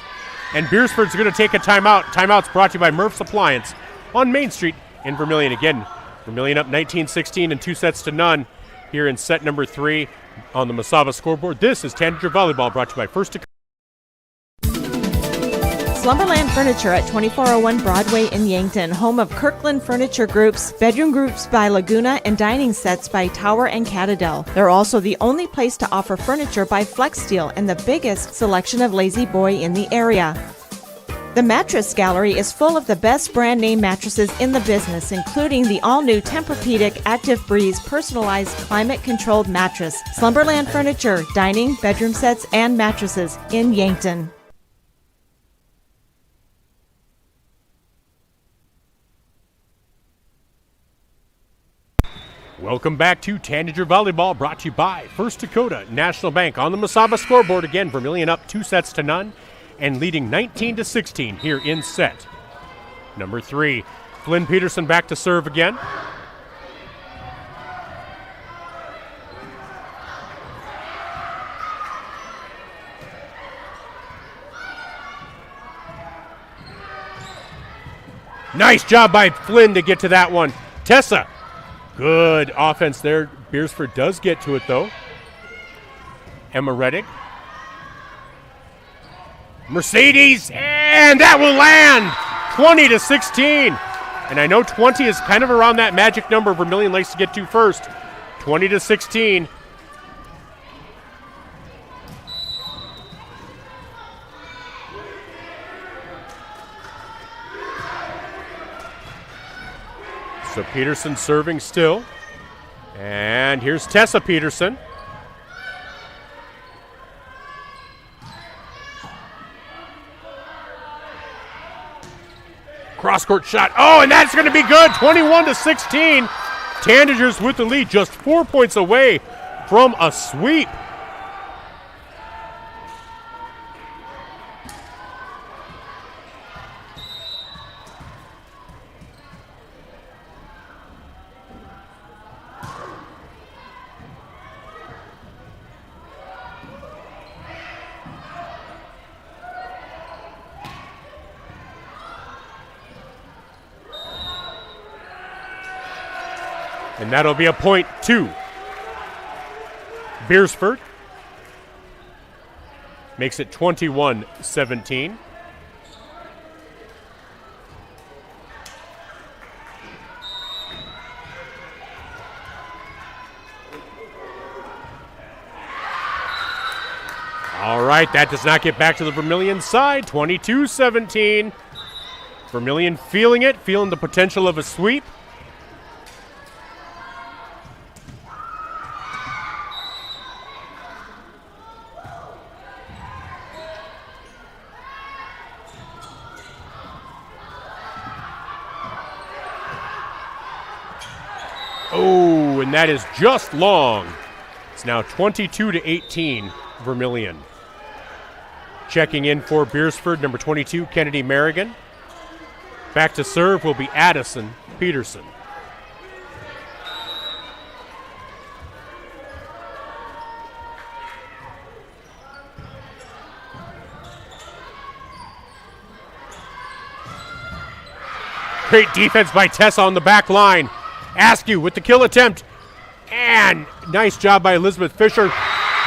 And Beresford's going to take a timeout. Timeout's brought to you by Murph's Appliance on Main Street in Vermillion. Again, Vermillion up 19-16 and 2-0 here in set number 3 on the Mesaba scoreboard. This is Tanager Volleyball, brought to you by First Dakota.
Slumberland Furniture at 2401 Broadway in Yankton, home of Kirkland Furniture Groups, bedroom groups by Laguna, and dining sets by Tower and Catadel. They're also the only place to offer furniture by Flex Steel and the biggest selection of Lazy Boy in the area. The Mattress Gallery is full of the best brand name mattresses in the business, including the all-new Tempur-Pedic Active Breeze personalized climate-controlled mattress. Slumberland Furniture, dining, bedroom sets, and mattresses in Yankton.
Welcome back to Tanager Volleyball, brought to you by First Dakota National Bank. On the Mesaba scoreboard again, Vermillion up 2-0 and leading 19-16 here in set number 3. Flynn Peterson back to serve again. Nice job by Flynn to get to that one. Tessa. Good offense there. Beresford does get to it, though. Emma Reddick. Mercedes, and that will land 20-16. And I know 20 is kind of around that magic number Vermillion likes to get to first. 20-16. So Peterson serving still. And here's Tessa Peterson. Cross-court shot. Oh, and that's going to be good. 21-16. Tanagers with the lead, just 4 points away from a sweep. And that'll be a point to Beresford. Makes it 21-17. All right, that does not get back to the Vermillion side. 22-17. Vermillion feeling it, feeling the potential of a sweep. Oh, and that is just long. It's now 22-18, Vermillion. Checking in for Beresford, number 22, Kennedy Merrigan. Back to serve will be Addison Peterson. Great defense by Tessa on the back line. Askew with the kill attempt. And nice job by Elizabeth Fisher.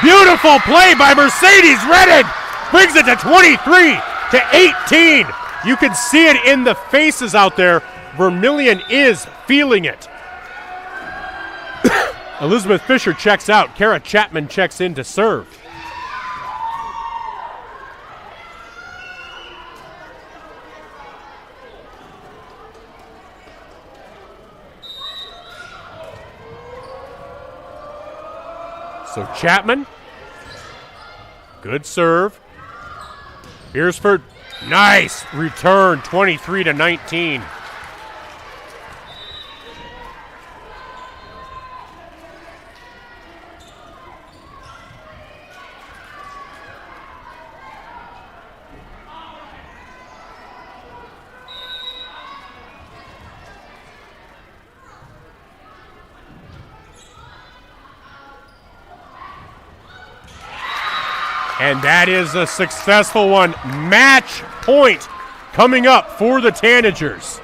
Beautiful play by Mercedes Reddig. Brings it to 23 to 18. You can see it in the faces out there. Vermillion is feeling it. Elizabeth Fisher checks out. Kara Chapman checks in to serve. So Chapman, good serve. Beresford, nice return, 23 to 19. And that is a successful one. Match point coming up for the Tanagers.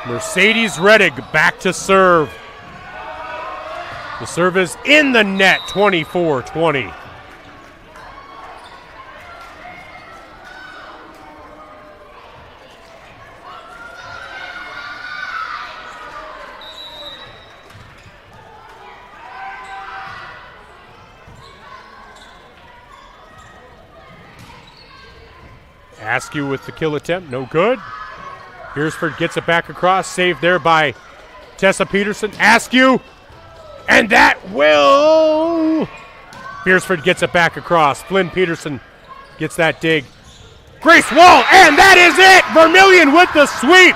Mercedes Reddig back to serve. The serve is in the net, 24-20. Askew with the kill attempt, no good. Beresford gets it back across, saved there by Tessa Peterson. Askew, and that will... Beresford gets it back across. Flynn Peterson gets that dig. Grace Wall, and that is it! Vermillion with the sweep!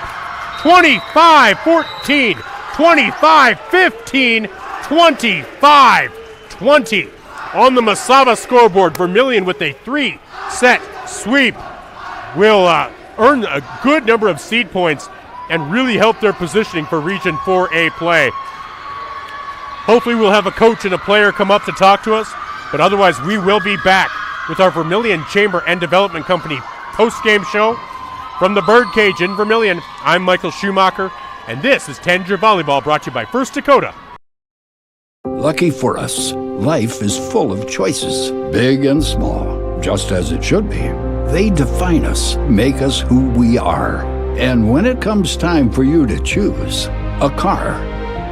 25-14, 25-15, 25-20. On the Masaba scoreboard, Vermillion with a 3-set sweep will earn a good number of seed points and really help their positioning for Region 4A play. Hopefully we'll have a coach and a player come up to talk to us, but otherwise we will be back with our Vermillion Chamber and Development Company post-game show. From the Birdcage in Vermillion, I'm Michael Schumacher, and this is Tanager Volleyball, brought to you by First Dakota.
Lucky for us, life is full of choices, big and small, just as it should be. They define us, make us who we are. And when it comes time for you to choose a car,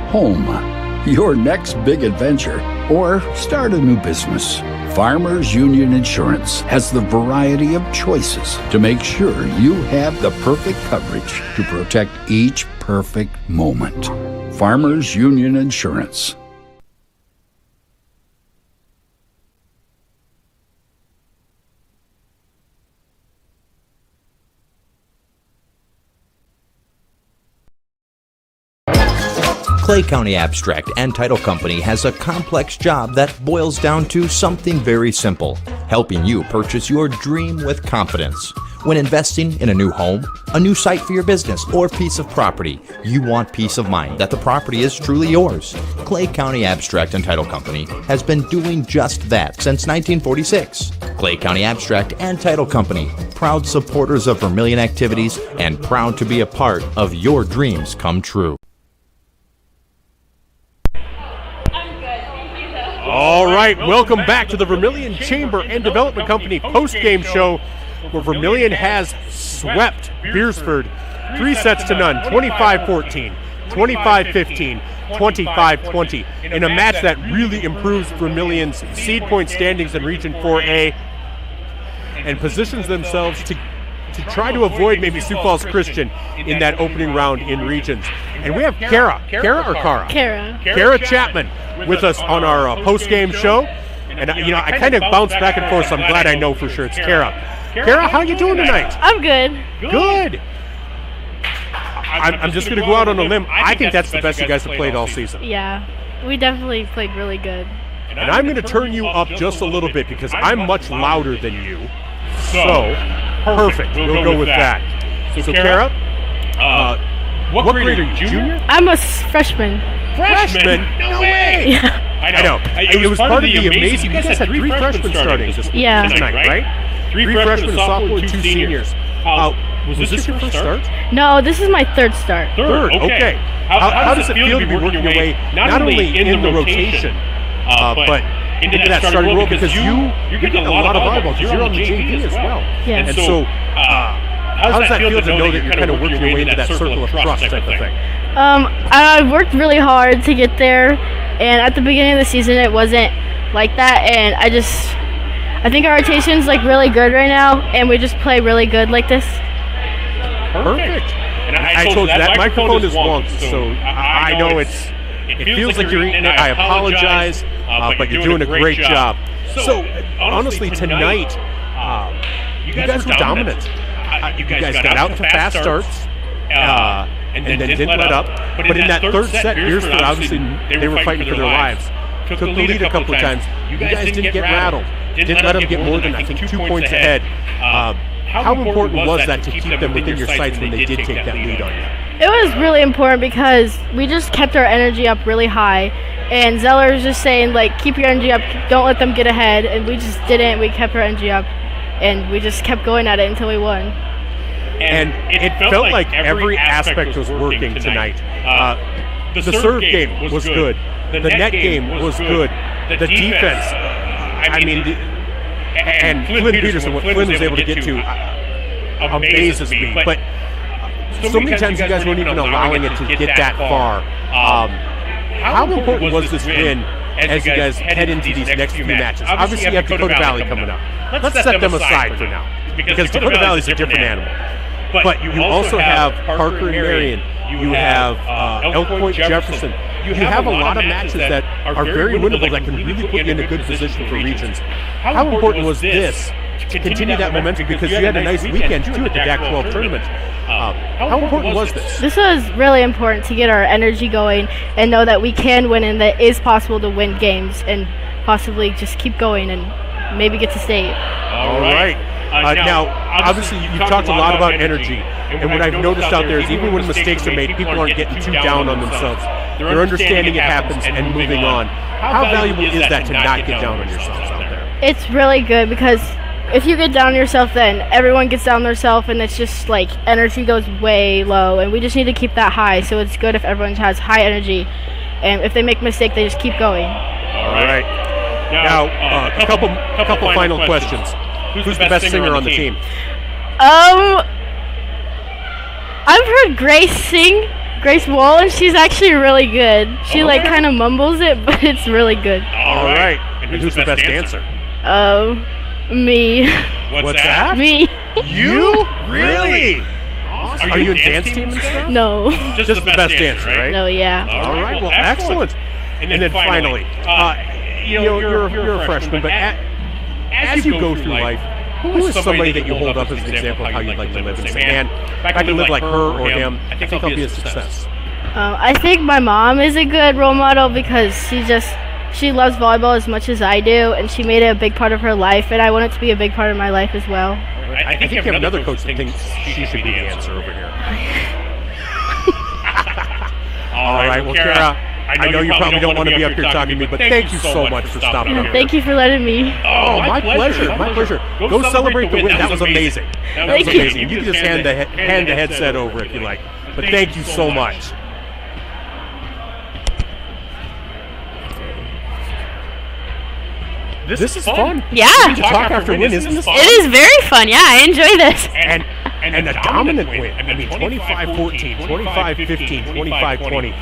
home, your next big adventure, or start a new business, Farmers Union Insurance has the variety of choices to make sure you have the perfect coverage to protect each perfect moment. Farmers Union Insurance.
Clay County Abstract and Title Company has a complex job that boils down to something very simple: helping you purchase your dream with confidence. When investing in a new home, a new site for your business, or piece of property, you want peace of mind that the property is truly yours. Clay County Abstract and Title Company has been doing just that since 1946. Clay County Abstract and Title Company, proud supporters of Vermillion activities and proud to be a part of your dreams come true.
All right, welcome back to the Vermillion Chamber and Development Company post-game show, where Vermillion has swept Beresford 3-0, 25-14, 25-15, 25-20, in a match that really improves Vermillion's seed point standings in Region 4A and positions themselves to try to avoid maybe Sioux Falls Christian in that opening round in Regions. And we have Kara Chapman with us on our post-game show. And I kind of bounce back and forth, so I'm glad I know for sure it's Kara. Kara, how you doing tonight?
I'm good.
Good. I'm just going to go out on a limb. I think that's the best you guys have played all season.
Yeah, we definitely played really good.
And I'm going to turn you up just a little bit because I'm much louder than you. So, perfect. We'll go with that. So Kara, what grade are you? Junior?
I'm a freshman.
Freshman? No way!
Yeah.
I know. It was part of the amazing. You guys had 3 freshmen starting tonight, right? 3 freshmen, a sophomore, 2 seniors. Was this your first start?
No, this is my third start.
Third, okay. How does it feel to be working your way not only in the rotation, but into that starting role? Because you're getting a lot of volleyball because you're on the JV as well.
Yeah.
And so, how does that feel to know that you're kind of working your way into that circle of trust type of thing?
I worked really hard to get there, and at the beginning of the season it wasn't like that, and I think our rotation's like really good right now, and we just play really good like this.
Perfect. And I told you that microphone is wonky, so I know it feels like you're eating it. I apologize, but you're doing a great job. So honestly, tonight, you guys were dominant. You guys got out to fast starts, and then didn't let up. But in that third set, Beresford, obviously, they were fighting for their lives. Took the lead a couple of times. You guys didn't get rattled. Didn't let them get more than, I think, 2 points ahead. How important was that to keep them within your sights when they did take that lead on you?
It was really important because we just kept our energy up really high, and Zeller was just saying, like, keep your energy up, don't let them get ahead, and we just didn't. We kept our energy up, and we just kept going at it until we won.
And it felt like every aspect was working tonight. The serve game was good. The net game was good. The defense, and Flynn Peterson, what Flynn was able to get to amazes me. But so many times you guys weren't even allowing it to get that far. How important was this win as you guys head into these next few matches? Obviously, you have Dakota Valley coming up. Let's set them aside for now, because Dakota Valley is a different animal. But you also have Parker and Marion. You have Elk Point Jefferson. You have a lot of matches that are very winnable that can really put you in a good position for regions. How important was this to continue that momentum? Because you had a nice weekend, too, at the DAC-12 tournament. How important was this?
This was really important to get our energy going and know that we can win and that it is possible to win games and possibly just keep going and maybe get to state.
All right. Now, obviously, you talked a lot about energy, and what I've noticed out there is even when mistakes are made, people aren't getting too down on themselves. They're understanding it happens and moving on. How valuable is that to not get down on yourselves out there?
It's really good because if you get down on yourself, then everyone gets down on themselves, and it's just like energy goes way low, and we just need to keep that high. So it's good if everyone has high energy, and if they make a mistake, they just keep going.
All right. Now, a couple final questions. Who's the best singer on the team?
I've heard Grace sing, Grace Wall, and she's actually really good. She like kind of mumbles it, but it's really good.
All right. And who's the best dancer?
Me.
What's that?
Me.
You? Really? Awesome. Are you in dance team and stuff?
No.
Just the best dancer, right?
No, yeah.
All right. Well, excellent. And then finally, you're a freshman, but as you go through life, who is somebody that you hold up as an example of how you'd like to live and say, man, if I can live like her or him, I think I'll be a success?
I think my mom is a good role model because she loves volleyball as much as I do, and she made it a big part of her life, and I want it to be a big part of my life as well.
I think you have another coach that thinks she should be the answer over here. All right, well, Kara, I know you probably don't want to be up here talking to me, but thank you so much for stopping up here.
Thank you for letting me.
Oh, my pleasure. My pleasure. Go celebrate the win. That was amazing. That was amazing. You can just hand the headset over if you like. But thank you so much. This is fun.
Yeah.
To talk after win, isn't this fun?
It is very fun. Yeah, I enjoy this.
And a dominant win. I mean, 25-14, 25-15, 25-20.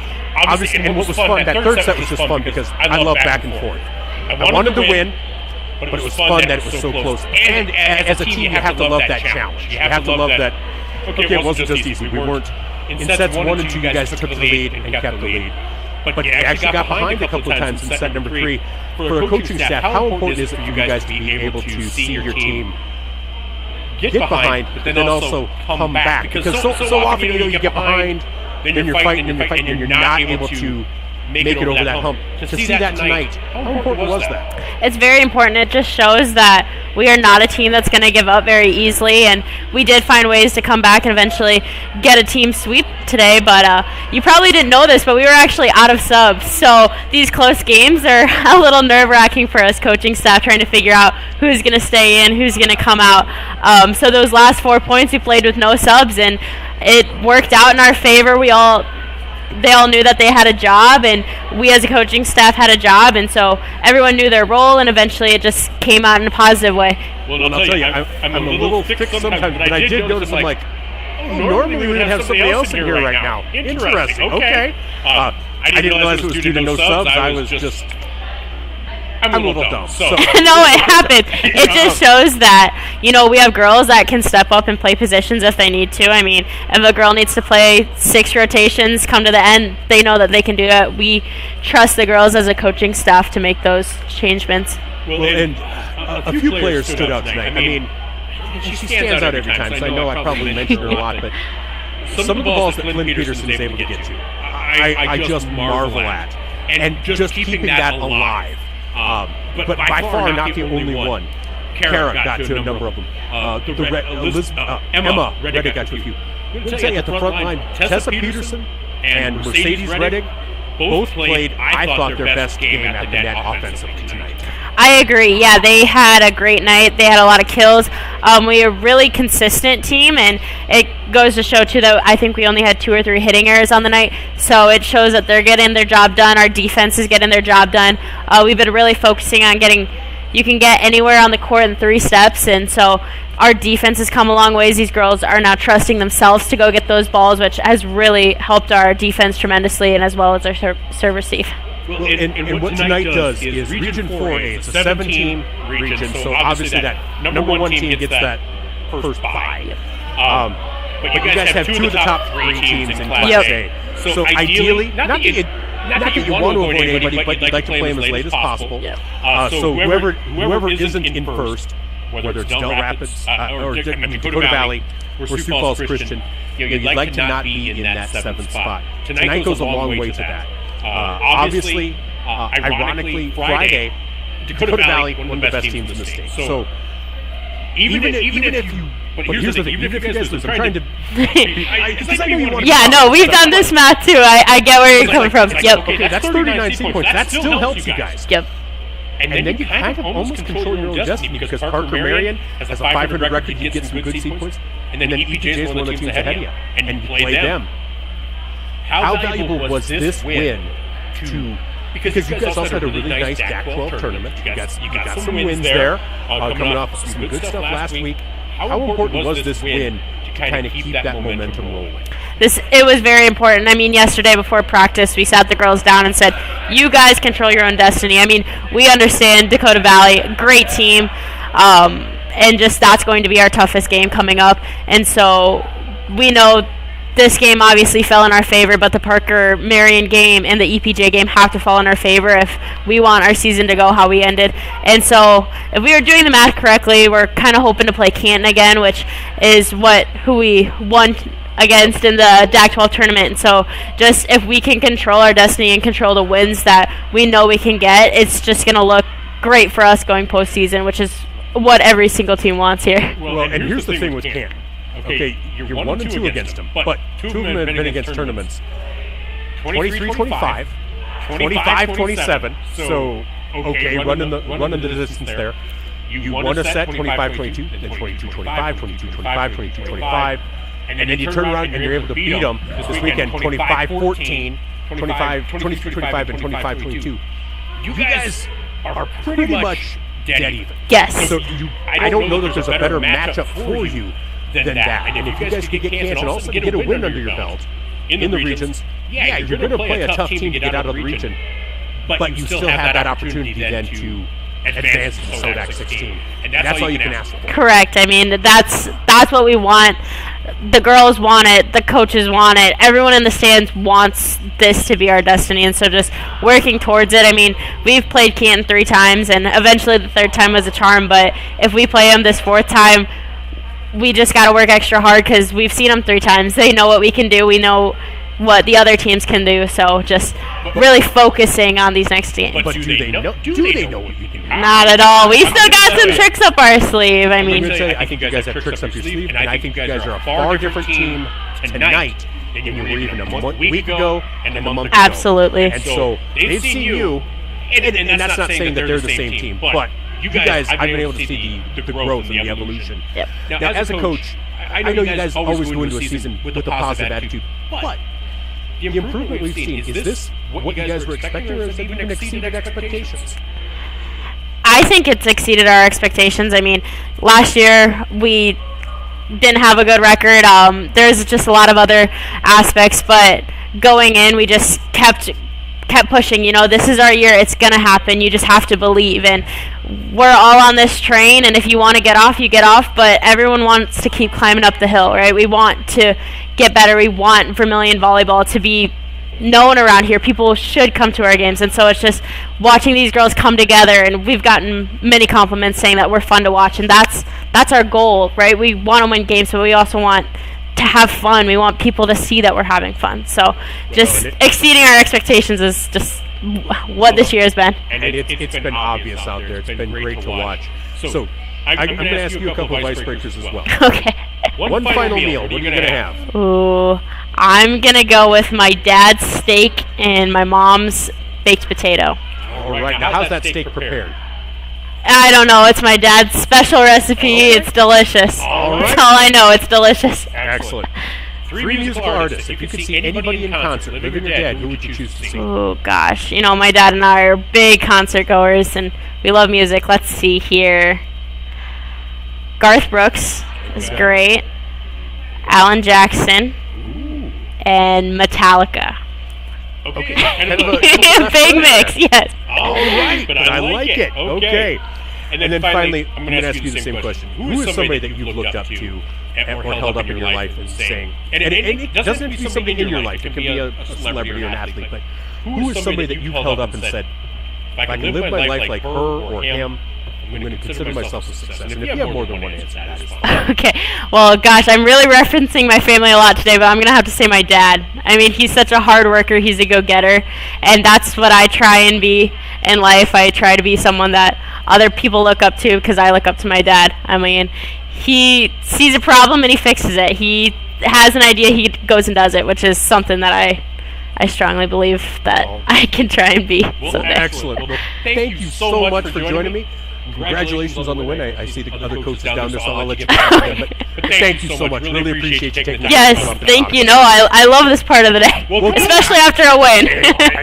Obviously, and what was fun, that third set was just fun because I love back and forth. I wanted to win, but it was fun that it was so close. And as a team, you have to love that challenge. You have to love that, okay, it wasn't just easy. We weren't, in sets 1 and 2, you guys took the lead and kept the lead. But you actually got behind a couple of times in set number 3. For a coaching staff, how important is it for you guys to be able to see your team get behind, but then also come back? Because so often, you get behind, then you're fighting, and you're not able to make it over that hump. To see that tonight, how important was that?
It's very important. It just shows that we are not a team that's going to give up very easily, and we did find ways to come back and eventually get a team sweep today. But you probably didn't know this, but we were actually out of subs, so these close games are a little nerve-wracking for us coaching staff, trying to figure out who's going to stay in, who's going to come out. So those last 4 points we played with no subs, and it worked out in our favor. They all knew that they had a job, and we as a coaching staff had a job, and so everyone knew their role, and eventually it just came out in a positive way.
Well, I'll tell you, I'm a little thick sometimes, but I did notice, I'm like, normally we would have somebody else in here right now. Interesting. Okay. I didn't realize it was due to no subs. I was just... I'm a little dumb. So.
No, it happened. It just shows that, we have girls that can step up and play positions if they need to. I mean, if a girl needs to play 6 rotations, come to the end, they know that they can do it. We trust the girls as a coaching staff to make those changements.
Well, and a few players stood out tonight. I mean, she stands out every time, so I know I probably mentioned her a lot, but some of the balls that Lynn Peterson is able to get to, I just marvel at. And just keeping that alive. But by far not the only one. Kara got to a number of them. Emma Reddick got to a few. I'll tell you, at the front line, Tessa Peterson and Mercedes Reddick both played, I thought, their best game at the net offensively tonight.
I agree. Yeah, they had a great night. They had a lot of kills. We are a really consistent team, and it goes to show, too, that I think we only had 2 or 3 hitting errors on the night. So it shows that they're getting their job done. Our defense is getting their job done. We've been really focusing on you can get anywhere on the court in 3 steps, and so our defense has come a long ways. These girls are now trusting themselves to go get those balls, which has really helped our defense tremendously, and as well as our serve receive.
Well, and what tonight does is Region 4A, it's a 7-team region, so obviously that number 1 team gets that first bye. But you guys have 2 of the top 3 teams in Class A. So ideally, not that you want to avoid anybody, but you'd like to play them as late as possible. So whoever isn't in first, whether it's Del Rapids or Dakota Valley or Sioux Falls Christian, you'd like to not be in that 7th spot. Tonight goes a long way to that. Obviously, ironically, Friday, Dakota Valley, one of the best teams in the state. So even if you... But here's the thing, even if you guys lose, I'm trying to...
Yeah, no, we've done this math too. I get where you're coming from. Yep.
Okay, that's 39 seed points. That still helps you guys.
Yep.
And then you kind of almost control your own destiny because Parker Marion has a 500 record, you get some good seed points, and then EPJ is one of the teams ahead of you, and you play them. How valuable was this win to... Because you guys also had a really nice DAC-12 tournament. You got some wins there, coming off some good stuff last week. How important was this win to kind of keep that momentum rolling?
It was very important. I mean, yesterday before practice, we sat the girls down and said, you guys control your own destiny. I mean, we understand Dakota Valley, great team, and just that's going to be our toughest game coming up. And so we know this game obviously fell in our favor, but the Parker Marion game and the EPJ game have to fall in our favor if we want our season to go how we ended. And so if we were doing the math correctly, we're kind of hoping to play Canton again, which is who we won against in the DAC-12 tournament. And so just if we can control our destiny and control the wins that we know we can get, it's just going to look great for us going postseason, which is what every single team wants here.
Well, and here's the thing with Canton. Okay, you're 1 and 2 against them, but 2 of them have been against tournaments. 23-25, 25-27. So okay, running the distance there. You won a set 25-22, then 22-25, 22-25, 22-25, and then you turn around and you're able to beat them this weekend 25-14, 23-25, and 25-22. You guys are pretty much dead even.
Yes.
So I don't know that there's a better matchup for you than that. And if you guys could get Canton and also get a win under your belt in the regions, yeah, you're going to play a tough team to get out of the region, but you still have that opportunity then to advance to SODAC 16. And that's all you can ask for.
Correct. I mean, that's what we want. The girls want it. The coaches want it. Everyone in the stands wants this to be our destiny, and so just working towards it. I mean, we've played Canton 3 times, and eventually the 3rd time was a charm, but if we play them this 4th time, we just got to work extra hard because we've seen them 3 times. They know what we can do. We know what the other teams can do. So just really focusing on these next games.
But do they know what you can do?
Not at all. We still got some tricks up our sleeve. I mean,
I think you guys have tricks up your sleeve, and I think you guys are a far different team tonight than you were even a week ago and a month ago.
Absolutely.
And so they've seen you, and that's not saying that they're the same team, but you guys, I've been able to see the growth and the evolution.
Yep.
Now, as a coach, I know you guys always go into a season with a positive attitude, but the improvement we've seen, is this what you guys were expecting, or has it even exceeded expectations?
I think it's exceeded our expectations. I mean, last year we didn't have a good record. There's just a lot of other aspects, but going in, we just kept pushing. You know, this is our year. It's going to happen. You just have to believe. And we're all on this train, and if you want to get off, you get off, but everyone wants to keep climbing up the hill, right? We want to get better. We want Vermillion volleyball to be known around here. People should come to our games, and so it's just watching these girls come together, and we've gotten many compliments saying that we're fun to watch, and that's our goal, right? We want to win games, but we also want to have fun. We want people to see that we're having fun. So just exceeding our expectations is just what this year has been.
And it's been obvious out there. It's been great to watch. So I'm going to ask you a couple of icebreakers as well.
Okay.
One final meal. What are you going to have?
Ooh, I'm going to go with my dad's steak and my mom's baked potato.
All right. Now, how's that steak prepared?
I don't know. It's my dad's special recipe. It's delicious. That's all I know. It's delicious.
Excellent. Three musical artists. If you could see anybody in concert, living or dead, who would you choose to see?
Oh, gosh. You know, my dad and I are big concert goers, and we love music. Let's see here. Garth Brooks is great. Alan Jackson. And Metallica.
Okay.
Big mix, yes.
All right, but I like it. Okay. And then finally, I'm going to ask you the same question. Who is somebody that you've looked up to or held up in your life and saying, and it doesn't have to be somebody in your life, it can be a celebrity or an athlete, but who is somebody that you've held up and said, if I can live my life like her or him, I'm going to consider myself a success. And if you have more than one answer, that is fine.
Okay. Well, gosh, I'm really referencing my family a lot today, but I'm going to have to say my dad. I mean, he's such a hard worker. He's a go-getter. And that's what I try and be in life. I try to be someone that other people look up to because I look up to my dad. I mean, he sees a problem and he fixes it. He has an idea, he goes and does it, which is something that I strongly believe that I can try and be someday.
Excellent. Well, thank you so much for joining me. Congratulations on the win. I see the other coaches down there, so I'll let you pass them. But thank you so much. Really appreciate you taking the time.
Yes, thank you. No, I love this part of the day, especially after a win.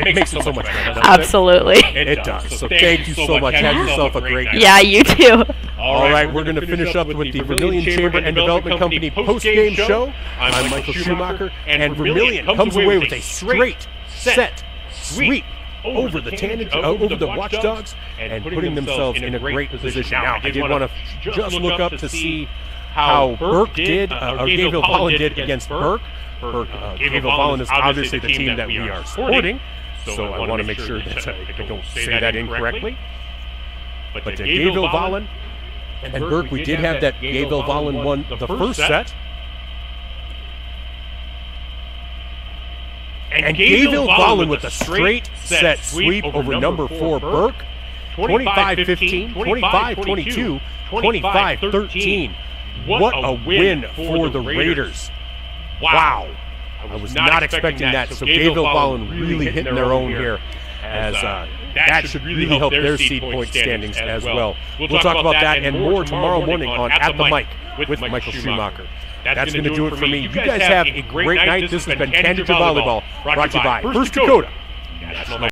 It makes it so much better.
Absolutely.
It does. So thank you so much. Have yourself a great night.
Yeah, you too.
All right, we're going to finish up with the Vermillion Chamber and Development Company post-game show. I'm Michael Schumacher, and Vermillion comes away with a straight set sweep over the Watchdogs and putting themselves in a great position. Now, I did want to just look up to see how Burke did, or Gayville Vollen did against Burke. Gayville Vollen is obviously the team that we are supporting, so I want to make sure that I don't say that incorrectly. But Gayville Vollen and Burke, we did have that Gayville Vollen won the first set. And Gayville Vollen with a straight set sweep over number 4 Burke. 25-15, 25-22, 25-13. What a win for the Raiders. Wow. I was not expecting that. So Gayville Vollen really hitting their own here, as that should really help their seed point standings as well. We'll talk about that and more tomorrow morning on At the Mic with Michael Schumacher. That's going to do it for me. You guys have a great night. This has been Tanager Volleyball, brought to you by First Dakota.